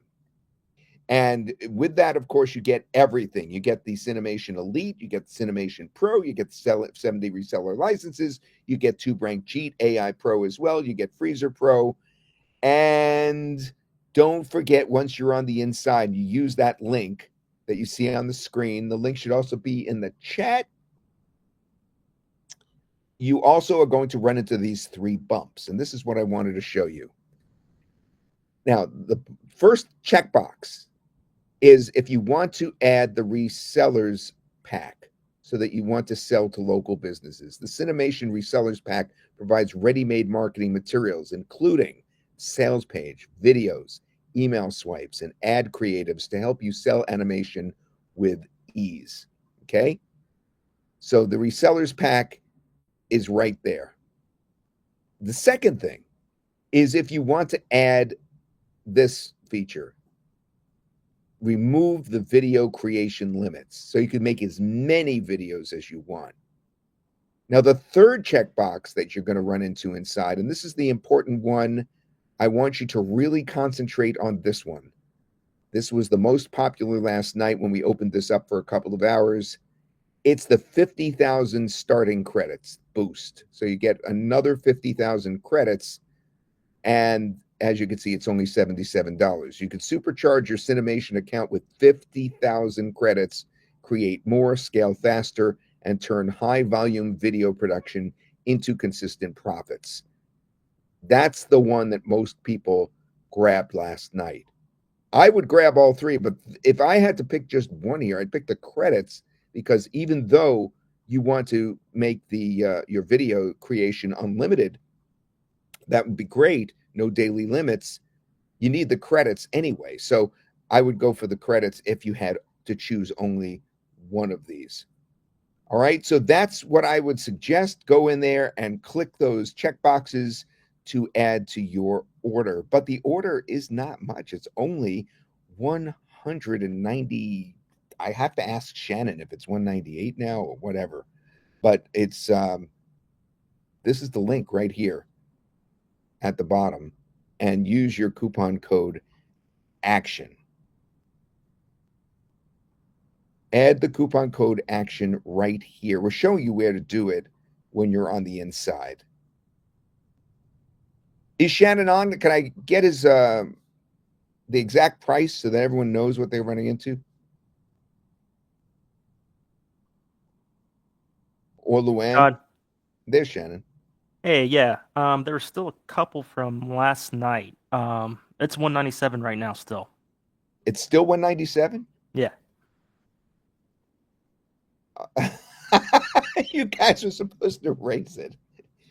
And with that, of course, you get everything. You get the Cinemation Elite, you get the Cinemation Pro, you get the 70 reseller licenses, you get 2 rank Jeet AI Pro as well, you get Freezer Pro. And don't forget, once you're on the inside, you use that link that you see on the screen. The link should also be in the chat. You also are going to run into these 3 bumps, and this is what I wanted to show you. Now, the first checkbox is if you want to add the resellers pack so that you want to sell to local businesses. The Cinemation Resellers Pack provides ready-made marketing materials, including sales page, videos, email swipes, and ad creatives to help you sell animation with ease. Okay? So the Resellers Pack is right there. The second thing is if you want to add this feature, remove the video creation limits so you can make as many videos as you want. Now, the third checkbox that you're going to run into inside, and this is the important one, I want you to really concentrate on this one. This was the most popular last night when we opened this up for a couple of hours. It's the 50,000 starting credits boost. So you get another 50,000 credits, and as you can see, it's only $77. You can supercharge your Cinemation account with 50,000 credits, create more, scale faster, and turn high-volume video production into consistent profits. That's the one that most people grabbed last night. I would grab all 3, but if I had to pick just one here, I'd pick the credits, because even though you want to make the your video creation unlimited, that would be great, no daily limits, you need the credits anyway. So I would go for the credits if you had to choose only one of these. All right, so that's what I would suggest. Go in there and click those check boxes to add to your order. But the order is not much. It's only 190. I have to ask Shannon if it's 198 now or whatever. But it's this is the link right here at the bottom, and use your coupon code ACTION. Add the coupon code ACTION right here. We're showing you where to do it when you're on the inside. Is Shannon on? Can I get his the exact price so that everyone knows what they're running into? Or Luann? There's Shannon. Hey, yeah. There's still a couple from last night. It's 197 right now still. It's still 197? Yeah. You guys are supposed to raise it.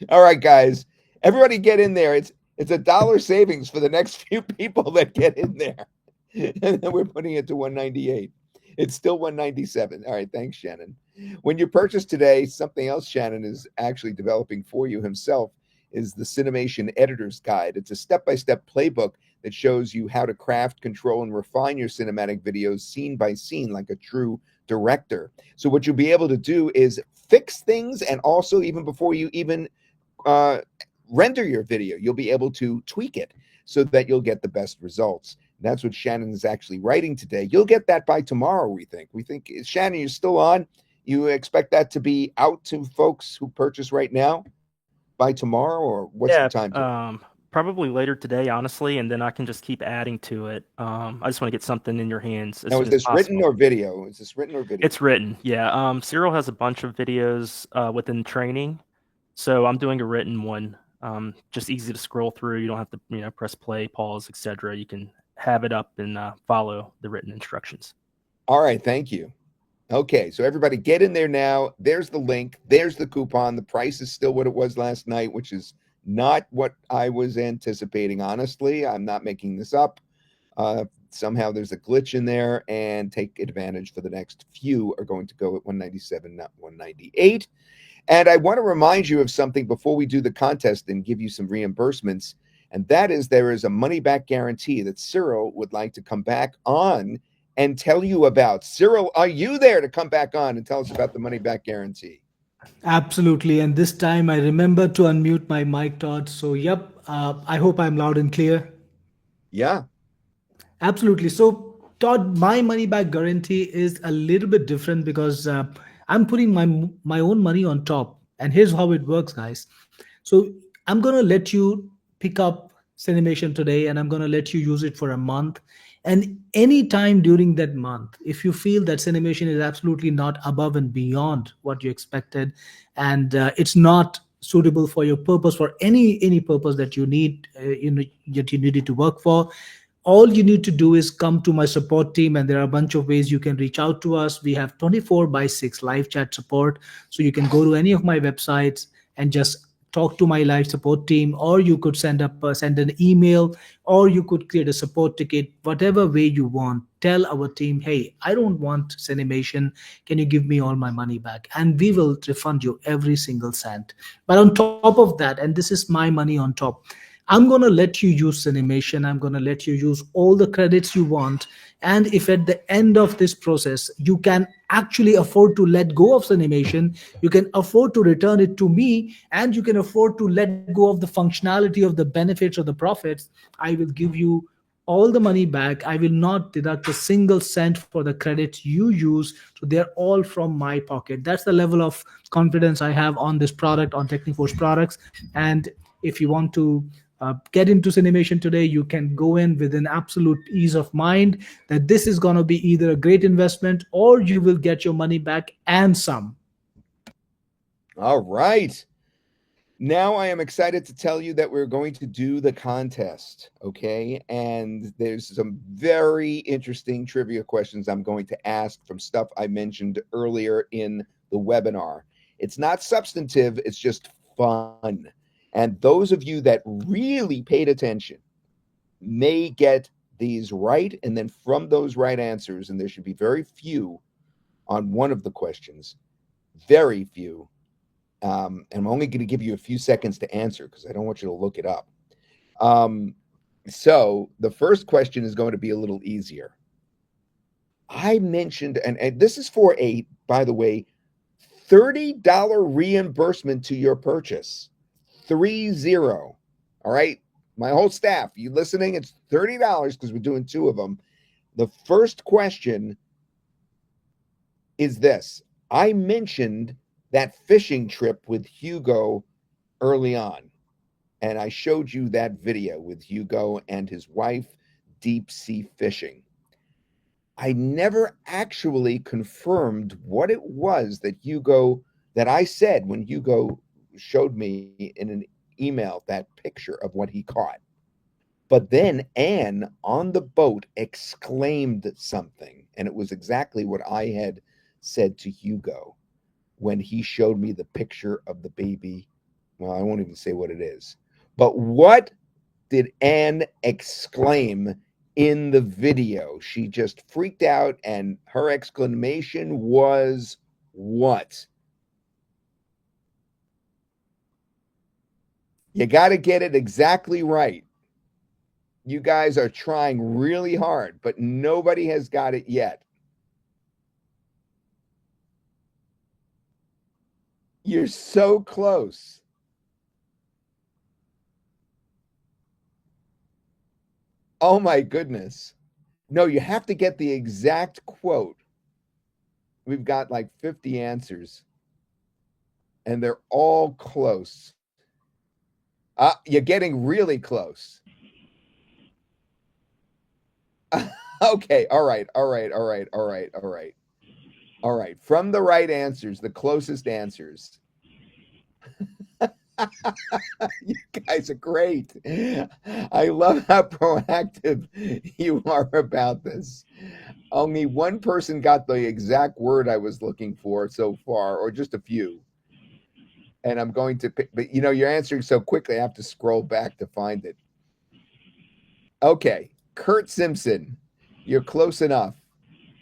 All right, guys. Everybody get in there. It's $1 savings for the next few people that get in there. And then we're putting it to 198. It's still 197. All right, thanks, Shannon. When you purchase today, something else Shannon is actually developing for you himself is the Cinemation Editor's Guide. It's a step-by-step playbook that shows you how to craft, control, and refine your cinematic videos scene by scene like a true director. So what you'll be able to do is fix things, and also even before you even render your video, you'll be able to tweak it so that you'll get the best results. That's what Shannon is actually writing today. You'll get that by tomorrow, we think. Shannon, you're still on? You expect that to be out to folks who purchase right now by tomorrow, or what's the time? Probably later today, honestly, and then I can just keep adding to it. I just want to get something in your hands. Now, is this written or video? Is this written or video? It's written, yeah. Cyril has a bunch of videos within training, so I'm doing a written one. Just easy to scroll through. You don't have to, press play, pause, etc. You can have it up and follow the written instructions. All right, thank you. Okay, so everybody get in there now. There's the link. There's the coupon. The price is still what it was last night, which is not what I was anticipating, honestly. I'm not making this up. Somehow there's a glitch in there, and take advantage for the next few are going to go at 197, not 198. And I want to remind you of something before we do the contest and give you some reimbursements. And that is, there is a money-back guarantee that Cyril would like to come back on and tell you about. Cyril, are you there to come back on and tell us about the money-back guarantee? Absolutely. And this time I remember to unmute my mic, Todd. So, yep, I hope I'm loud and clear. Yeah. Absolutely. So, Todd, my money back guarantee is a little bit different because I'm putting my own money on top. And here's how it works, guys. So I'm going to let you pick up Cinemation today, and I'm going to let you use it for a month. And any time during that month, if you feel that Cinemation is absolutely not above and beyond what you expected, and it's not suitable for your purpose, for any purpose that you need, that you needed to work for, all you need to do is come to my support team, and there are a bunch of ways you can reach out to us. We have 24/6 live chat support. So you can go to any of my websites and just talk to my live support team, or you could send an email, or you could create a support ticket, whatever way you want. Tell our team, hey, I don't want Cinemation. Can you give me all my money back? And we will refund you every single cent. But on top of that, and this is my money on top, I'm going to let you use Cinemation. I'm going to let you use all the credits you want. And if at the end of this process, you can actually afford to let go of Cinemation, you can afford to return it to me, and you can afford to let go of the functionality of the benefits or the profits, I will give you all the money back. I will not deduct a single cent for the credits you use. So they're all from my pocket. That's the level of confidence I have on this product, on Techniforce products. And if you want to get into Cinemation today, you can go in with an absolute ease of mind that this is going to be either a great investment or you will get your money back and some. All right. Now I am excited to tell you that we're going to do the contest, okay? And there's some very interesting trivia questions I'm going to ask from stuff I mentioned earlier in the webinar. It's not substantive, it's just fun. And those of you that really paid attention may get these right. And then from those right answers, and there should be very few on one of the questions, Very few. And I'm only going to give you a few seconds to answer because I don't want you to look it up. So the first question is going to be a little easier. I mentioned, and this is for a, by the way, $30 reimbursement to your purchase. 30. All right. My whole staff, you listening? It's $30 because we're doing two of them. The first question is this. I mentioned that fishing trip with Hugo early on, and I showed you that video with Hugo and his wife deep sea fishing. I never actually confirmed what it was that I said when Hugo showed me in an email that picture of what he caught. But then Anne on the boat exclaimed something, and it was exactly what I had said to Hugo when he showed me the picture of the baby. Well, I won't even say what it is. But what did Anne exclaim in the video? She just freaked out, and her exclamation was what? You got to get it exactly right. You guys are trying really hard, but nobody has got it yet. You're so close. Oh my goodness. No, you have to get the exact quote. We've got like 50 answers, and they're all close. You're getting really close. Okay, all right. From the right answers, the closest answers. You guys are great. I love how proactive you are about this. Only one person got the exact word I was looking for so far, or just a few. And I'm going to pick, but you're answering so quickly, I have to scroll back to find it. Okay, Kurt Simpson, you're close enough.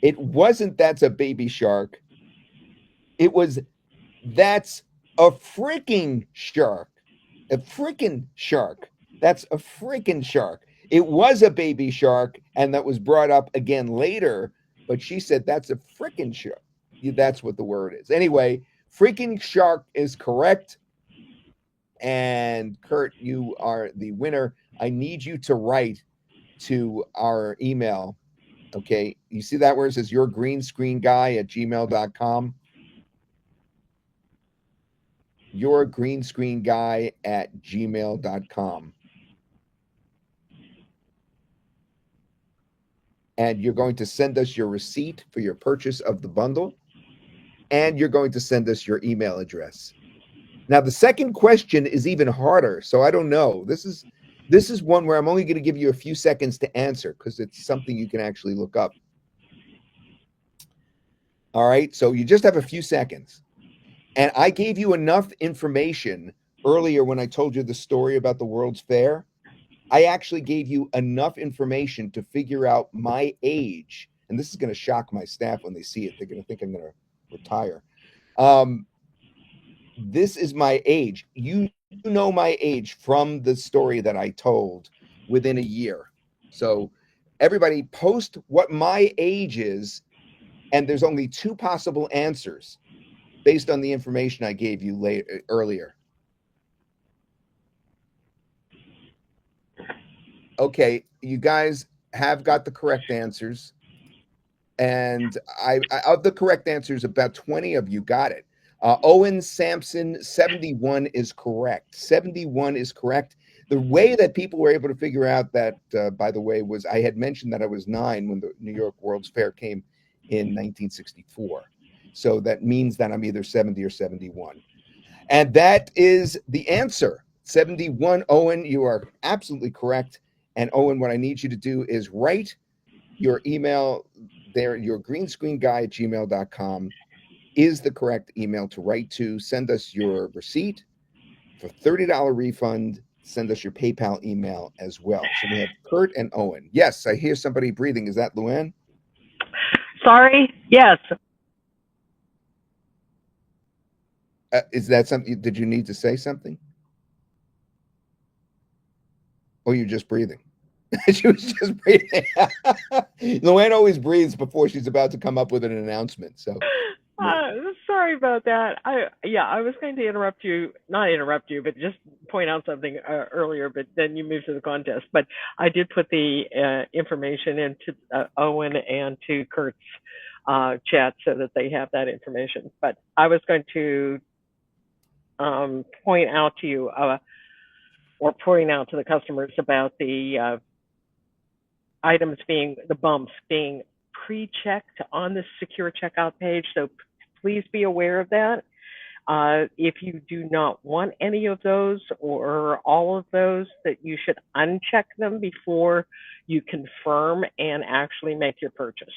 It wasn't that's a baby shark. It was that's a freaking shark. A freaking shark. That's a freaking shark. It was a baby shark, and that was brought up again later, but she said that's a freaking shark. That's what the word is. Anyway, freaking shark is correct. And Kurt, you are the winner. I need you to write to our email. Okay. You see that where it says your green screen guy at gmail.com? Your green screen guy at gmail.com. And you're going to send us your receipt for your purchase of the bundle. And you're going to send us your email address. Now, the second question is even harder. So I don't know. This is one where I'm only going to give you a few seconds to answer because it's something you can actually look up. All right. So you just have a few seconds. And I gave you enough information earlier when I told you the story about the World's Fair. I actually gave you enough information to figure out my age. And this is going to shock my staff when they see it. They're going to think I'm going to retire. This is my age. You know my age from the story that I told within a year. So everybody post what my age is, and there's only two possible answers based on the information I gave you earlier. Okay, you guys have got the correct answers. And I of the correct answers, about 20 of you got it. Owen Sampson, 71 is correct. 71 is correct. The way that people were able to figure out that, by the way, was I had mentioned that I was 9 when the New York World's Fair came in 1964. So that means that I'm either 70 or 71. And that is the answer. 71, Owen, you are absolutely correct. And Owen, what I need you to do is write your email there, your green screen guy at gmail.com is the correct email to write to. Send us your receipt for $30 refund. Send us your PayPal email as well. So we have Kurt and Owen. Yes, I hear somebody breathing. Is that Luann? Sorry. Yes. Is that something? Did you need to say something? Or you're just breathing? She was just breathing. Luann always breathes before she's about to come up with an announcement. So Sorry about that. I was going to not interrupt you, but just point out something earlier. But then you moved to the contest. But I did put the information into Owen and to Kurt's chat so that they have that information. But I was going to point out to you or pointing out to the customers about the items the bumps being pre-checked on the secure checkout page. So please be aware of that. If you do not want any of those or all of those, that you should uncheck them before you confirm and actually make your purchase.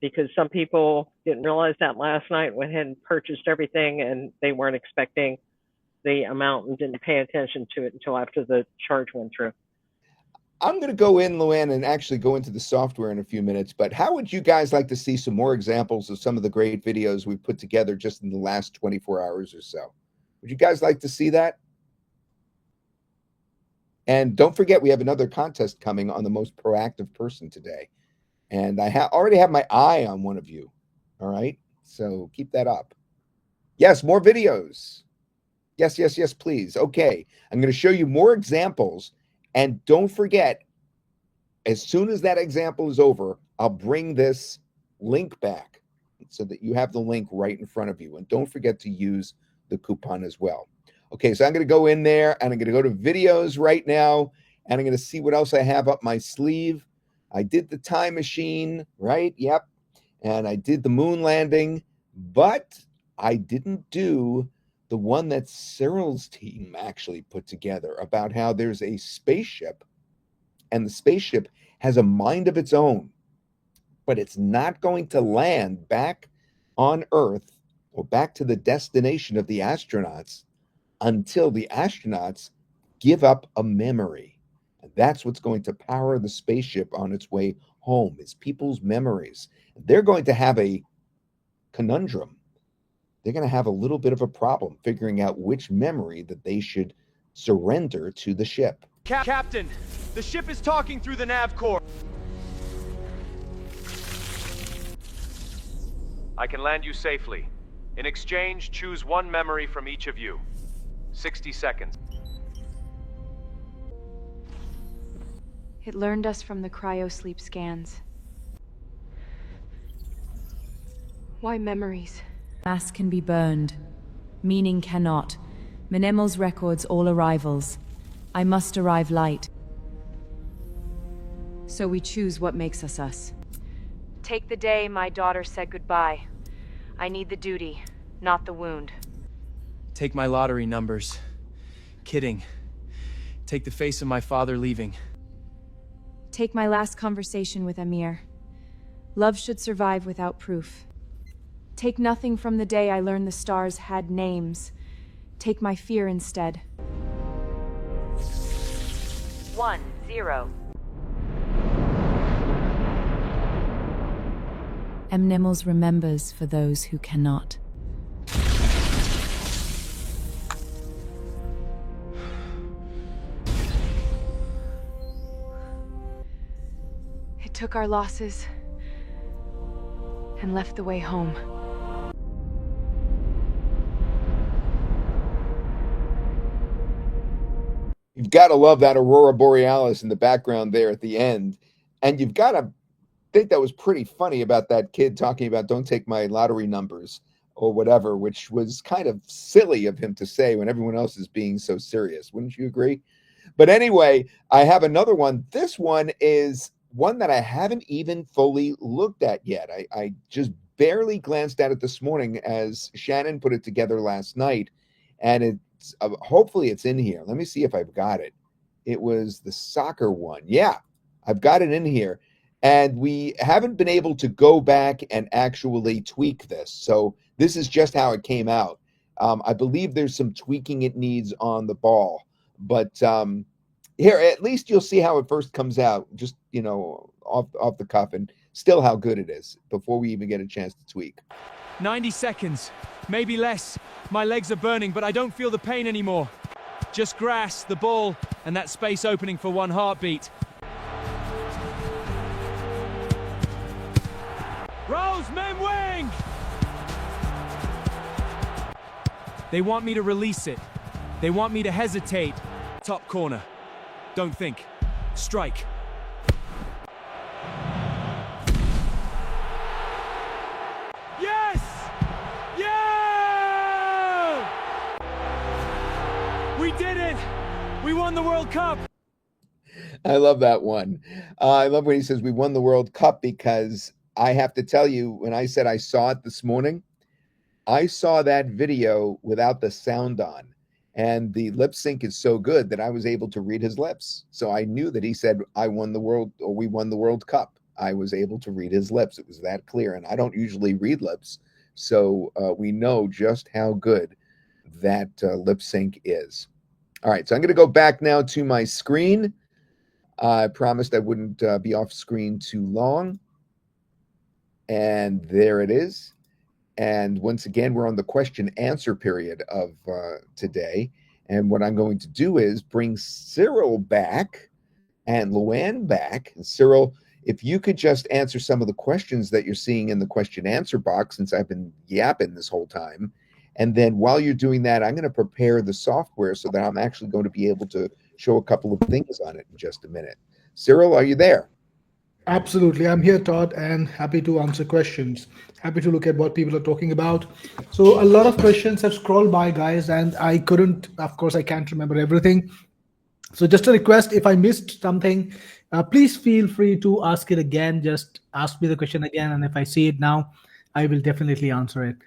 Because some people didn't realize that last night, went ahead and purchased everything and they weren't expecting the amount and didn't pay attention to it until after the charge went through. I'm going to go in, Luann, and actually go into the software in a few minutes. But how would you guys like to see some more examples of some of the great videos we've put together just in the last 24 hours or so? Would you guys like to see that? And don't forget, we have another contest coming on the most proactive person today. And I already have my eye on one of you. All right. So keep that up. Yes, more videos. Yes, yes, yes, please. Okay. I'm going to show you more examples. And don't forget, as soon as that example is over, I'll bring this link back so that you have the link right in front of you. And don't forget to use the coupon as well. Okay, so I'm going to go in there and I'm going to go to videos right now. And I'm going to see what else I have up my sleeve. I did the time machine, right? Yep. And I did the moon landing, but I didn't do the one that Cyril's team actually put together about how there's a spaceship and the spaceship has a mind of its own, but it's not going to land back on Earth or back to the destination of the astronauts until the astronauts give up a memory. And that's what's going to power the spaceship on its way home, is people's memories. They're going to have a conundrum. They're going to have a little bit of a problem figuring out which memory that they should surrender to the ship. Captain, the ship is talking through the nav core. I can land you safely. In exchange, choose one memory from each of you. 60 seconds. It learned us from the cryo-sleep scans. Why memories? Mass can be burned. Meaning cannot. Menemel's records all arrivals. I must arrive light. So we choose what makes us us. Take the day my daughter said goodbye. I need the duty, not the wound. Take my lottery numbers. Kidding. Take the face of my father leaving. Take my last conversation with Amir. Love should survive without proof. Take nothing from the day I learned the stars had names. Take my fear instead. 1-0. Mnemels remembers for those who cannot. It took our losses and left the way home. You've got to love that Aurora Borealis in the background there at the end. And you've got to think that was pretty funny about that kid talking about don't take my lottery numbers or whatever, which was kind of silly of him to say when everyone else is being so serious. Wouldn't you agree? But anyway, I have another one. This one is one that I haven't even fully looked at yet. I just barely glanced at it this morning as Shannon put it together last night. And it's hopefully it's in here. Let me see if I've got it. It was the soccer one. Yeah, I've got it in here. And we haven't been able to go back and actually tweak this. So this is just how it came out. I believe there's some tweaking it needs on the ball. But here, at least you'll see how it first comes out, just, you know, off the cuff, and still how good it is before we even get a chance to tweak. 90 seconds, maybe less. My legs are burning, but I don't feel the pain anymore. Just grass, the ball, and that space opening for one heartbeat. Rose, men wing! They want me to release it. They want me to hesitate. Top corner. Don't think. Strike. Yes! Yeah! We did it! We won the World Cup! I love that one. I love when he says we won the World Cup, because I have to tell you, when I said I saw it this morning, I saw that video without the sound on, and the lip sync is so good that I was able to read his lips. So I knew that he said, I won the world, or we won the World Cup. I was able to read his lips. It was that clear. And I don't usually read lips. So we know just how good that lip sync is. All right. So I'm going to go back now to my screen. I promised I wouldn't be off screen too long. And there it is. And once again, we're on the question answer period of today. And what I'm going to do is bring Cyril back and Luann back. And Cyril, if you could just answer some of the questions that you're seeing in the question answer box, since I've been yapping this whole time. And then while you're doing that, I'm going to prepare the software so that I'm actually going to be able to show a couple of things on it in just a minute. Cyril, are you there? Absolutely. I'm here, Todd, and happy to answer questions. Happy to look at what people are talking about. So a lot of questions have scrolled by, guys, and I couldn't, of course, I can't remember everything. So just a request, if I missed something, please feel free to ask it again. Just ask me the question again, and if I see it now, I will definitely answer it.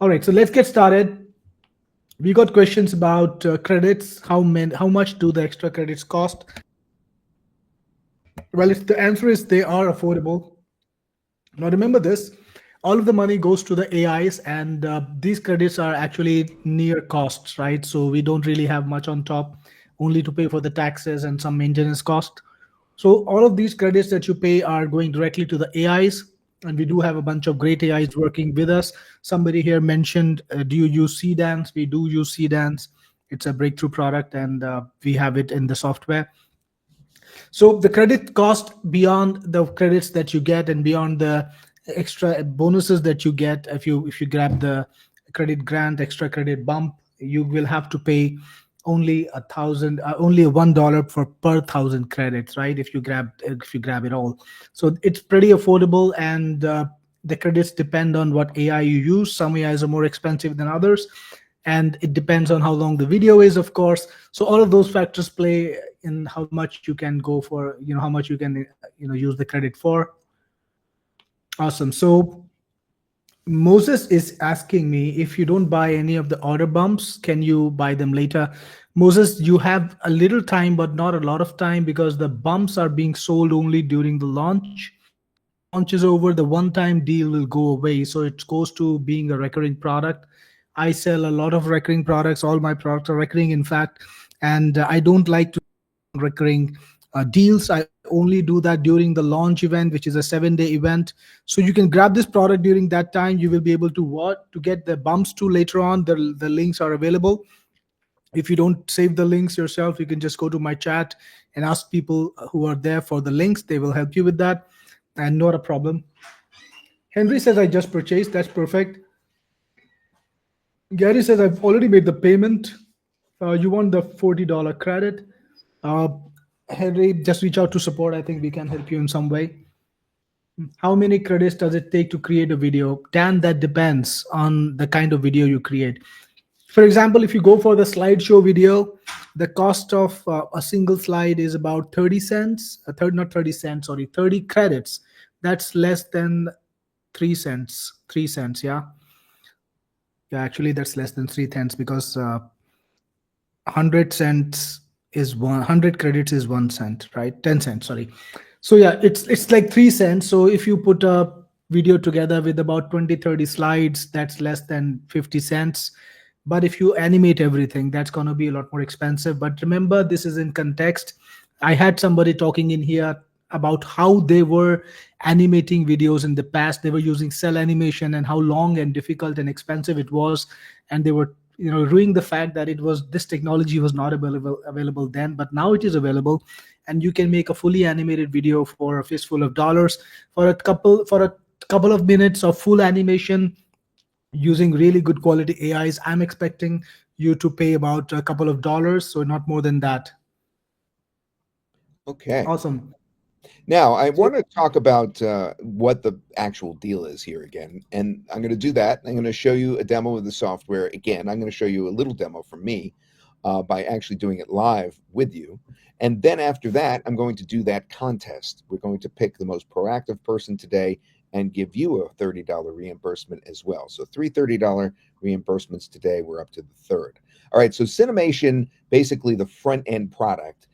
All right, so let's get started. We got questions about credits. How much do the extra credits cost? Well, the answer is they are affordable. Now remember this, all of the money goes to the AIs, and these credits are actually near costs, right? So we don't really have much on top, only to pay for the taxes and some maintenance cost. So all of these credits that you pay are going directly to the AIs, and we do have a bunch of great AIs working with us. Somebody here mentioned, do you use Cdance? We do use Cdance. It's a breakthrough product, and we have it in the software. So the credit cost, beyond the credits that you get and beyond the extra bonuses that you get, if you grab the credit grant, extra credit bump, you will have to pay only only $1 for per 1,000 credits, right? If you grab it all. So it's pretty affordable, and the credits depend on what AI you use. Some AIs are more expensive than others, and it depends on how long the video is, of course. So all of those factors play in how much you can go for, how much you can use the credit for. Awesome. So Moses is asking me, if you don't buy any of the order bumps, can you buy them later? Moses, you have a little time, but not a lot of time, because the bumps are being sold only during the launch. Launch is over, the one-time deal will go away. So it goes to being a recurring product. I sell a lot of recurring products. All my products are recurring, in fact, and I don't like to recurring deals. I only do that during the launch event, which is a 7-day event. So you can grab this product during that time. You will be able to get the bumps to later on. The links are available. If you don't save the links yourself, you can just go to my chat and ask people who are there for the links. They will help you with that, and not a problem. Henry says, I just purchased. That's perfect. Gary says, I've already made the payment. You want the $40 credit. Henry, just reach out to support. I think we can help you in some way. How many credits does it take to create a video? Dan, that depends on the kind of video you create. For example, if you go for the slideshow video, the cost of a single slide is about 30 cents. 30 credits. That's less than 3 cents. 3 cents, yeah. Yeah, actually, that's less than 3 cents, because 100 cents is 100 credits is 1 cent, right? 10 cents, sorry. So yeah, it's like 3 cents. So if you put a video together with about 20-30 slides, that's less than 50 cents. But if you animate everything, that's going to be a lot more expensive. But remember, this is in context. I had somebody talking in here about how they were animating videos in the past. They were using cell animation, and how long and difficult and expensive it was, and they were ruining the fact that this technology was not available then, but now it is available, and you can make a fully animated video for a fistful of dollars, for a couple of minutes of full animation using really good quality AIs. I'm expecting you to pay about a couple of dollars, so not more than that. Okay. Awesome. Now, I want to talk about what the actual deal is here again. And I'm going to do that. I'm going to show you a demo of the software. Again, I'm going to show you a little demo from me by actually doing it live with you. And then after that, I'm going to do that contest. We're going to pick the most proactive person today and give you a $30 reimbursement as well. So three $30 reimbursements today. We're up to the third. All right. So Cinemation, basically the front end product,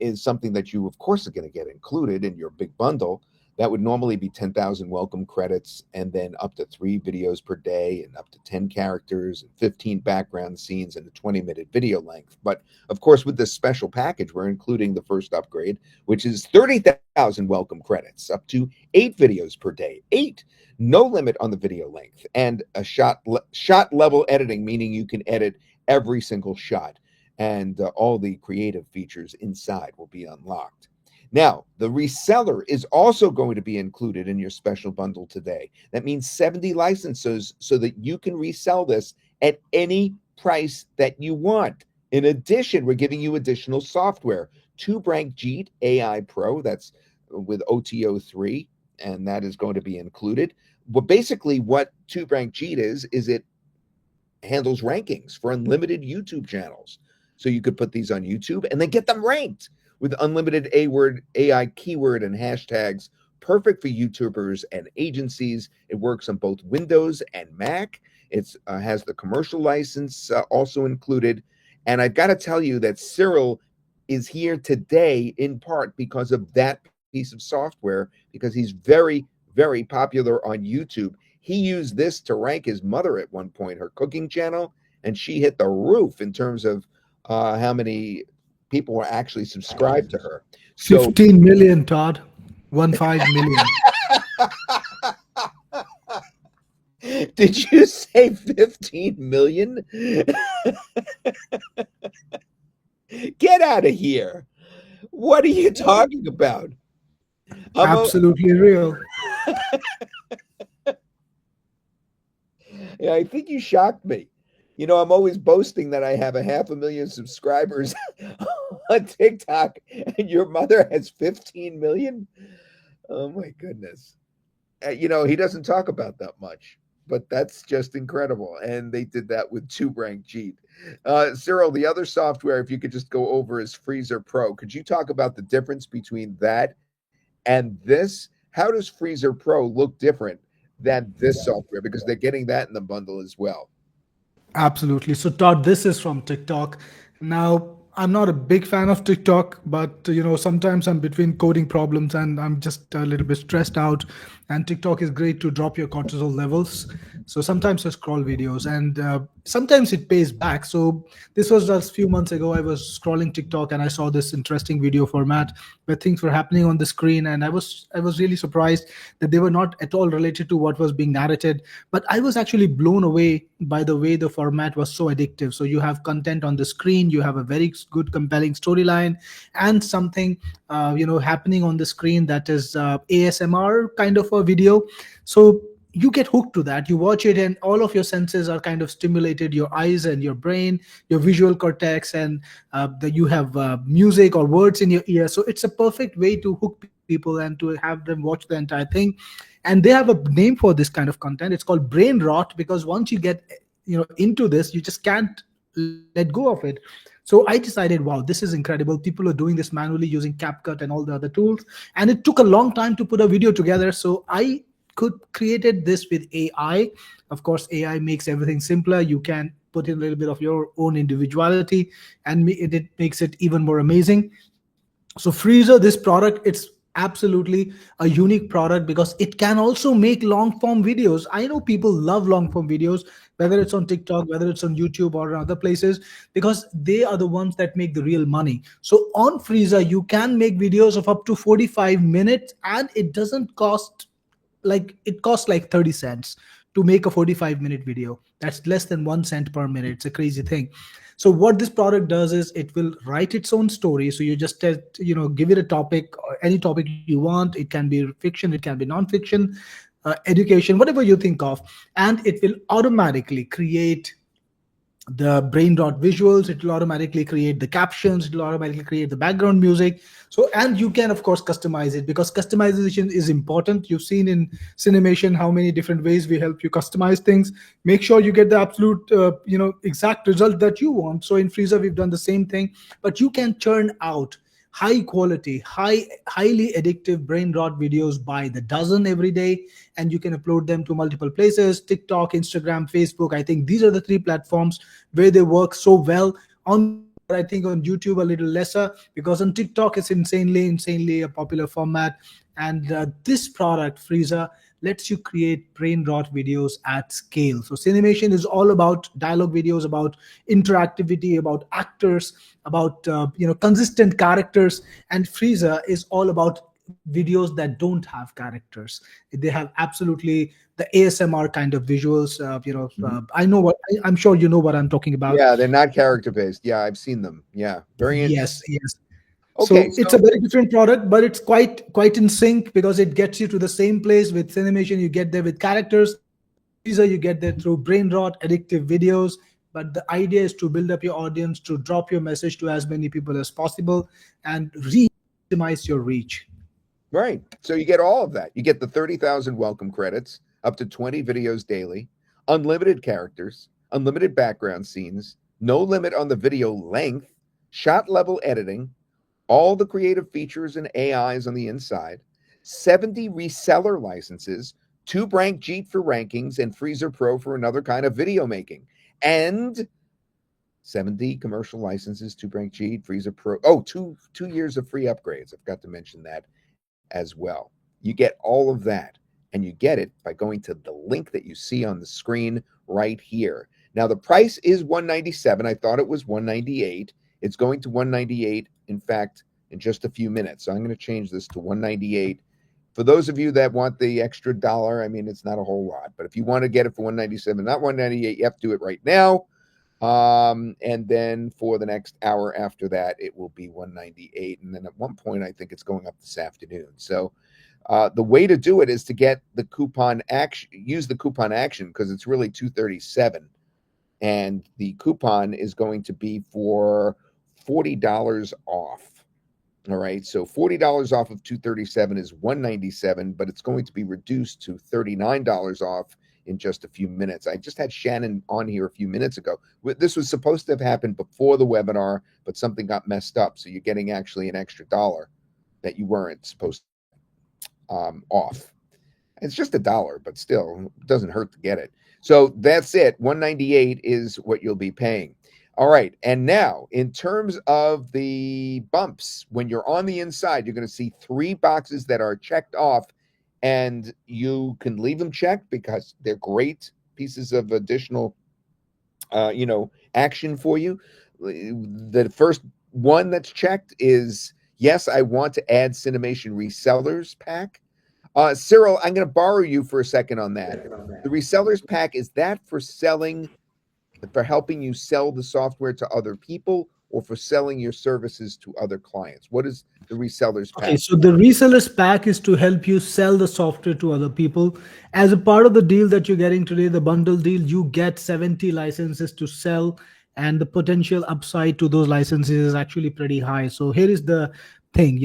is something that you, of course, are going to get included in your big bundle. That would normally be 10,000 welcome credits, and then up to 3 videos per day, and up to 10 characters, and 15 background scenes, and a 20-minute video length. But of course, with this special package, we're including the first upgrade, which is 30,000 welcome credits, up to 8 videos per day, 8. No limit on the video length, and a shot level editing, meaning you can edit every single shot, and all the creative features inside will be unlocked. Now, the reseller is also going to be included in your special bundle today. That means 70 licenses so that you can resell this at any price that you want. In addition, we're giving you additional software. TubeRankJeet AI Pro, that's with OTO3, and that is going to be included. But basically what TubeRankJeet is it handles rankings for unlimited YouTube channels. So you could put these on YouTube and then get them ranked with unlimited AI keyword and hashtags, perfect for YouTubers and agencies. It works on both Windows and Mac. It has the commercial license also included. And I've got to tell you that Cyril is here today in part because of that piece of software, because he's very, very popular on YouTube. He used this to rank his mother at one point, her cooking channel, and she hit the roof in terms of how many people were actually subscribed to her. So 15 million, Todd. 15 million. Did you say 15 million? Get out of here. What are you talking about? Absolutely real. Yeah, I think you shocked me. I'm always boasting that I have 500,000 subscribers on TikTok, and your mother has 15 million. Oh my goodness. He doesn't talk about that much, but that's just incredible. And they did that with TubeRankJeet. Cyril, the other software, if you could just go over, is Freezer Pro. Could you talk about the difference between that and this? How does Freezer Pro look different than this software? Because they're getting that in the bundle as well. Absolutely. So Todd, this is from TikTok. Now, I'm not a big fan of TikTok, but sometimes I'm between coding problems and I'm just a little bit stressed out. And TikTok is great to drop your cortisol levels. So sometimes I scroll videos, and sometimes it pays back. So this was just a few months ago. I was scrolling TikTok and I saw this interesting video format where things were happening on the screen, and I was really surprised that they were not at all related to what was being narrated. But I was actually blown away by the way the format was so addictive. So you have content on the screen, you have a very good, compelling storyline, and something happening on the screen that is ASMR kind of a video. So you get hooked to that. You watch it and all of your senses are kind of stimulated, your eyes and your brain, your visual cortex, and you have music or words in your ear. So it's a perfect way to hook people and to have them watch the entire thing. And they have a name for this kind of content. It's called brain rot, because once you get into this, you just can't let go of it. So I decided, wow, this is incredible. People are doing this manually using CapCut and all the other tools. And it took a long time to put a video together. So I created this with AI. Of course, AI makes everything simpler. You can put in a little bit of your own individuality, and it makes it even more amazing. So Freezer, this product, it's absolutely a unique product because it can also make long form videos. I know people love long form videos, whether it's on TikTok, whether it's on YouTube or other places, because they are the ones that make the real money. So on Freezer, you can make videos of up to 45 minutes, and it doesn't cost, like, it costs like 30 cents to make a 45-minute video. That's less than 1 cent per minute. It's a crazy thing. So what this product does is it will write its own story. So you just give it a topic, or any topic you want. It can be fiction, it can be non-fiction, education, whatever you think of, and it will automatically create the brain rot visuals. It will automatically create the captions. It will automatically create the background music. So, and you can of course customize it, because customization is important. You've seen in Cinemation how many different ways we help you customize things. Make sure you get the absolute exact result that you want. So in Freezer we've done the same thing, but you can churn out high quality, highly addictive brain rot videos by the dozen every day, and you can upload them to multiple places: TikTok, Instagram, Facebook. I think these are the three platforms where they work so well. On, I think on YouTube a little lesser, because on TikTok it's insanely a popular format. And this product, Freezer, lets you create brain rot videos at scale. So Cinemation is all about dialogue videos, about interactivity, about actors, about consistent characters, and Freezer is all about videos that don't have characters. They have absolutely the ASMR kind of visuals. I'm sure you know what I'm talking about. Yeah, they're not character based. Yeah, I've seen them. Yeah, very Yes, interesting. yes. Okay, So it's a very different product, but it's quite in sync, because it gets you to the same place. With Cinemation, you get there with characters. Teaser, you get there through brain rot, addictive videos. But the idea is to build up your audience, to drop your message to as many people as possible, and optimize your reach. right. So you get all of that. You get the 30,000 welcome credits, up to 20 videos daily, unlimited characters, unlimited background scenes, no limit on the video length, shot level editing, all the creative features and AIs on the inside, 70 reseller licenses, 2 Brank Jeet for rankings, and Freezer Pro for another kind of video making, and 70 commercial licenses, 2 Brank Jeet, Freezer Pro. Oh, two years of free upgrades. I've got to mention that as well. You get all of that, and you get it by going to the link that you see on the screen right here. Now, the price is $197. I thought it was $198. It's going to $198, in fact, in just a few minutes. So I'm going to change this to $198. For those of you that want the extra dollar, I mean, it's not a whole lot, but if you want to get it for $197, not $198, you have to do it right now. And then for the next hour after that, it will be $198. And then at one point, I think it's going up this afternoon. So the way to do it is to get the coupon action, use the coupon action, because it's really $237. And the coupon is going to be for $40 off. All right. So $40 off of $237 is $197, but it's going to be reduced to $39 off in just a few minutes. I just had Shannon on here a few minutes ago. This was supposed to have happened before the webinar, but something got messed up. So you're getting actually an extra dollar that you weren't supposed to off. It's just $1, but still, it doesn't hurt to get it. So that's it. $198 is what you'll be paying. All right. And now, in terms of the bumps, when you're on the inside, you're going to see 3 boxes that are checked off, and you can leave them checked because they're great pieces of additional, action for you. The first one that's checked is, yes, I want to add Cinemation Resellers Pack. Cyril, I'm going to borrow you for a second on that. The Resellers Pack, is that for helping you sell the software to other people, or for selling your services to other clients? What is the Resellers Pack? Okay, so the Resellers Pack is to help you sell the software to other people. As a part of the deal that you're getting today, the bundle deal, you get 70 licenses to sell, and the potential upside to those licenses is actually pretty high. So here is the thing,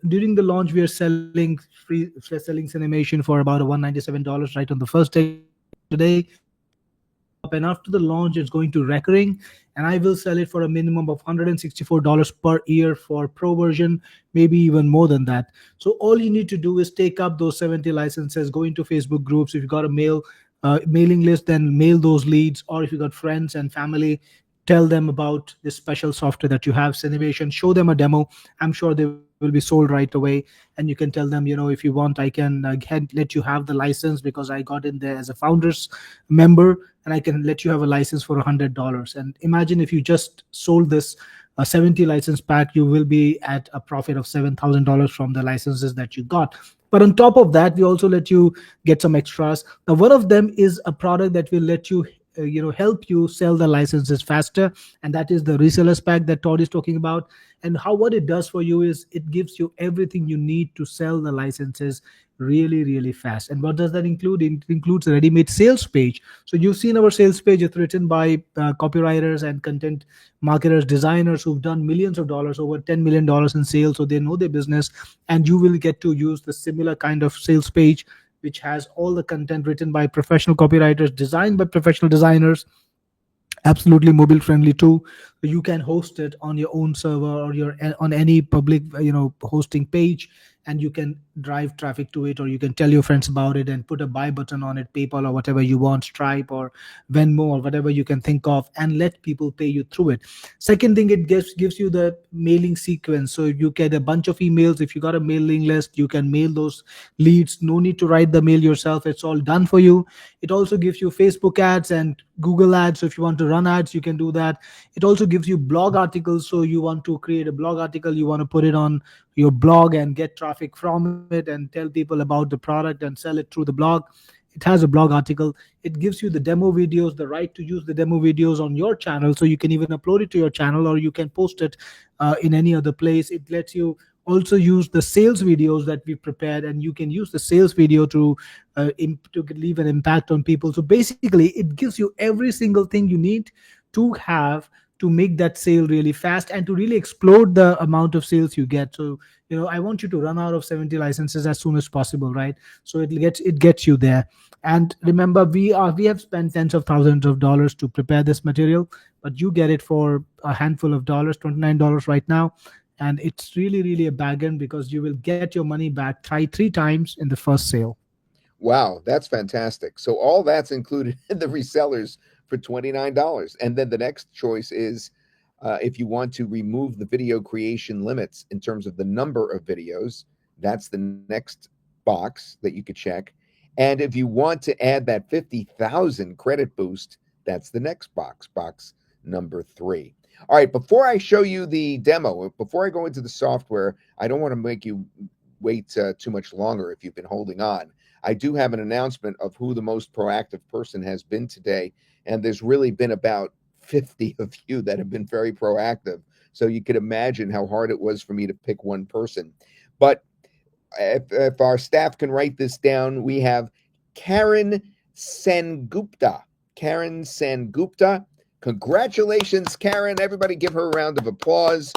during the launch, we are selling Cinemation for about $197 right on the first day today. And after the launch, it's going to recurring, and I will sell it for a minimum of $164 per year for pro version, maybe even more than that. So all you need to do is take up those 70 licenses, go into Facebook groups. If you got a mailing list, then mail those leads, or if you got friends and family, tell them about this special software that you have, Cinemation. Show them a demo. I'm sure they will be sold right away. And you can tell them, if you want, I can let you have the license because I got in there as a founders member, and I can let you have a license for $100. And imagine if you just sold this 70 license pack, you will be at a profit of $7,000 from the licenses that you got. But on top of that, we also let you get some extras. Now, one of them is a product that will let you help you sell the licenses faster, and that is the resellers pack that Todd is talking about. And how what it does for you is it gives you everything you need to sell the licenses really, really fast. And what does that include? It includes a ready-made sales page. So you've seen our sales page. It's written by copywriters and content marketers, designers who've done millions of dollars, over $10 million in sales, so they know their business. And you will get to use the similar kind of sales page, which has all the content written by professional copywriters, designed by professional designers, absolutely mobile friendly too. So you can host it on your own server or your on any public hosting page, and you can drive traffic to it, or you can tell your friends about it and put a buy button on it, PayPal or whatever you want, Stripe or Venmo or whatever you can think of, and let people pay you through it. Second thing, it gives you the mailing sequence. So you get a bunch of emails. If you got a mailing list, you can mail those leads. No need to write the mail yourself. It's all done for you. It also gives you Facebook ads and Google ads. So if you want to run ads, you can do that. It also gives you blog articles. So you want to create a blog article, you want to put it on your blog and get traffic from it and tell people about the product and sell it through the blog. It has a blog article. It gives you the demo videos, the right to use the demo videos on your channel. So you can even upload it to your channel, or you can post it in any other place. It lets you also use the sales videos that we prepared, and you can use the sales video to leave an impact on people. So basically, it gives you every single thing you need to have to make that sale really fast and to really explode the amount of sales you get. So I want you to run out of 70 licenses as soon as possible, right? So it gets you there. And remember, we have spent tens of thousands of dollars to prepare this material, but you get it for a handful of dollars, $29 right now. And it's really, really a bargain because you will get your money back three times in the first sale. Wow, that's fantastic. So all that's included in the resellers for $29. And then the next choice is if you want to remove the video creation limits in terms of the number of videos, that's the next box that you could check. And if you want to add that 50,000 credit boost, that's the next box number 3. All right, before I show you the demo, before I go into the software, I don't want to make you wait too much longer if you've been holding on. I do have an announcement of who the most proactive person has been today, and there's really been about 50 of you that have been very proactive. So you could imagine how hard it was for me to pick one person. But if our staff can write this down, we have Karen Sengupta. Karen Sengupta. Congratulations, Karen. Everybody give her a round of applause.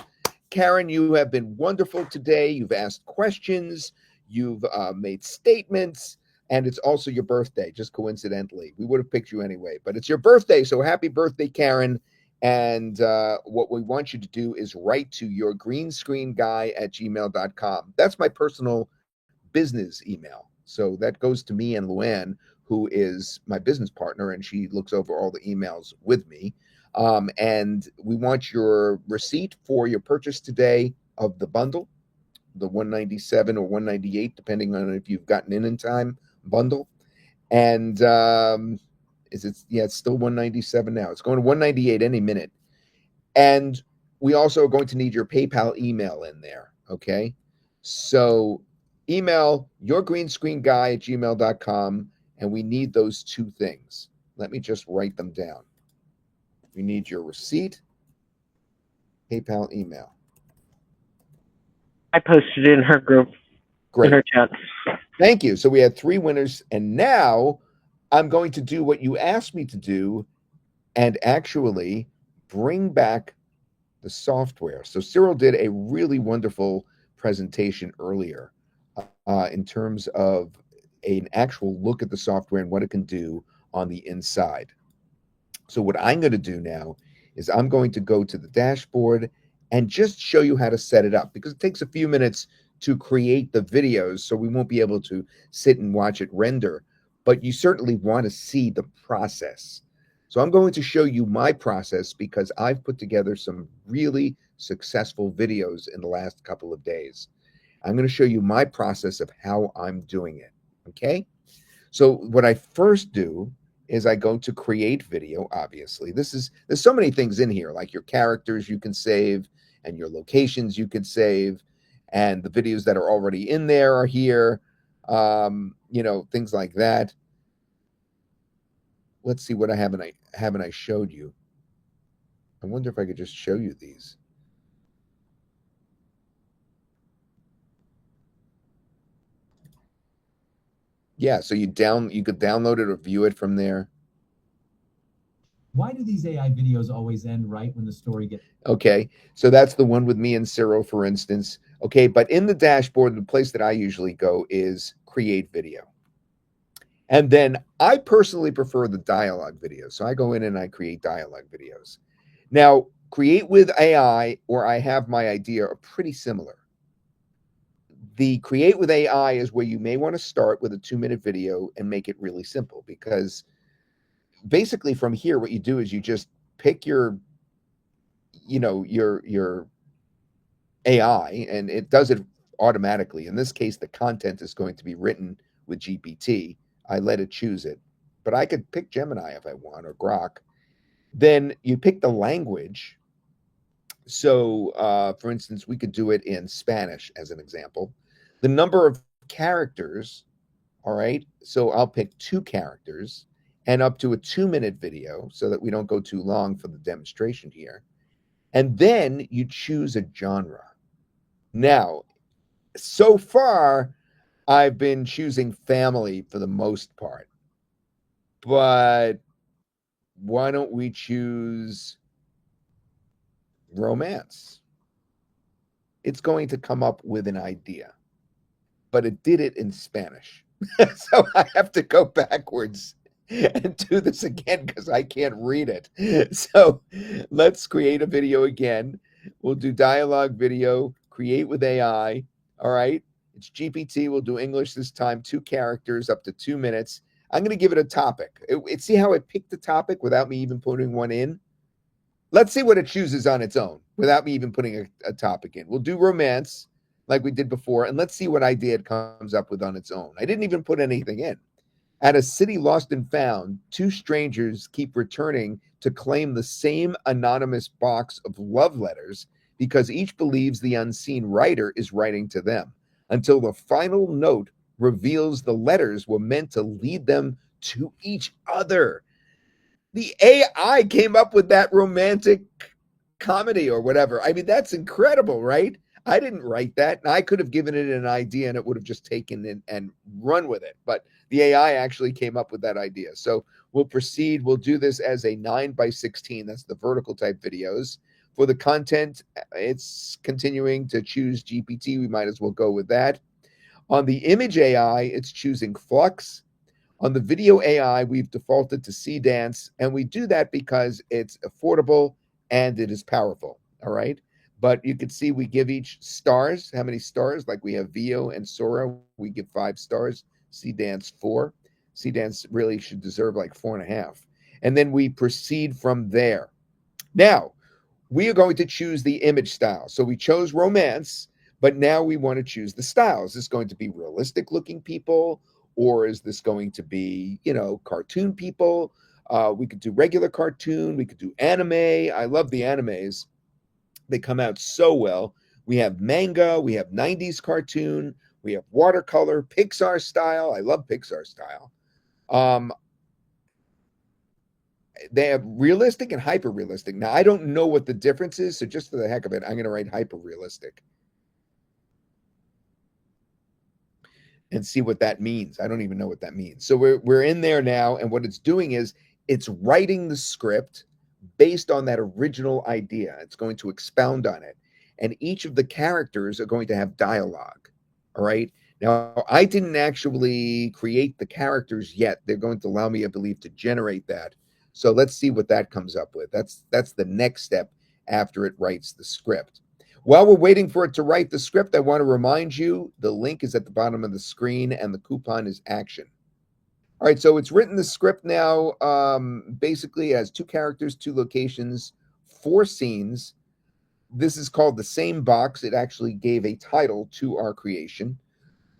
Karen, you have been wonderful today. You've asked questions. You've made statements. And it's also your birthday, just coincidentally. We would have picked you anyway, but it's your birthday. So happy birthday, Karen. And what we want you to do is write to your greenscreenguy@gmail.com. That's my personal business email. So that goes to me and Luann, who is my business partner, and she looks over all the emails with me. And we want your receipt for your purchase today of the bundle, the 197 or 198, depending on if you've gotten in time bundle. And it's still 197 now. It's going to 198 any minute. And we also are going to need your PayPal email in there. Okay. So email yourgreenscreenguy@gmail.com, and we need those two things. Let me just write them down. We need your receipt, PayPal email. I posted it in her group, Great. in her chat. Thank you. So we had 3 winners, and now I'm going to do what you asked me to do and actually bring back the software. So Cyril did a really wonderful presentation earlier in terms of an actual look at the software and what it can do on the inside. So what I'm going to do now is I'm going to go to the dashboard and just show you how to set it up, because it takes a few minutes to create the videos, so we won't be able to sit and watch it render, but you certainly want to see the process. So I'm going to show you my process because I've put together some really successful videos in the last couple of days. I'm going to show you my process of how I'm doing it. Okay. So what I first do is I go to create video. Obviously, there's so many things in here, like your characters you can save and your locations you could save, and the videos that are already in there are here. Things like that. Let's see what I haven't I showed you. I wonder if I could just show you these. Yeah, so you could download it or view it from there. Why do these AI videos always end right when the story gets... Okay, so that's the one with me and Cyril, for instance. Okay, but in the dashboard, the place that I usually go is create video. And then I personally prefer the dialogue videos. So I go in and I create dialogue videos. Now, create with AI or I have my idea are pretty similar. The create with AI is where you may want to start with a 2-minute video and make it really simple, because basically from here, what you do is you just pick your AI and it does it automatically. In this case, the content is going to be written with GPT. I let it choose it, but I could pick Gemini if I want, or Grok. Then you pick the language. So, for instance, we could do it in Spanish as an example. The number of characters, all right? So I'll pick 2 characters and up to a 2-minute video so that we don't go too long for the demonstration here. And then you choose a genre. Now, so far, I've been choosing family for the most part. But why don't we choose romance? It's going to come up with an idea, but it did it in Spanish. So I have to go backwards and do this again because I can't read it. So let's create a video again. We'll do dialogue video, create with AI. All right. It's GPT. We'll do English this time, 2 characters, up to 2 minutes. I'm going to give it a topic. See how it picked the topic without me even putting one in? Let's see what it chooses on its own without me even putting a topic in. We'll do romance like we did before, and let's see what idea it comes up with on its own. I didn't even put anything in. At a city lost and found, 2 strangers keep returning to claim the same anonymous box of love letters because each believes the unseen writer is writing to them, until the final note reveals the letters were meant to lead them to each other. The AI came up with that romantic comedy or whatever. I mean, that's incredible, right? I didn't write that. I could have given it an idea and it would have just taken it and run with it. But the AI actually came up with that idea. So we'll proceed. We'll do this as a 9:16. That's the vertical type videos. For the content, it's continuing to choose GPT. We might as well go with that. On the image AI, it's choosing Flux. On the video AI, we've defaulted to C Dance, and we do that because it's affordable and it is powerful. All right. But you can see we give each stars. How many stars? Like we have Vio and Sora, we give 5 stars. C Dance 4. C Dance really should deserve like 4.5. And then we proceed from there. Now, we are going to choose the image style. So we chose romance, but now we want to choose the style. Is this going to be realistic looking people? Or is this going to be, cartoon people? We could do regular cartoon. We could do anime. I love the animes. They come out so well. We have manga. We have 90s cartoon. We have watercolor, Pixar style. I love Pixar style. They have realistic and hyper realistic. Now, I don't know what the difference is. So just for the heck of it, I'm going to write hyper realistic and see what that means. I don't even know what that means. So we're in there now, and what it's doing is it's writing the script based on that original idea. It's going to expound on it, and each of the characters are going to have dialogue. All right. Now, I didn't actually create the characters yet. They're going to allow me, I believe, to generate that. So let's see what that comes up with. That's the next step after it writes the script. While we're waiting for it to write the script, I want to remind you the link is at the bottom of the screen and the coupon is action. All right, so it's written the script now. Basically, it has 2 characters, 2 locations, 4 scenes. This is called The Same Box. It actually gave a title to our creation.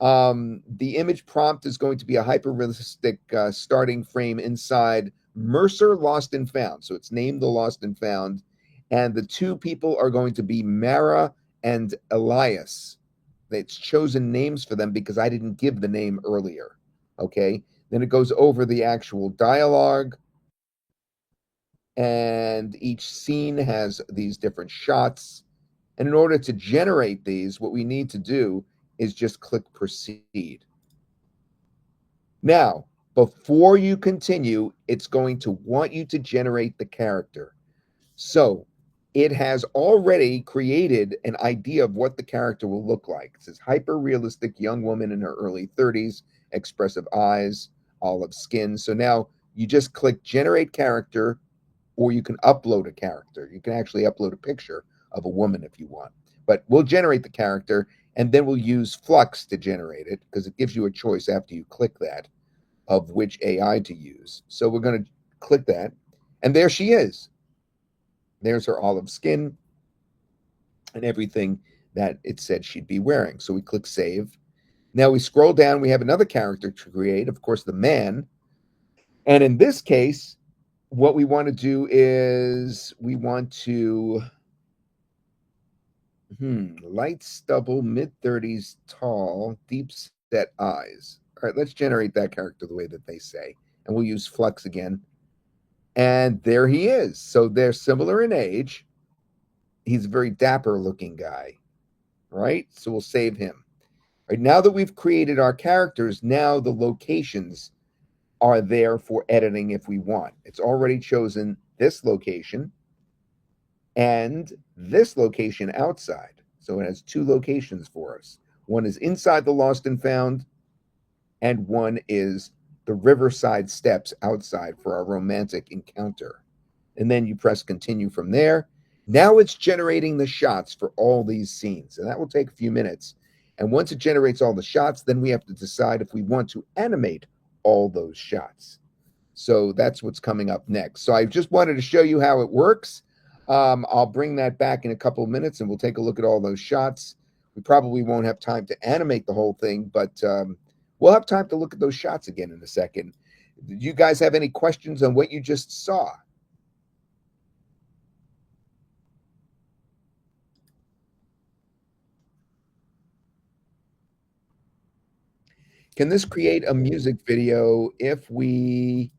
The image prompt is going to be a hyper-realistic starting frame inside Mercer Lost and Found. So it's named The Lost and Found. And the 2 people are going to be Mara and Elias. It's chosen names for them because I didn't give the name earlier. Okay? Then it goes over the actual dialogue. And each scene has these different shots. And in order to generate these, what we need to do is just click proceed. Now, before you continue, it's going to want you to generate the character. So it has already created an idea of what the character will look like. It says hyper-realistic young woman in her early 30s, expressive eyes, olive skin. So now you just click generate character, or you can upload a character. You can actually upload a picture of a woman if you want. But we'll generate the character, and then we'll use Flux to generate it because it gives you a choice after you click that of which AI to use. So we're going to click that, and there she is. There's her olive skin and everything that it said she'd be wearing. So we click save. Now we scroll down. We have another character to create, of course, the man. And in this case, what we want to do is we want to light stubble, mid-30s, tall, deep set eyes. All right, let's generate that character the way that they say. And we'll use Flux again. And there he is. So they're similar in age. He's a very dapper looking guy, right? So we'll save him. All right, now that we've created our characters, now the locations are there for editing if we want. It's already chosen this location and this location outside. So it has 2 locations for us. One is inside the Lost and Found, and one is the Riverside Steps outside for our romantic encounter. And then you press continue from there. Now it's generating the shots for all these scenes, and that will take a few minutes. And once it generates all the shots, then we have to decide if we want to animate all those shots. So that's what's coming up next. So I just wanted to show you how it works. I'll bring that back in a couple of minutes, and we'll take a look at all those shots. We probably won't have time to animate the whole thing, but we'll have time to look at those shots again in a second. Do you guys have any questions on what you just saw? Can this create a music video if we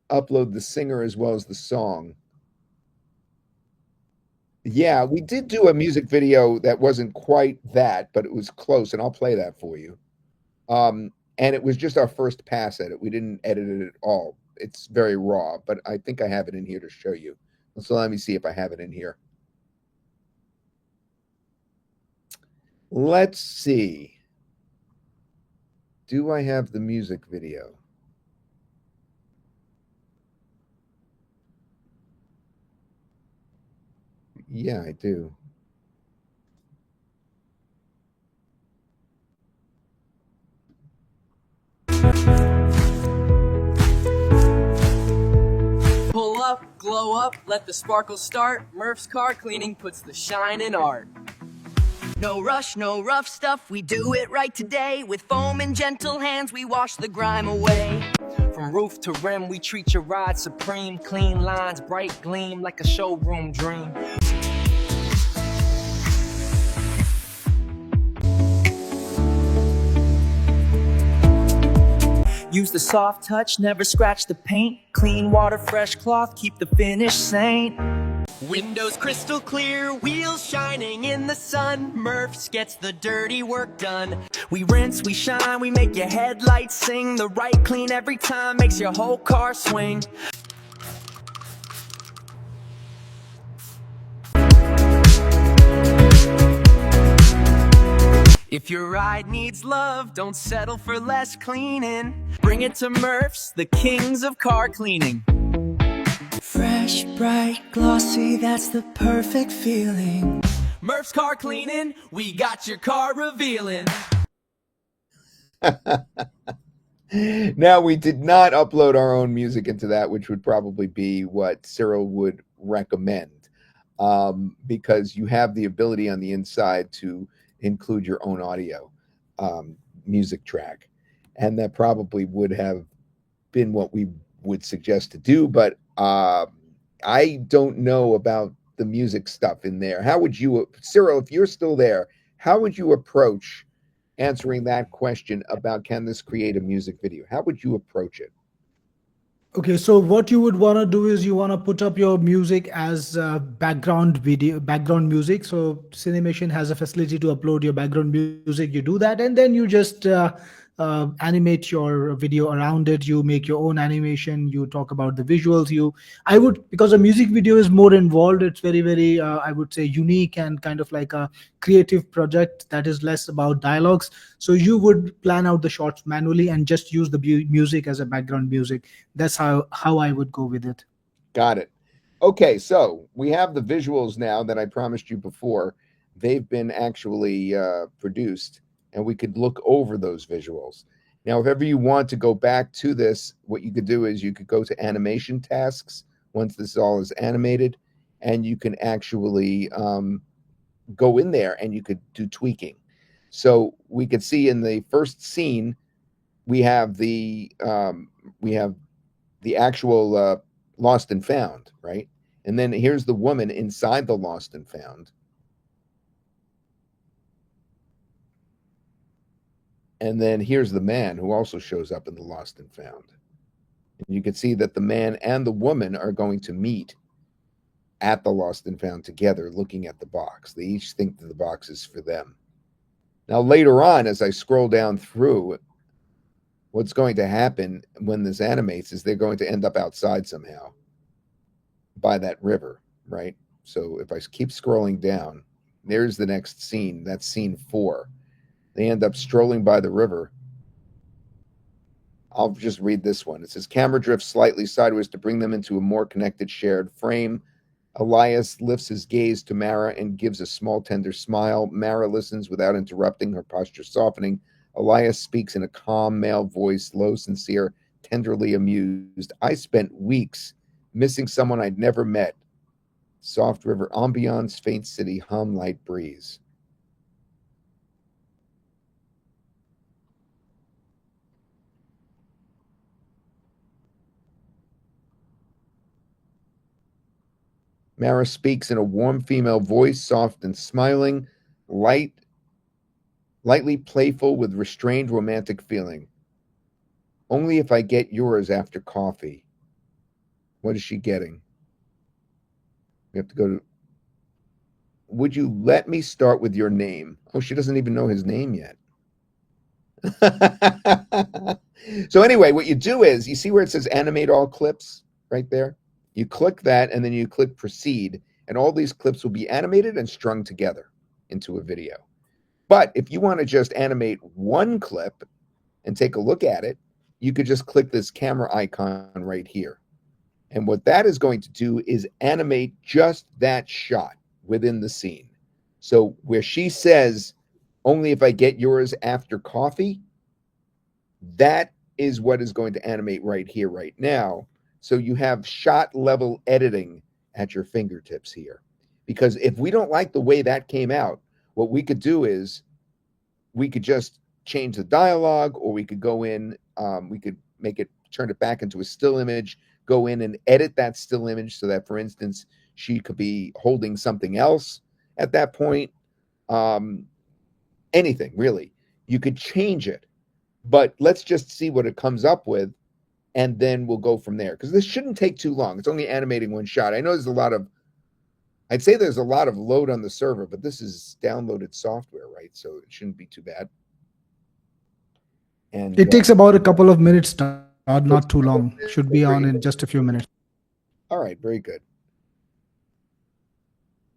upload the singer as well as the song? Yeah, we did do a music video that wasn't quite that, but it was close, and I'll play that for you. And it was just our first pass at it. We didn't edit it at all. It's very raw, but I think I have it in here to show you. So let me see if I have it in here. Let's see. Do I have the music video? Yeah, I do. Pull up, glow up, let the sparkles start. Murph's car cleaning puts the shine in art. No rush, no rough stuff, we do it right today. With foam and gentle hands, we wash the grime away. From roof to rim, we treat your ride supreme. Clean lines, bright gleam, like a showroom dream. Use the soft touch, never scratch the paint. Clean water, fresh cloth, keep the finish saint. Windows crystal clear, wheels shining in the sun. Murphs gets the dirty work done. We rinse, we shine, we make your headlights sing. The right clean every time makes your whole car swing. If your ride needs love, don't settle for less cleaning. Bring it to Murphs, the kings of car cleaning. Fresh, bright, glossy, that's the perfect feeling. Murph's car cleaning, we got your car revealing. Now, we did not upload our own music into that, which would probably be what Cyril would recommend, because you have the ability on the inside to include your own audio music track. And that probably would have been what we would suggest to do. But I don't know about the music stuff in there. How would you, Cyril, if you're still there, how would you approach answering that question about can this create a music video? How would you approach it? Okay, so what you would want to do is you want to put up your music as background music. So Cinemation has a facility to upload your background music. You do that, and then you just animate your video around it. You make your own animation. You talk about the visuals. I would, because a music video is more involved. It's very, very, I would say, unique and kind of like a creative project that is less about dialogues. So you would plan out the shots manually and just use the music as a background music. That's how I would go with it. Got it. Okay, so we have the visuals now that I promised you before. They've been actually produced, and we could look over those visuals. Now, if ever you want to go back to this, what you could do is you could go to animation tasks once this all is animated, and you can actually go in there and you could do tweaking. So we could see in the first scene, we have the actual lost and found, right? And then here's the woman inside the lost and found. And then here's the man who also shows up in the lost and found. And you can see that the man and the woman are going to meet at the lost and found together, looking at the box. They each think that the box is for them. Now, later on, as I scroll down through, what's going to happen when this animates is they're going to end up outside somehow by that river, right? So if I keep scrolling down, there's the next scene. That's scene 4. They end up strolling by the river. I'll just read this one. It says, camera drifts slightly sideways to bring them into a more connected shared frame. Elias lifts his gaze to Mara and gives a small, tender smile. Mara listens without interrupting, her posture softening. Elias speaks in a calm male voice, low, sincere, tenderly amused. I spent weeks missing someone I'd never met. Soft river ambiance, faint city hum, light breeze. Mara speaks in a warm female voice, soft and smiling, lightly playful with restrained romantic feeling. Only if I get yours after coffee. What is she getting? We have to go to. Would you let me start with your name? Oh, she doesn't even know his name yet. So anyway, what you do is, you see where it says animate all clips right there? You click that and then you click proceed, and all these clips will be animated and strung together into a video. But if you want to just animate one clip and take a look at it, you could just click this camera icon right here. And what that is going to do is animate just that shot within the scene. So where she says, only if I get yours after coffee, that is what is going to animate right here, right now. So you have shot level editing at your fingertips here. Because if we don't like the way that came out, what we could do is we could just change the dialogue, or we could go in, we could turn it back into a still image, go in and edit that still image so that, for instance, she could be holding something else at that point. Anything, really. You could change it. But let's just see what it comes up with, and then we'll go from there. Because this shouldn't take too long. It's only animating one shot. I know there's a lot of load on the server, but this is downloaded software, right? So it shouldn't be too bad. And it takes about a couple of minutes, not too long. Should be on in just a few minutes. All right, very good.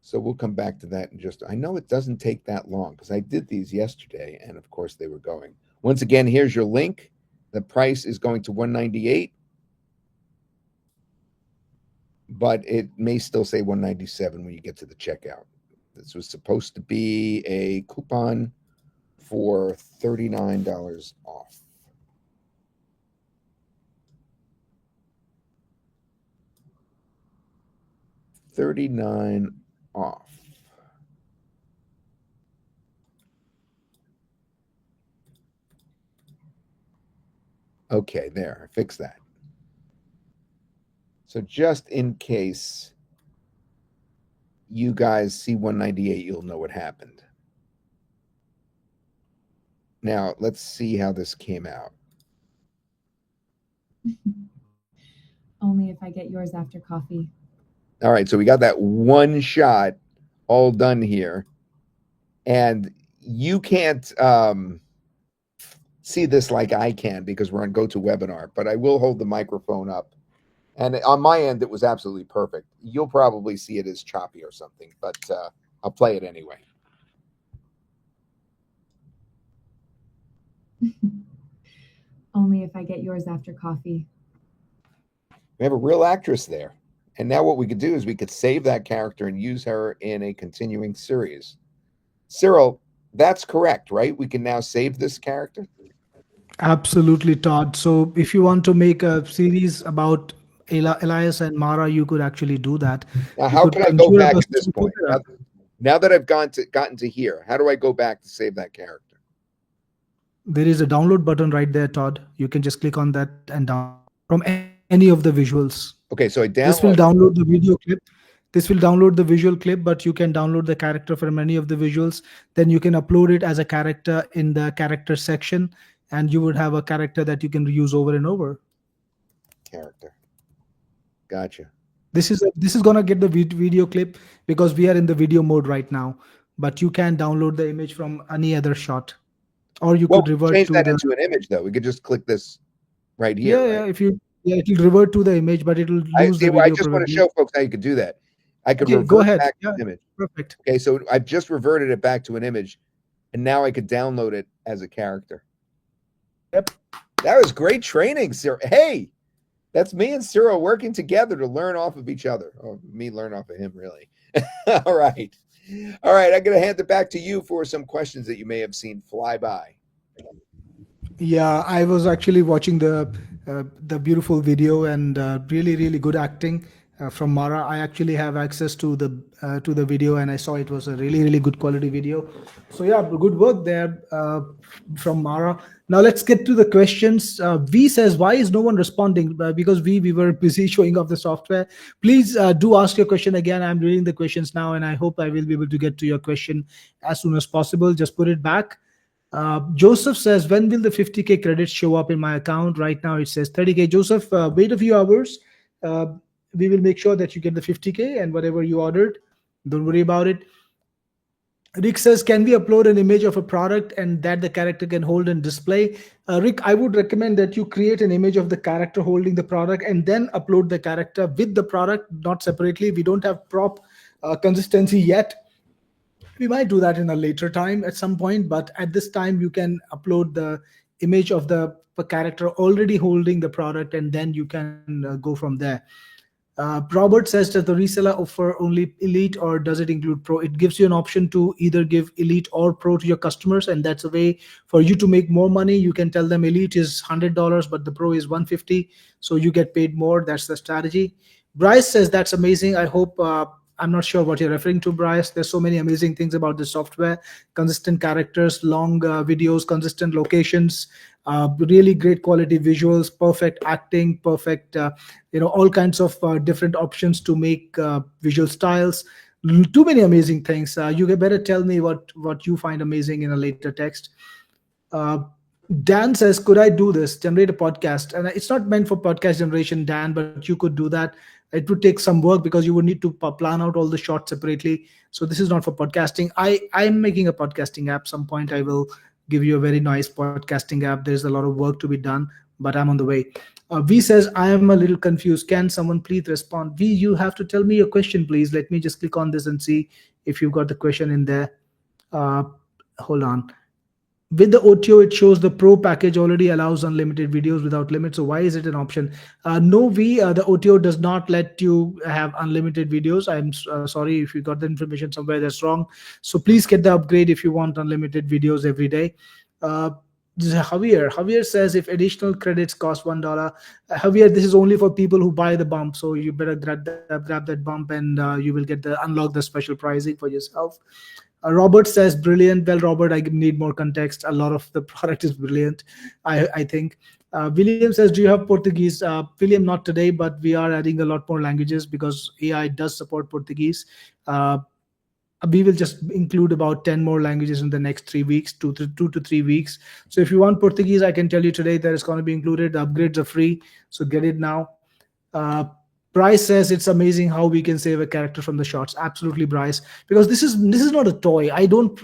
So we'll come back to that in just, I know it doesn't take that long because I did these yesterday, and of course they were going. Once again, here's your link. The price is going to $198, but it may still say $197 when you get to the checkout. This was supposed to be a coupon for $39 off. $39 off. Okay, there, I fixed that. So just in case you guys see 198, you'll know what happened. Now, let's see how this came out. Only if I get yours after coffee. All right, so we got that one shot all done here. And you can't see this like I can because we're on GoToWebinar, but I will hold the microphone up. And on my end, it was absolutely perfect. You'll probably see it as choppy or something, but I'll play it anyway. Only if I get yours after coffee. We have a real actress there. And now what we could do is we could save that character and use her in a continuing series. Cyril, that's correct, right? We can now save this character? Absolutely, Todd. So if you want to make a series about Elias and Mara, you could actually do that. Now, You how could can I go conjure up back a at this point? Now that I've gotten to here, how do I go back to save that character? There is a download button right there, Todd. You can just click on that and download from any of the visuals. Okay, so I This will download. download the video clip. This will download the visual clip, but you can download the character from any of the visuals. Then you can upload it as a character in the character section, and you would have a character that you can use over and over. Character. Gotcha. This is gonna get the video clip because we are in the video mode right now. But you can download the image from any other shot, or you Well, could revert change to that the into an image, though. We could just click this right here. yeah, right? yeah. If you it will revert to the image, but it will I lose see. the Well, I video just want to probably. show folks how you could do that. I could Okay, revert go ahead. back Yeah, to an image. perfect. Okay, so I've just reverted it back to an image, and now I could download it as a character. Yep. That was great training, Cyril. Hey, that's me and Cyril working together to learn off of each other. Oh, me learn off of him, really. All right. All right, I'm going to hand it back to you for some questions that you may have seen fly by. Yeah, I was actually watching the beautiful video and really good acting from Mara. I actually have access to the video, and I saw it was a really good quality video. So yeah, good work there from Mara. Now let's get to the questions. V says, why is no one responding? Because we were busy showing off the software. Please do ask your question again. I'm reading the questions now, and I hope I will be able to get to your question as soon as possible. Just put it back. Joseph says, when will the 50K credits show up in my account? Right now it says 30K. Joseph, wait a few hours. We will make sure that you get the 50K and whatever you ordered. Don't worry about it. Rick says, can we upload an image of a product and that the character can hold and display? Rick, I would recommend that you create an image of the character holding the product and then upload the character with the product, not separately. We don't have prop consistency yet. We might do that in a later time at some point, but at this time you can upload the image of the character already holding the product, and then you can go from there. Robert says, does the reseller offer only elite or does it include pro? It gives you an option to either give elite or pro to your customers, and that's a way for you to make more money. You can tell them elite is $100 but the pro is $150, so you get paid more. That's the strategy. Bryce says, that's amazing. I hope I'm not sure what you're referring to, Bryce. There's so many amazing things about the software: consistent characters, long videos, consistent locations, really great quality visuals, perfect acting, perfect, all kinds of different options to make visual styles. Too many amazing things. You better tell me what you find amazing in a later text. Dan says, could I do this, generate a podcast? And it's not meant for podcast generation, Dan, but you could do that. It would take some work because you would need to plan out all the shots separately. So this is not for podcasting. I'm making a podcasting app. Some point I will give you a very nice podcasting app. There's a lot of work to be done, but I'm on the way. V says, I am a little confused. Can someone please respond? V, you have to tell me your question, please. Let me just click on this and see if you've got the question in there. Hold on. With the OTO, it shows the pro package already allows unlimited videos without limit. So why is it an option? No, the OTO does not let you have unlimited videos. I'm sorry if you got the information somewhere that's wrong. So please get the upgrade if you want unlimited videos every day. This is Javier says if additional credits cost $1, Javier, this is only for people who buy the bump. So you better grab that bump, and you will get the unlock the special pricing for yourself. Robert says brilliant. Well, Robert, I need more context. A lot of the product is brilliant, I think. William says, do you have Portuguese? William, not today, but we are adding a lot more languages because AI does support Portuguese. We will just include about 10 more languages in the next 3 weeks, 2 to 3 weeks. So if you want Portuguese, I can tell you today that it's going to be included. The upgrades are free, so get it now. uh, Bryce says it's amazing how we can save a character from the shots. Absolutely, Bryce, because this is not a toy. I don't,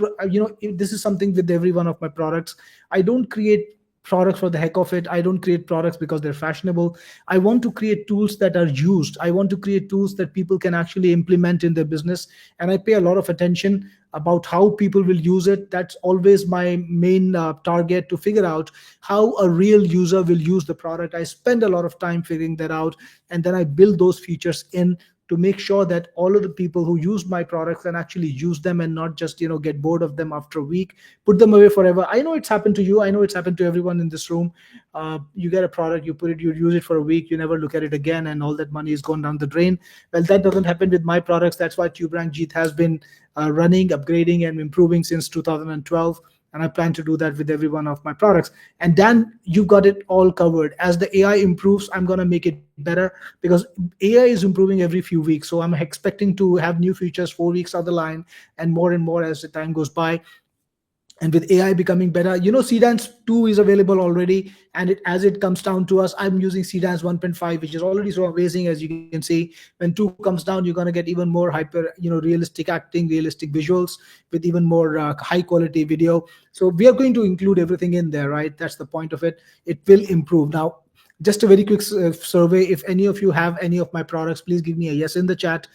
this is something with every one of my products. I don't create products for the heck of it. I don't create products because they're fashionable. I want to create tools that are used. I want to create tools that people can actually implement in their business, and I pay a lot of attention about how people will use it. That's always my main target, to figure out how a real user will use the product. I spend a lot of time figuring that out, and then I build those features in to make sure that all of the people who use my products can actually use them and not just get bored of them after a week, put them away forever. I know it's happened to you. I know it's happened to everyone in this room. You get a product, you use it for a week, you never look at it again, and all that money is gone down the drain. Well, that doesn't happen with my products. That's why TubeRank Jeet has been running, upgrading, and improving since 2012. And I plan to do that with every one of my products. And Dan, you got it all covered. As the AI improves, I'm going to make it better, because AI is improving every few weeks. So I'm expecting to have new features 4 weeks down the line, and more as the time goes by. And with AI becoming better, cdance 2 is available already, and as it comes down to us, I'm using cdance 1.5, which is already so amazing. As you can see, when 2 comes down, you're going to get even more hyper, realistic acting, realistic visuals, with even more high quality video. So we are going to include everything in there, right? That's the point of it. It will improve. Now, just a very quick survey: if any of you have any of my products, please give me a yes in the chat.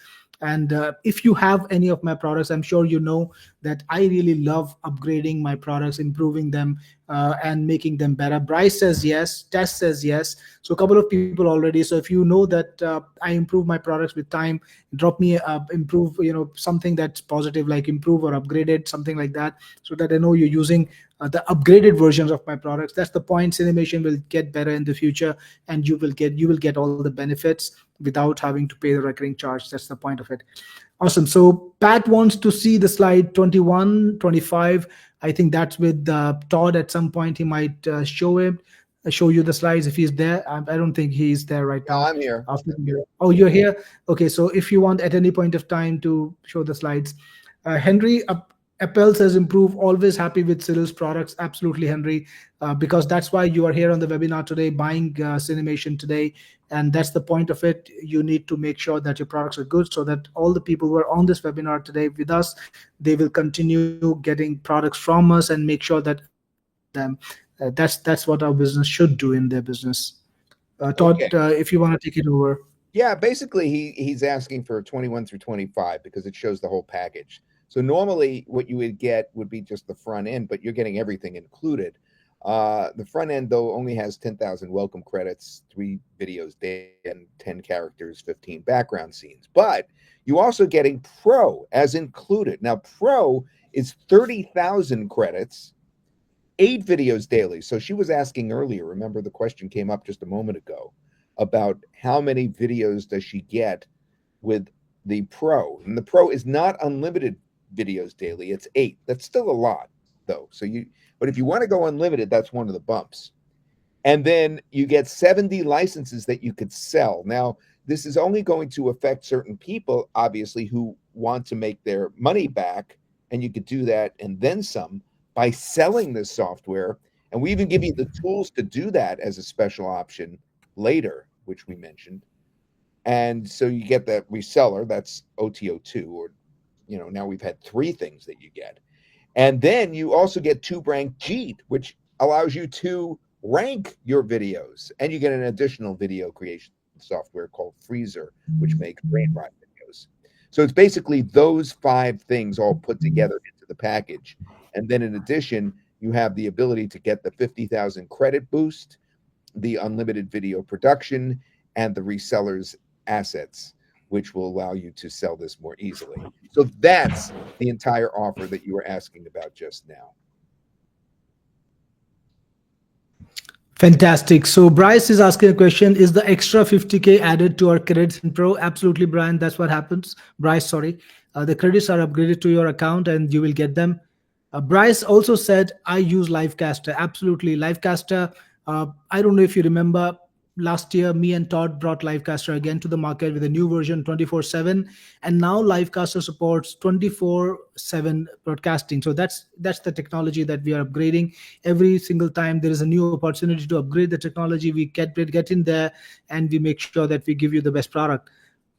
And if you have any of my products, I'm sure you know that I really love upgrading my products, improving them, and making them better. Bryce says yes. Tess says yes. So a couple of people already. So if you know that I improve my products with time, drop me improve, something that's positive, like improve or upgraded, something like that, so that I know you're using the upgraded versions of my products. That's the point. Cinemation will get better in the future, and you will get all the benefits without having to pay the recurring charge. That's the point of it. Awesome. So Pat wants to see the slide 21, 25. I think that's with Todd. At some point he might show you the slides if he's there. I don't think he's there right now. I'm here. Oh, you're here. Okay, so if you want at any point of time to show the slides. Henry Appel says improve. Always happy with Cyril's products. Absolutely, Henry, because that's why you are here on the webinar today, buying Cinemation today. And that's the point of it. You need to make sure that your products are good, so that all the people who are on this webinar today with us, they will continue getting products from us and make sure that others use them. That's what our business should do in their business. Todd, Okay. if you want to take it over. Yeah, basically he's asking for 21 through 25 because it shows the whole package. So normally what you would get would be just the front end, but you're getting everything included. The front end, though, only has 10,000 welcome credits, 3 videos daily, and 10 characters, 15 background scenes. But you also getting Pro as included. Now, Pro is 30,000 credits, 8 videos daily. So she was asking earlier, remember the question came up just a moment ago, about how many videos does she get with the Pro. And the Pro is not unlimited videos daily. It's 8. That's still a lot, though. But if you want to go unlimited, that's one of the bumps. And then you get 70 licenses that you could sell. Now, this is only going to affect certain people, obviously, who want to make their money back. And you could do that and then some by selling this software. And we even give you the tools to do that as a special option later, which we mentioned. And so you get that reseller, that's OTO2, or now we've had 3 things that you get. And then you also get TubeRank Jeet, which allows you to rank your videos. And you get an additional video creation software called Freezer, which makes brain rot videos. So it's basically those 5 things all put together into the package. And then in addition, you have the ability to get the 50,000 credit boost, the unlimited video production, and the reseller's assets, which will allow you to sell this more easily. So that's the entire offer that you were asking about just now. Fantastic. So Bryce is asking a question: is the extra 50K added to our credits in Pro? Absolutely, Brian. That's what happens. Bryce, sorry. The credits are upgraded to your account and you will get them. Bryce also said, I use Livecaster. Absolutely. Livecaster, I don't know if you remember, last year, me and Todd brought Livecaster again to the market with a new version 24/7. And now Livecaster supports 24/7 broadcasting. So that's the technology that we are upgrading. Every single time there is a new opportunity to upgrade the technology, we get in there and we make sure that we give you the best product.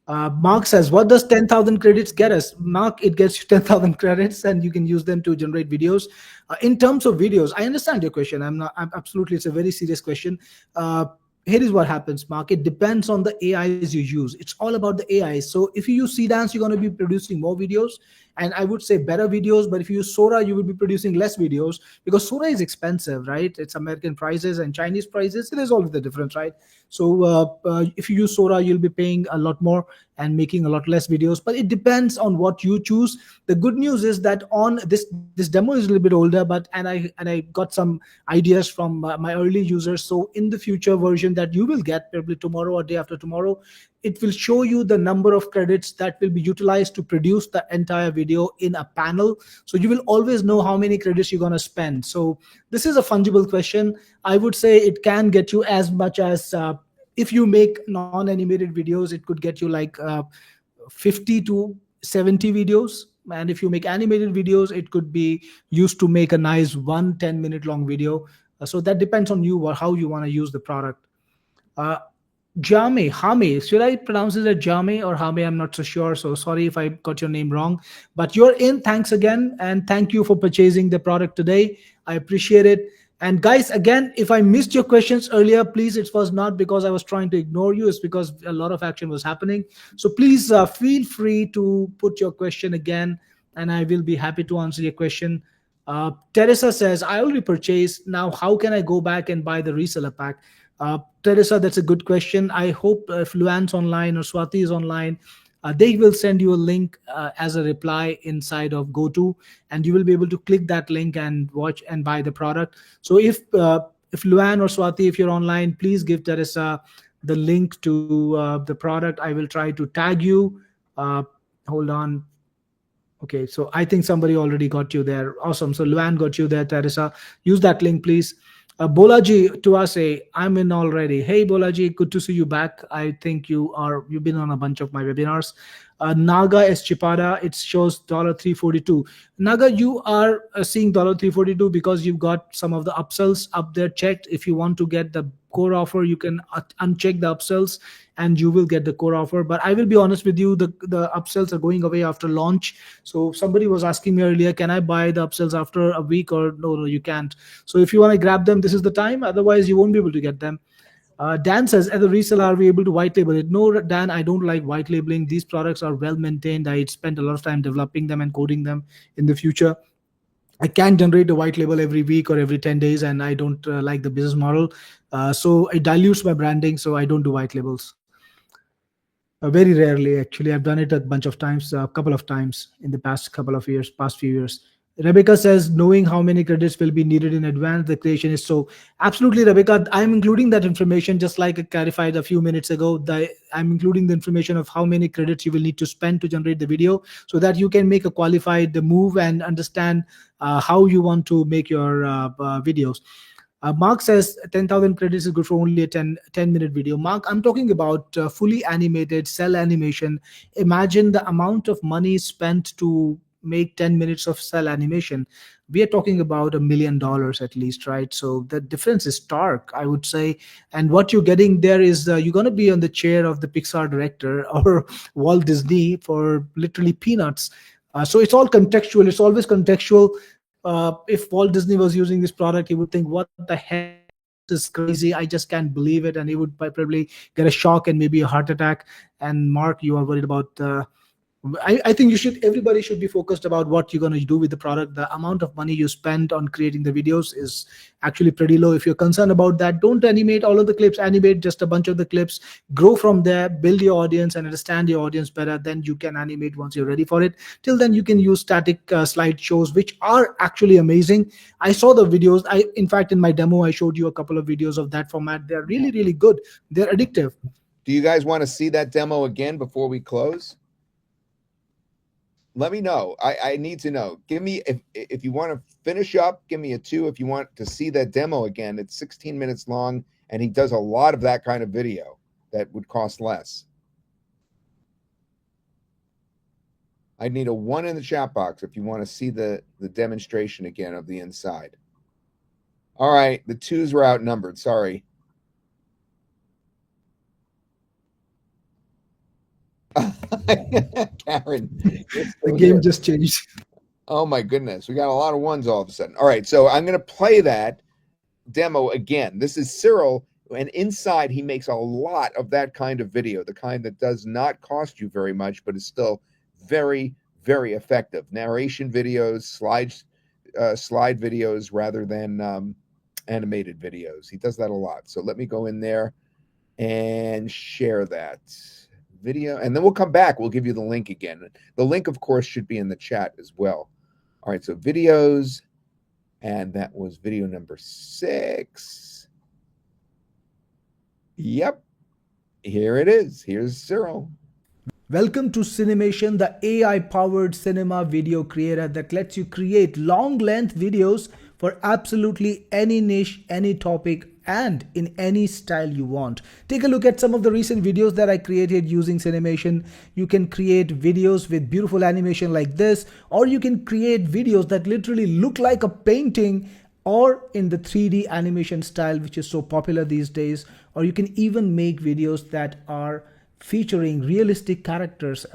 Mark says, what does 10,000 credits get us? Mark, it gets you 10,000 credits and you can use them to generate videos. In terms of videos, I understand your question. I'm absolutely, it's a very serious question. Here is what happens, Mark. It depends on the AIs you use. It's all about the AI. So if you use Cdance, you're going to be producing more videos, and I would say better videos. But if you use Sora, you will be producing less videos because Sora is expensive, right? It's American prices and Chinese prices. There's always the difference, right? So if you use Sora, you'll be paying a lot more and making a lot less videos. But it depends on what you choose. The good news is that on this demo is a little bit older, but and I got some ideas from my early users. So in the future version that you will get probably tomorrow or day after tomorrow, it will show you the number of credits that will be utilized to produce the entire video in a panel. So you will always know how many credits you're going to spend. So this is a fungible question. I would say it can get you as much as if you make non-animated videos, it could get you like 50 to 70 videos. And if you make animated videos, it could be used to make a nice 10-minute long video. So that depends on you or how you want to use the product. Hame, should I pronounce it as Jame or Hame? I'm not so sure. So sorry if I got your name wrong, but you're in. Thanks again. And thank you for purchasing the product today. I appreciate it. And guys, again, if I missed your questions earlier, please, it was not because I was trying to ignore you. It's because a lot of action was happening. So please feel free to put your question again, and I will be happy to answer your question. Teresa says, I already purchased. Now, how can I go back and buy the reseller pack? Teresa, that's a good question. I hope if Luan's online or Swati is online, they will send you a link as a reply inside of GoTo, and you will be able to click that link and watch and buy the product. So if Luan or Swati, if you're online, please give Teresa the link to the product. I will try to tag you. Hold on. Okay, so I think somebody already got you there. Awesome. So Luan got you there, Teresa. Use that link, please. Bolaji Tuase, I'm in already. Hey Bolaji, good to see you back. I think you've been on a bunch of my webinars. Naga Eschipada, it shows $342. Naga, you are seeing $342 because you've got some of the upsells up there checked. If you want to get the core offer, you can uncheck the upsells and you will get the core offer. But I will be honest with you, the upsells are going away after launch. So somebody was asking me earlier, can I buy the upsells after a week? Or no, you can't. So if you want to grab them, this is the time. Otherwise, you won't be able to get them. Dan says, as a reseller, are we able to white label it? No, Dan, I don't like white labeling. These products are well maintained. I spent a lot of time developing them and coding them. In the future, I can generate a white label every week or every 10 days, and I don't like the business model. So it dilutes my branding, so I don't do white labels. Very rarely, actually. I've done it a bunch of times, a couple of times in the past few years. Rebecca says, knowing how many credits will be needed in advance, the creation is so. Absolutely, Rebecca. I'm including that information, just like I clarified a few minutes ago. I'm including the information of how many credits you will need to spend to generate the video so that you can make a qualified move and understand how you want to make your videos. Mark says 10,000 credits is good for only a 10-minute video. Mark, I'm talking about fully animated cell animation. Imagine the amount of money spent to make 10 minutes of cell animation. We are talking about $1 million at least, right? So the difference is stark, I would say. And what you're getting there is you're going to be on the chair of the Pixar director or Walt Disney for literally peanuts. So it's all contextual. It's always contextual. If Walt Disney was using this product, he would think, what the heck? This is crazy. I just can't believe it. And he would probably get a shock and maybe a heart attack. And Mark, you are worried about I think everybody should be focused about what you're going to do with the product. The amount of money you spend on creating the videos is actually pretty low. If you're concerned about that, don't animate all of the clips, animate just a bunch of the clips, grow from there, build your audience and understand your audience better. Then you can animate once you're ready for it. Till then, you can use static slide shows, which are actually amazing. I saw the videos. In fact, in my demo, I showed you a couple of videos of that format. They're really, really good. They're addictive. Do you guys want to see that demo again before we close? Let me know. I need to know. Give me, if you want to finish up, give me a 2. If you want to see that demo again, it's 16 minutes long, and he does a lot of that kind of video that would cost less. I need a 1 in the chat box if you want to see the demonstration again of the inside. All right, the 2s were outnumbered. Sorry. Karen, the game just changed. Oh my goodness, we got a lot of 1s all of a sudden. All right, so I'm going to play that demo again. This is Cyril, and inside he makes a lot of that kind of video, the kind that does not cost you very much, but is still very, very effective. Narration videos, slide videos rather than animated videos. He does that a lot. So let me go in there and share that video, and then we'll come back. We'll give you the link again. The link, of course, should be in the chat as well. All right, so videos, and that was video number 6. Yep, here it is. Here's Cyril. Welcome to Cinemation, the AI-powered cinema video creator that lets you create long-length videos for absolutely any niche, any topic, and in any style you want. Take a look at some of the recent videos that I created using Cinemation. You can create videos with beautiful animation like this, or you can create videos that literally look like a painting, or in the 3D animation style, which is so popular these days. Or you can even make videos that are featuring realistic characters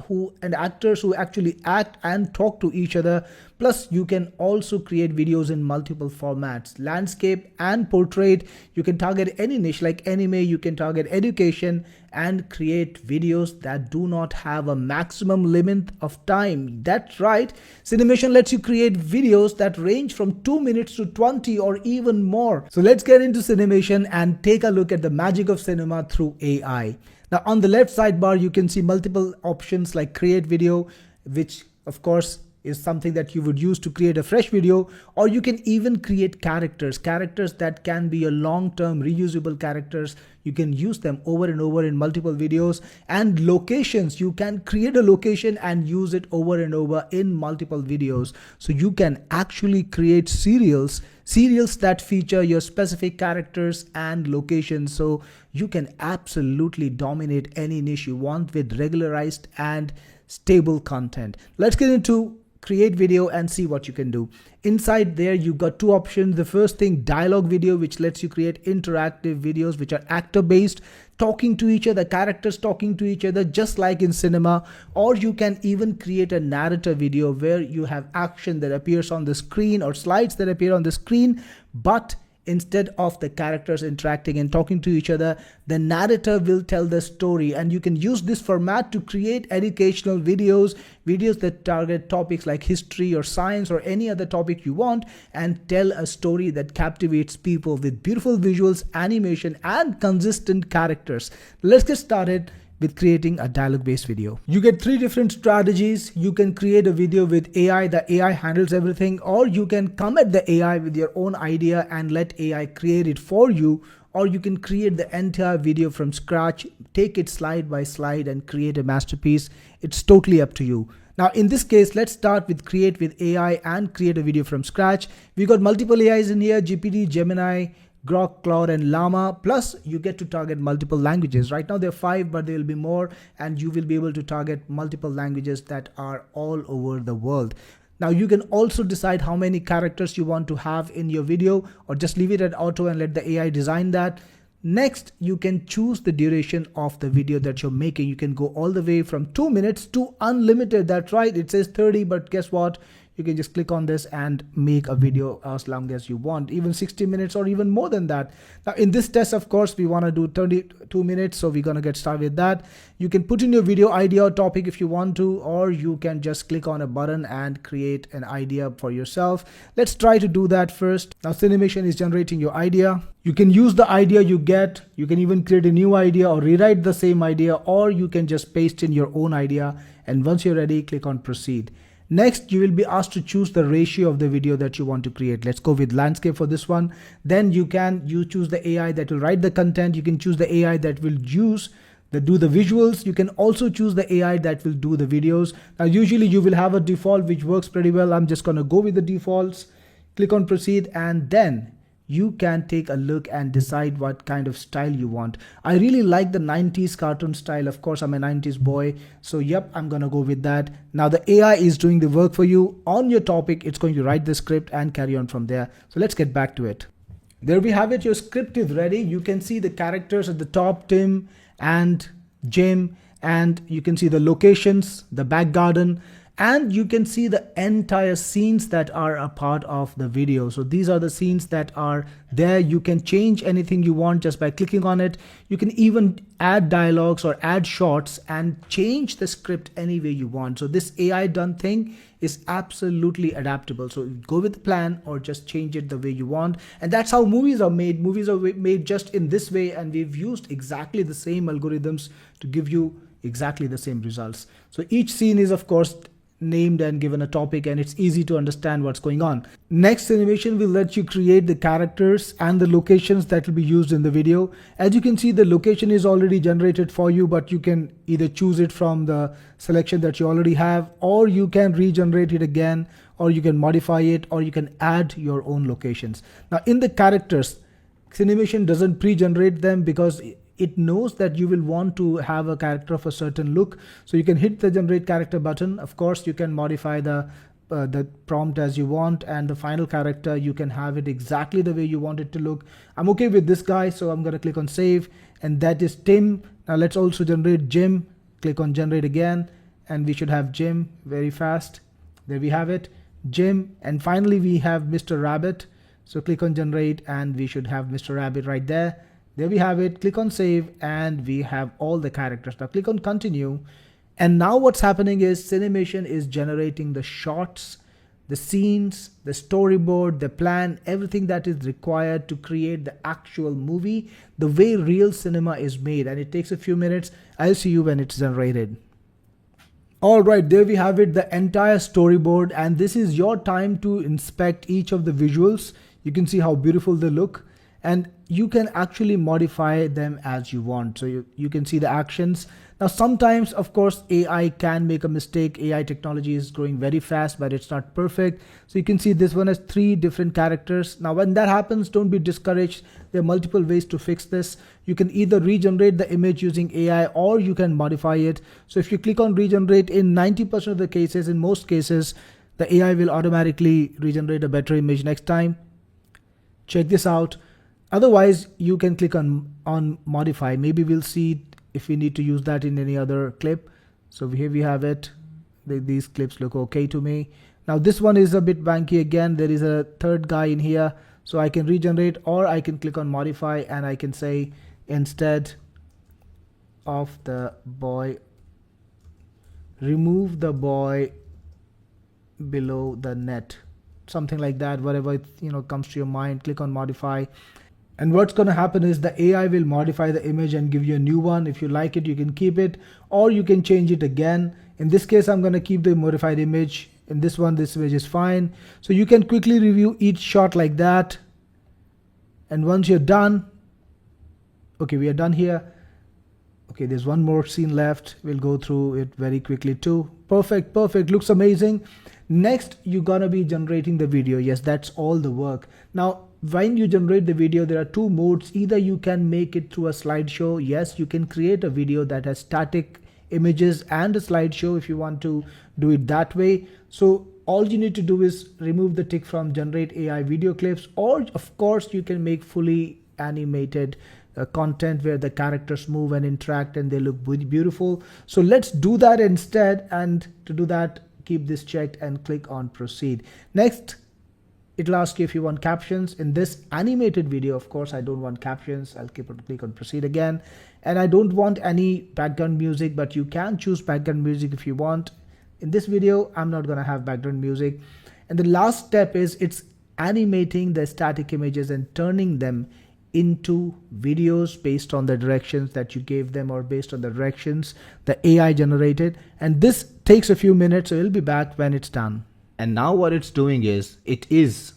and actors who actually act and talk to each other. Plus, you can also create videos in multiple formats, landscape and portrait. You can target any niche like anime, you can target education, and create videos that do not have a maximum limit of time. That's right, Cinemation lets you create videos that range from 2 minutes to 20 or even more. So let's get into Cinemation and take a look at the magic of cinema through AI. Now on the left sidebar, you can see multiple options like create video, which of course is something that you would use to create a fresh video, or you can even create characters that can be a long-term reusable characters. You can use them over and over in multiple videos. And locations, you can create a location and use it over and over in multiple videos. So you can actually create serials that feature your specific characters and locations. So you can absolutely dominate any niche you want with regularized and stable content. Let's get into create video and see what you can do. Inside there, you got 2 options. The first thing, dialogue video, which lets you create interactive videos which are actor based, talking to each other, characters talking to each other, just like in cinema. Or you can even create a narrator video where you have action that appears on the screen or slides that appear on the screen, but instead of the characters interacting and talking to each other, the narrator will tell the story. And you can use this format to create educational videos that target topics like history or science or any other topic you want, and tell a story that captivates people with beautiful visuals, animation, and consistent characters. Let's get started with creating a dialogue-based video. You get 3 different strategies. You can create a video with AI. The AI handles everything, or you can come at the AI with your own idea and let AI create it for you, or you can create the entire video from scratch, take it slide by slide and create a masterpiece. It's totally up to you. Now in this case, let's start with create with AI and create a video from scratch. We got multiple AIs in here: GPT, Gemini, Grok, Claude, and Llama. Plus you get to target multiple languages. Right now there are 5, but there will be more, and you will be able to target multiple languages that are all over the world. Now you can also decide how many characters you want to have in your video, or just leave it at auto and let the AI design that. Next, you can choose the duration of the video that you're making. You can go all the way from 2 minutes to unlimited. That's right, it says 30, but guess what? you can just click on this and make a video as long as you want, even 60 minutes or even more than that. Now in this test, of course, we want to do 32 minutes, so we're going to get started with that. You can put in your video idea or topic if you want to, or you can just click on a button and create an idea for yourself. Let's try to do that first. Now Cinemation is generating your idea. You can use the idea you get. You can even create a new idea or rewrite the same idea, or you can just paste in your own idea, and once you're ready, click on proceed. Next, you will be asked to choose the ratio of the video that you want to create. Let's go with landscape for this one. Then you choose the AI that will write the content. You can choose the AI that will do the visuals. You can also choose the AI that will do the videos. Now usually you will have a default which works pretty well. I'm just going to go with the defaults. Click on proceed, and then you can take a look and decide what kind of style you want. I really like the 90s cartoon style. Of course, I'm a 90s boy, so yep, I'm gonna go with that. Now the AI is doing the work for you. On your topic, it's going to write the script and carry on from there. So let's get back to it. There we have it. Your script is ready. You can see the characters at the top, Tim and Jim, and you can see the locations, the back garden, and you can see the entire scenes that are a part of the video. So these are the scenes that are there. You can change anything you want just by clicking on it. You can even add dialogues or add shots and change the script any way you want. So this AI done thing is absolutely adaptable. So go with the plan or just change it the way you want. And that's how movies are made. Movies are made just in this way, and we've used exactly the same algorithms to give you exactly the same results. So each scene is, of course, named and given a topic, and it's easy to understand what's going on. Next, Cinemation will let you create the characters and the locations that will be used in the video. As you can see, the location is already generated for you, but you can either choose it from the selection that you already have, or you can regenerate it again, or you can modify it, or you can add your own locations. Now in the characters, Cinemation doesn't pre-generate them because it knows that you will want to have a character of a certain look. So you can hit the generate character button. Of course, you can modify the prompt as you want, and the final character, you can have it exactly the way you want it to look. I'm okay with this guy, so I'm going to click on save, and that is Tim. Now let's also generate Jim. Click on generate again, and we should have Jim very fast. There we have it, Jim. And finally we have Mr. Rabbit. So click on generate, and we should have Mr. Rabbit right there. There we have it. Click on save, and we have all the characters. Now click on continue, and now what's happening is Cinemation is generating the shots, the scenes, the storyboard, the plan, everything that is required to create the actual movie the way real cinema is made, and it takes a few minutes. I'll see you when it's generated. Alright, there we have it, the entire storyboard, and this is your time to inspect each of the visuals. You can see how beautiful they look, and you can actually modify them as you want. So you can see the actions. Now sometimes, of course, AI can make a mistake. AI technology is growing very fast, but it's not perfect. So you can see this one has 3 different characters. Now when that happens, don't be discouraged. There are multiple ways to fix this. You can either regenerate the image using AI, or you can modify it. So if you click on regenerate, in 90% of the cases, in most cases, the AI will automatically regenerate a better image next time. Check this out. Otherwise, you can click on modify. Maybe we'll see if we need to use that in any other clip. So here we have it. These clips look okay to me. Now this one is a bit wanky again. There is a third guy in here. So I can regenerate, or I can click on modify, and I can say instead of the boy, remove the boy below the net. Something like that, whatever comes to your mind. Click on modify. And what's going to happen is the AI will modify the image and give you a new one. If you like it, you can keep it, or you can change it again. In this case, I'm going to keep the modified image. In this one, this image is fine. So you can quickly review each shot like that. And once you're done, okay, we are done here. Okay, there's one more scene left. We'll go through it very quickly too. Perfect, perfect. Looks amazing. Next, you're going to be generating the video. Yes, that's all the work. Now, when you generate the video, there are 2 modes. Either you can make it through a slideshow. Yes, you can create a video that has static images and a slideshow if you want to do it that way. So all you need to do is remove the tick from generate AI video clips, or of course you can make fully animated content where the characters move and interact and they look beautiful. So let's do that instead. And to do that, keep this checked and click on proceed. Next, it'll ask you if you want captions. In this animated video, of course, I don't want captions. I'll click on proceed again. And I don't want any background music, but you can choose background music if you want. In this video, I'm not gonna have background music. And the last step is it's animating the static images and turning them into videos based on the directions that you gave them, or based on the directions the AI generated. And this takes a few minutes, so it'll be back when it's done. And now what it's doing is it is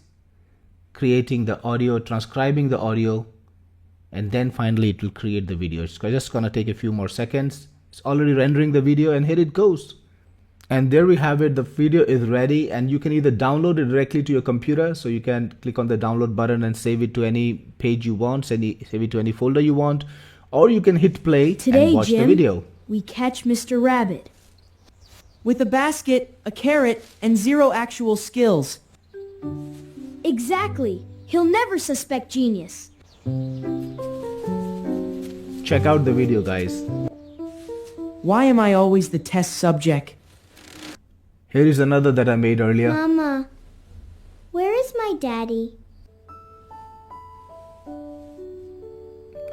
creating the audio, transcribing the audio, and then finally it will create the video. It's just gonna take a few more seconds. It's already rendering the video, and here it goes. And there we have it. The video is ready, and you can either download it directly to your computer, so you can click on the download button and save it to any page you want, save it to any folder you want, or you can hit play and watch the video. We catch Mr. Rabbit. With a basket, a carrot, and 0 actual skills. Exactly. He'll never suspect genius. Check out the video, guys. Why am I always the test subject? Here is another that I made earlier. Mama, where is my daddy?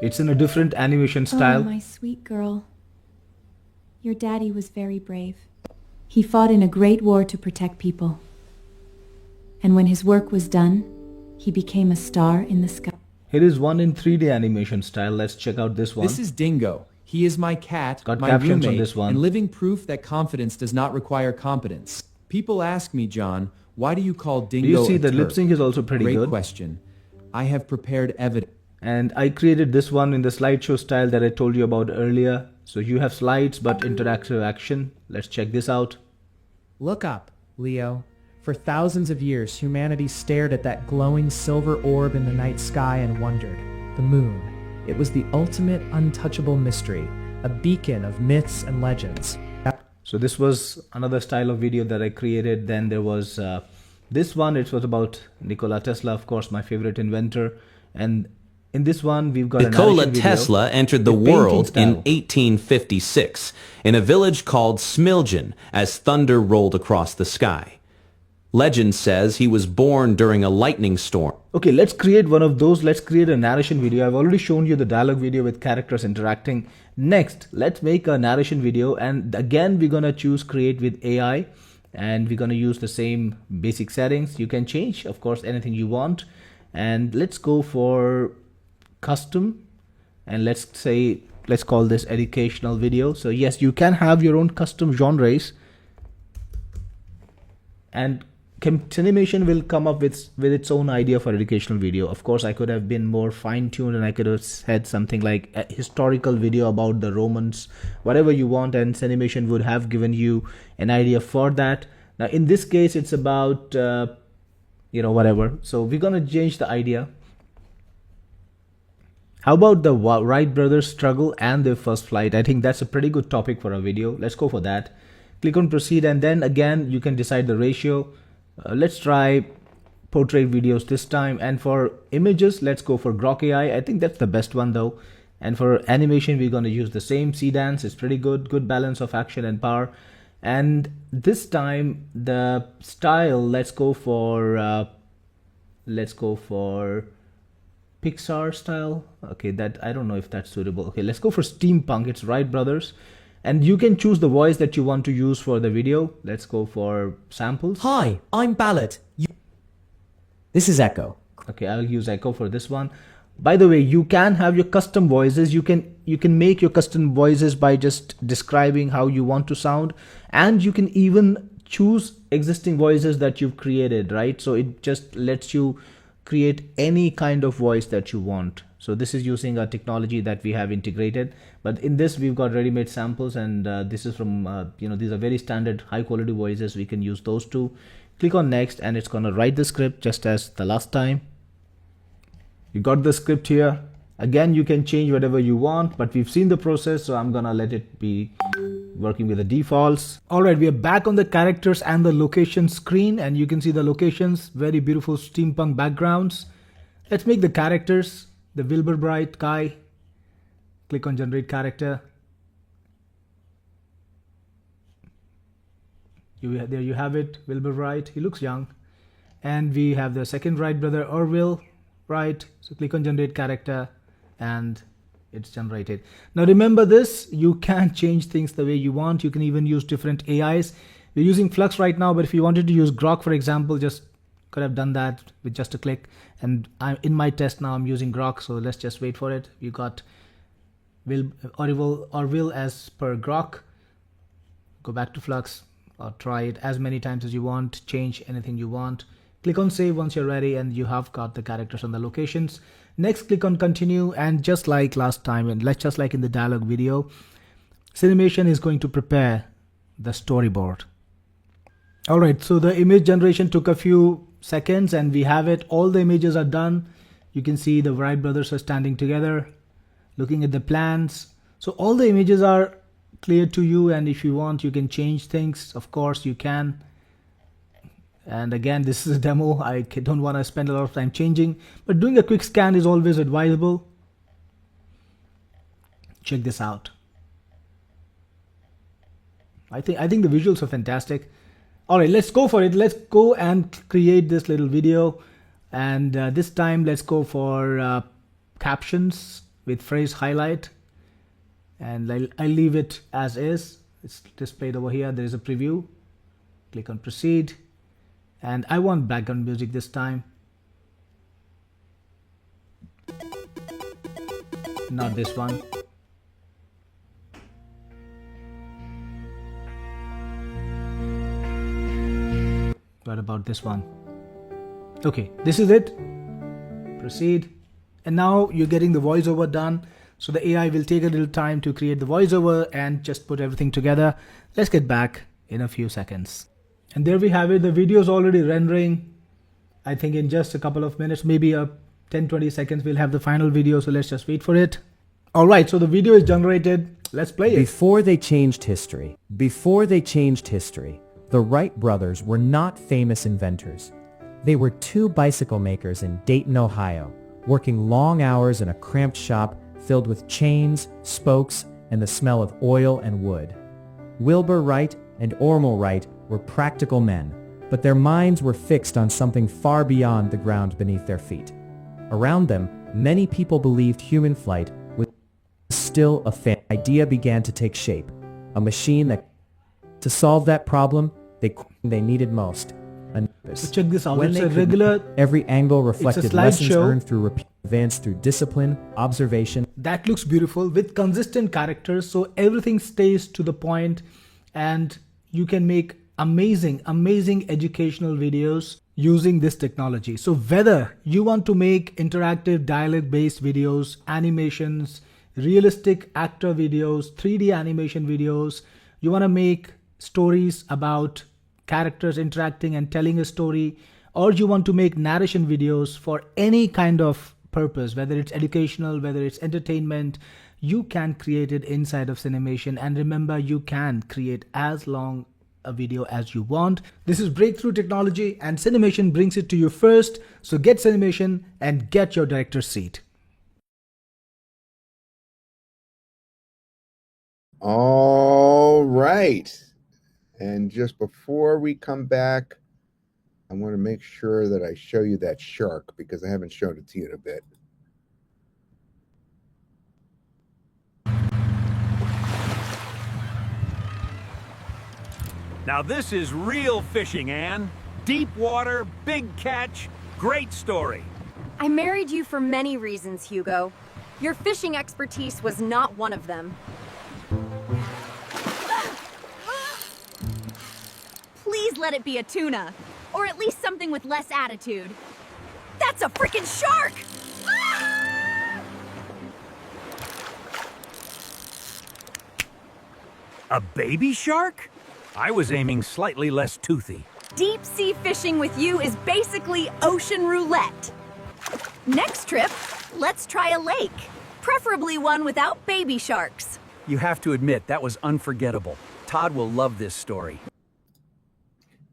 It's in a different animation style. Oh, my sweet girl. Your daddy was very brave. He fought in a great war to protect people. And when his work was done, he became a star in the sky. Here is one in 3D animation style. Let's check out this one. This is Dingo. He is my cat, Got my captions on roommate, this one. and living proof that confidence does not require competence. People ask me, John, why do you call Dingo Do you see a the lip Turk? sync is also pretty Great good. question. I have prepared evidence. And I created this one in the slideshow style that I told you about earlier. So you have slides but interactive action. Let's check this out. Look up, Leo. For thousands of years, humanity stared at that glowing silver orb in the night sky and wondered. The moon. It was the ultimate untouchable mystery, a beacon of myths and legends. So this was another style of video that I created. Then there was this one. It was about Nikola Tesla, of course, my favorite inventor. And in this one, we've got Nikola a narration Tesla video entered the with painting world in style. 1856 in a village called Smiljan as thunder rolled across the sky. Legend says he was born during a lightning storm. Okay, let's create one of those. Let's create a narration video. I've already shown you the dialogue video with characters interacting. Next, let's make a narration video. And again, we're going to choose create with AI. And we're going to use the same basic settings. You can change, of course, anything you want. And let's go for custom. And let's call this educational video. So yes, you can have your own custom genres. And Cinemation will come up with its own idea for educational video. Of course, I could have been more fine-tuned and I could have said something like a historical video about the Romans, whatever you want, and Cinemation would have given you an idea for that. Now, in this case, it's about, whatever. So we're going to change the idea. How about the Wright brothers struggle and their first flight? I think that's a pretty good topic for a video. Let's go for that. Click on proceed, and then again, you can decide the ratio. Let's try portrait videos this time. And for images, let's go for Grok AI. I think that's the best one though. And for animation, we're going to use the same. C-Dance is pretty good balance of action and power. And this time, the style, let's go for Pixar style. Okay, that I don't know if that's suitable. Okay, let's go for steampunk. It's Wright brothers. And you can choose the voice that you want to use for the video. Let's go for samples. Hi, I'm Ballard. This is Echo. Okay, I'll use Echo for this one. By the way, you can have your custom voices. You can make your custom voices by just describing how you want to sound. And you can even choose existing voices that you've created, right? So it just lets you create any kind of voice that you want. So this is using a technology that we have integrated, but in this we've got ready-made samples, and this is from these are very standard high quality voices. We can use those two. Click on next, and it's gonna write the script just as the last time. You got the script here. Again, you can change whatever you want, but we've seen the process, so I'm gonna let it be working with the defaults. All right, we are back on the characters and the location screen, and you can see the locations, very beautiful steampunk backgrounds. Let's make the characters. The Wilbur Bright guy. Click on generate character. There you have it, Wilbur Wright. He looks young. And we have the second Wright brother, Orville Wright. So click on generate character and it's generated. Now remember this, you can change things the way you want. You can even use different AIs. We're using Flux right now, but if you wanted to use Grok, for example, just could have done that with just a click. And in my test now, I'm using Grok, so let's just wait for it. You got Orville as per Grok. Go back to Flux or try it as many times as you want. Change anything you want. Click on save once you're ready and you have got the characters and the locations. Next, click on continue, and just like last time, and just like in the dialogue video, Cinemation is going to prepare the storyboard. Alright, so the image generation took a few seconds and we have it. All the images are done. You can see the Wright brothers are standing together, looking at the plans. So all the images are clear to you, and if you want, you can change things. Of course, you can. And again, this is a demo. I don't want to spend a lot of time changing, but doing a quick scan is always advisable. Check this out. I think the visuals are fantastic. All right, let's go for it. Let's go and create this little video. And this time, let's go for captions with phrase highlight. And I'll leave it as is. It's displayed over here. There is a preview. Click on proceed. And I want background music this time. Not this one. What about this one? Okay, this is it. Proceed. And now you're getting the voiceover done. So the AI will take a little time to create the voiceover and just put everything together. Let's get back in a few seconds. And there we have it. The video is already rendering. I think in just a couple of minutes, maybe 10-20 seconds, we'll have the final video. So let's just wait for it. All right, so the video is generated. Let's play it. Before they changed history, the Wright brothers were not famous inventors. They were two bicycle makers in Dayton, Ohio, working long hours in a cramped shop filled with chains, spokes, and the smell of oil and wood. Wilbur Wright and Orville Wright were practical men, but their minds were fixed on something far beyond the ground beneath their feet. Around them, many people believed human flight was still a idea began to take shape, a machine that, to solve that problem, they needed most. So check this out. When It's they a regular. every angle reflected lessons slideshow. earned through advanced through discipline, observation. That looks beautiful with consistent characters, so everything stays to the point, and you can make amazing educational videos using this technology. So whether you want to make interactive dialogue based videos, animations, realistic actor videos, 3D animation videos, you want to make stories about characters interacting and telling a story, or you want to make narration videos for any kind of purpose, whether it's educational, whether it's entertainment, you can create it inside of Cinemation. And remember, you can create as long a video as you want. This is breakthrough technology and Cinemation brings it to you first. So get Cinemation and get your director's seat. All right. And just before we come back, I want to make sure that I show you that shark because I haven't shown it to you in a bit. Now this is real fishing, Anne. Deep water, big catch, great story. I married you for many reasons, Hugo. Your fishing expertise was not one of them. Please let it be a tuna, or at least something with less attitude. That's a freaking shark! A baby shark? I was aiming slightly less toothy. Deep sea fishing with you is basically ocean roulette. Next trip, let's try a lake, preferably one without baby sharks. You have to admit, that was unforgettable. Todd will love this story.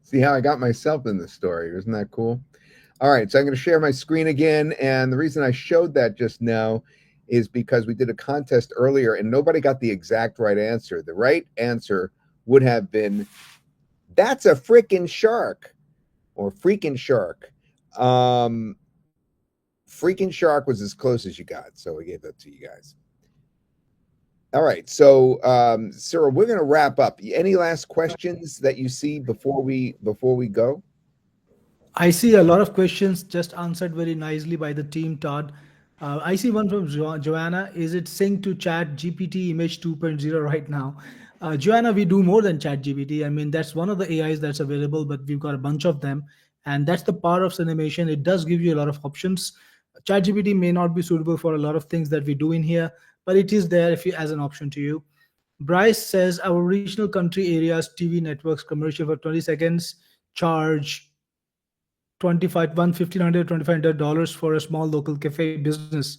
See how I got myself in the story. Isn't that cool? All right, so I'm going to share my screen again. And the reason I showed that just now is because we did a contest earlier and nobody got the exact right answer. The right answer would have been That's a freaking shark, or freaking shark. Freaking shark was as close as you got, so we gave that to you guys. All right, so Cyril, we're going to wrap up. Any last questions that you see before we go? I see a lot of questions just answered very nicely by the team, Todd. I see one from Joanna. Is it synced to Chat GPT Image 2.0 right now? Joanna, we do more than Chat GPT. I mean, that's one of the AIs that's available, but we've got a bunch of them. And that's the power of Cinemation. It does give you a lot of options. ChatGPT may not be suitable for a lot of things that we do in here, but it is there if you as an option to you. Bryce says our regional country areas TV networks commercial for 20 seconds charge 25 $1,500 $2,500 for a small local cafe business,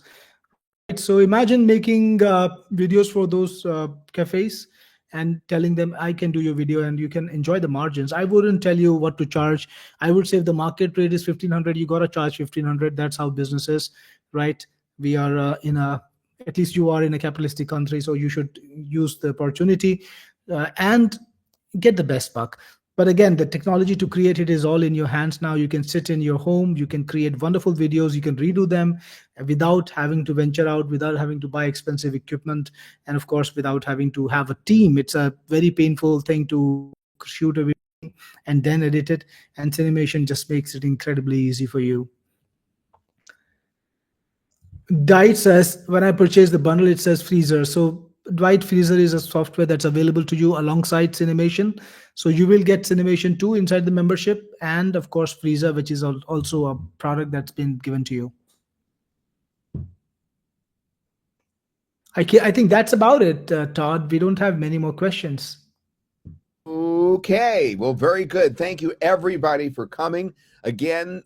right? So imagine making videos for those cafes and telling them, I can do your video and you can enjoy the margins. I wouldn't tell you what to charge. I would say if the market rate is 1,500, you got to charge 1,500. That's how business is, right? We are at least you are in a capitalistic country, so you should use the opportunity and get the best buck. But again, the technology to create it is all in your hands now. You can sit in your home, you can create wonderful videos, you can redo them without having to venture out, without having to buy expensive equipment, and of course, without having to have a team. It's a very painful thing to shoot a video and then edit it, and Cinemation just makes it incredibly easy for you. Dwight says, when I purchase the bundle, it says Freezer. So Dwight, Freezer is a software that's available to you alongside Cinemation. So you will get Cinemation 2 inside the membership, and of course Freezer, which is also a product that's been given to you. I think that's about it, Todd. We don't have many more questions. Okay, well, very good. Thank you, everybody, for coming. Again,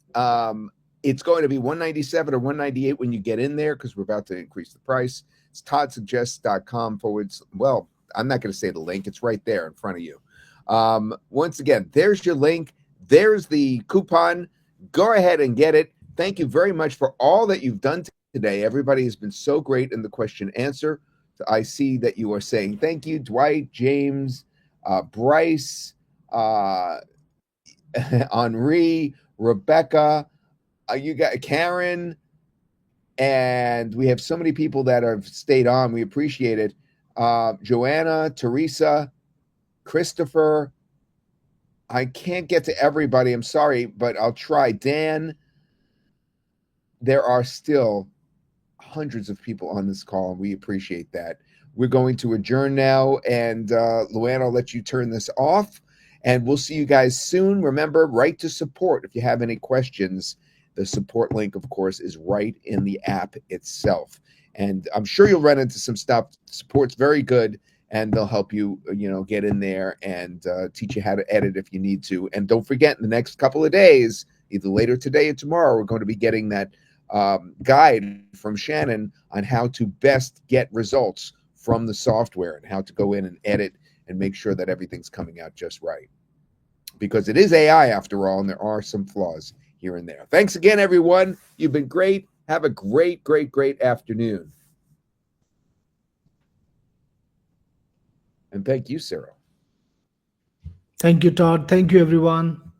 it's going to be $197 or $198 when you get in there because we're about to increase the price. It's toddsuggests.com well, I'm not going to say the link. It's right there in front of you. Once again, there's your link. There's the coupon. Go ahead and get it. Thank you very much for all that you've done today. Everybody has been so great in the question answer. I see that you are saying thank you, Dwight, James, Bryce, Henri, Rebecca, you got Karen, and we have so many people that have stayed on. We appreciate it. Joanna, Teresa, Christopher. I can't get to everybody. I'm sorry, but I'll try. Dan, there are still hundreds of people on this call, and we appreciate that. We're going to adjourn now, and Luann, I'll let you turn this off, and we'll see you guys soon. Remember, write to support if you have any questions. The support link, of course, is right in the app itself. And I'm sure you'll run into some stuff. Support's very good, and they'll help you, get in there and teach you how to edit if you need to. And don't forget, in the next couple of days, either later today or tomorrow, we're going to be getting that guide from Shannon on how to best get results from the software and how to go in and edit and make sure that everything's coming out just right. Because it is AI after all, and there are some flaws here and there. Thanks again, everyone. You've been great. Have a great, great, great afternoon. And thank you, Cyril. Thank you, Todd. Thank you, everyone.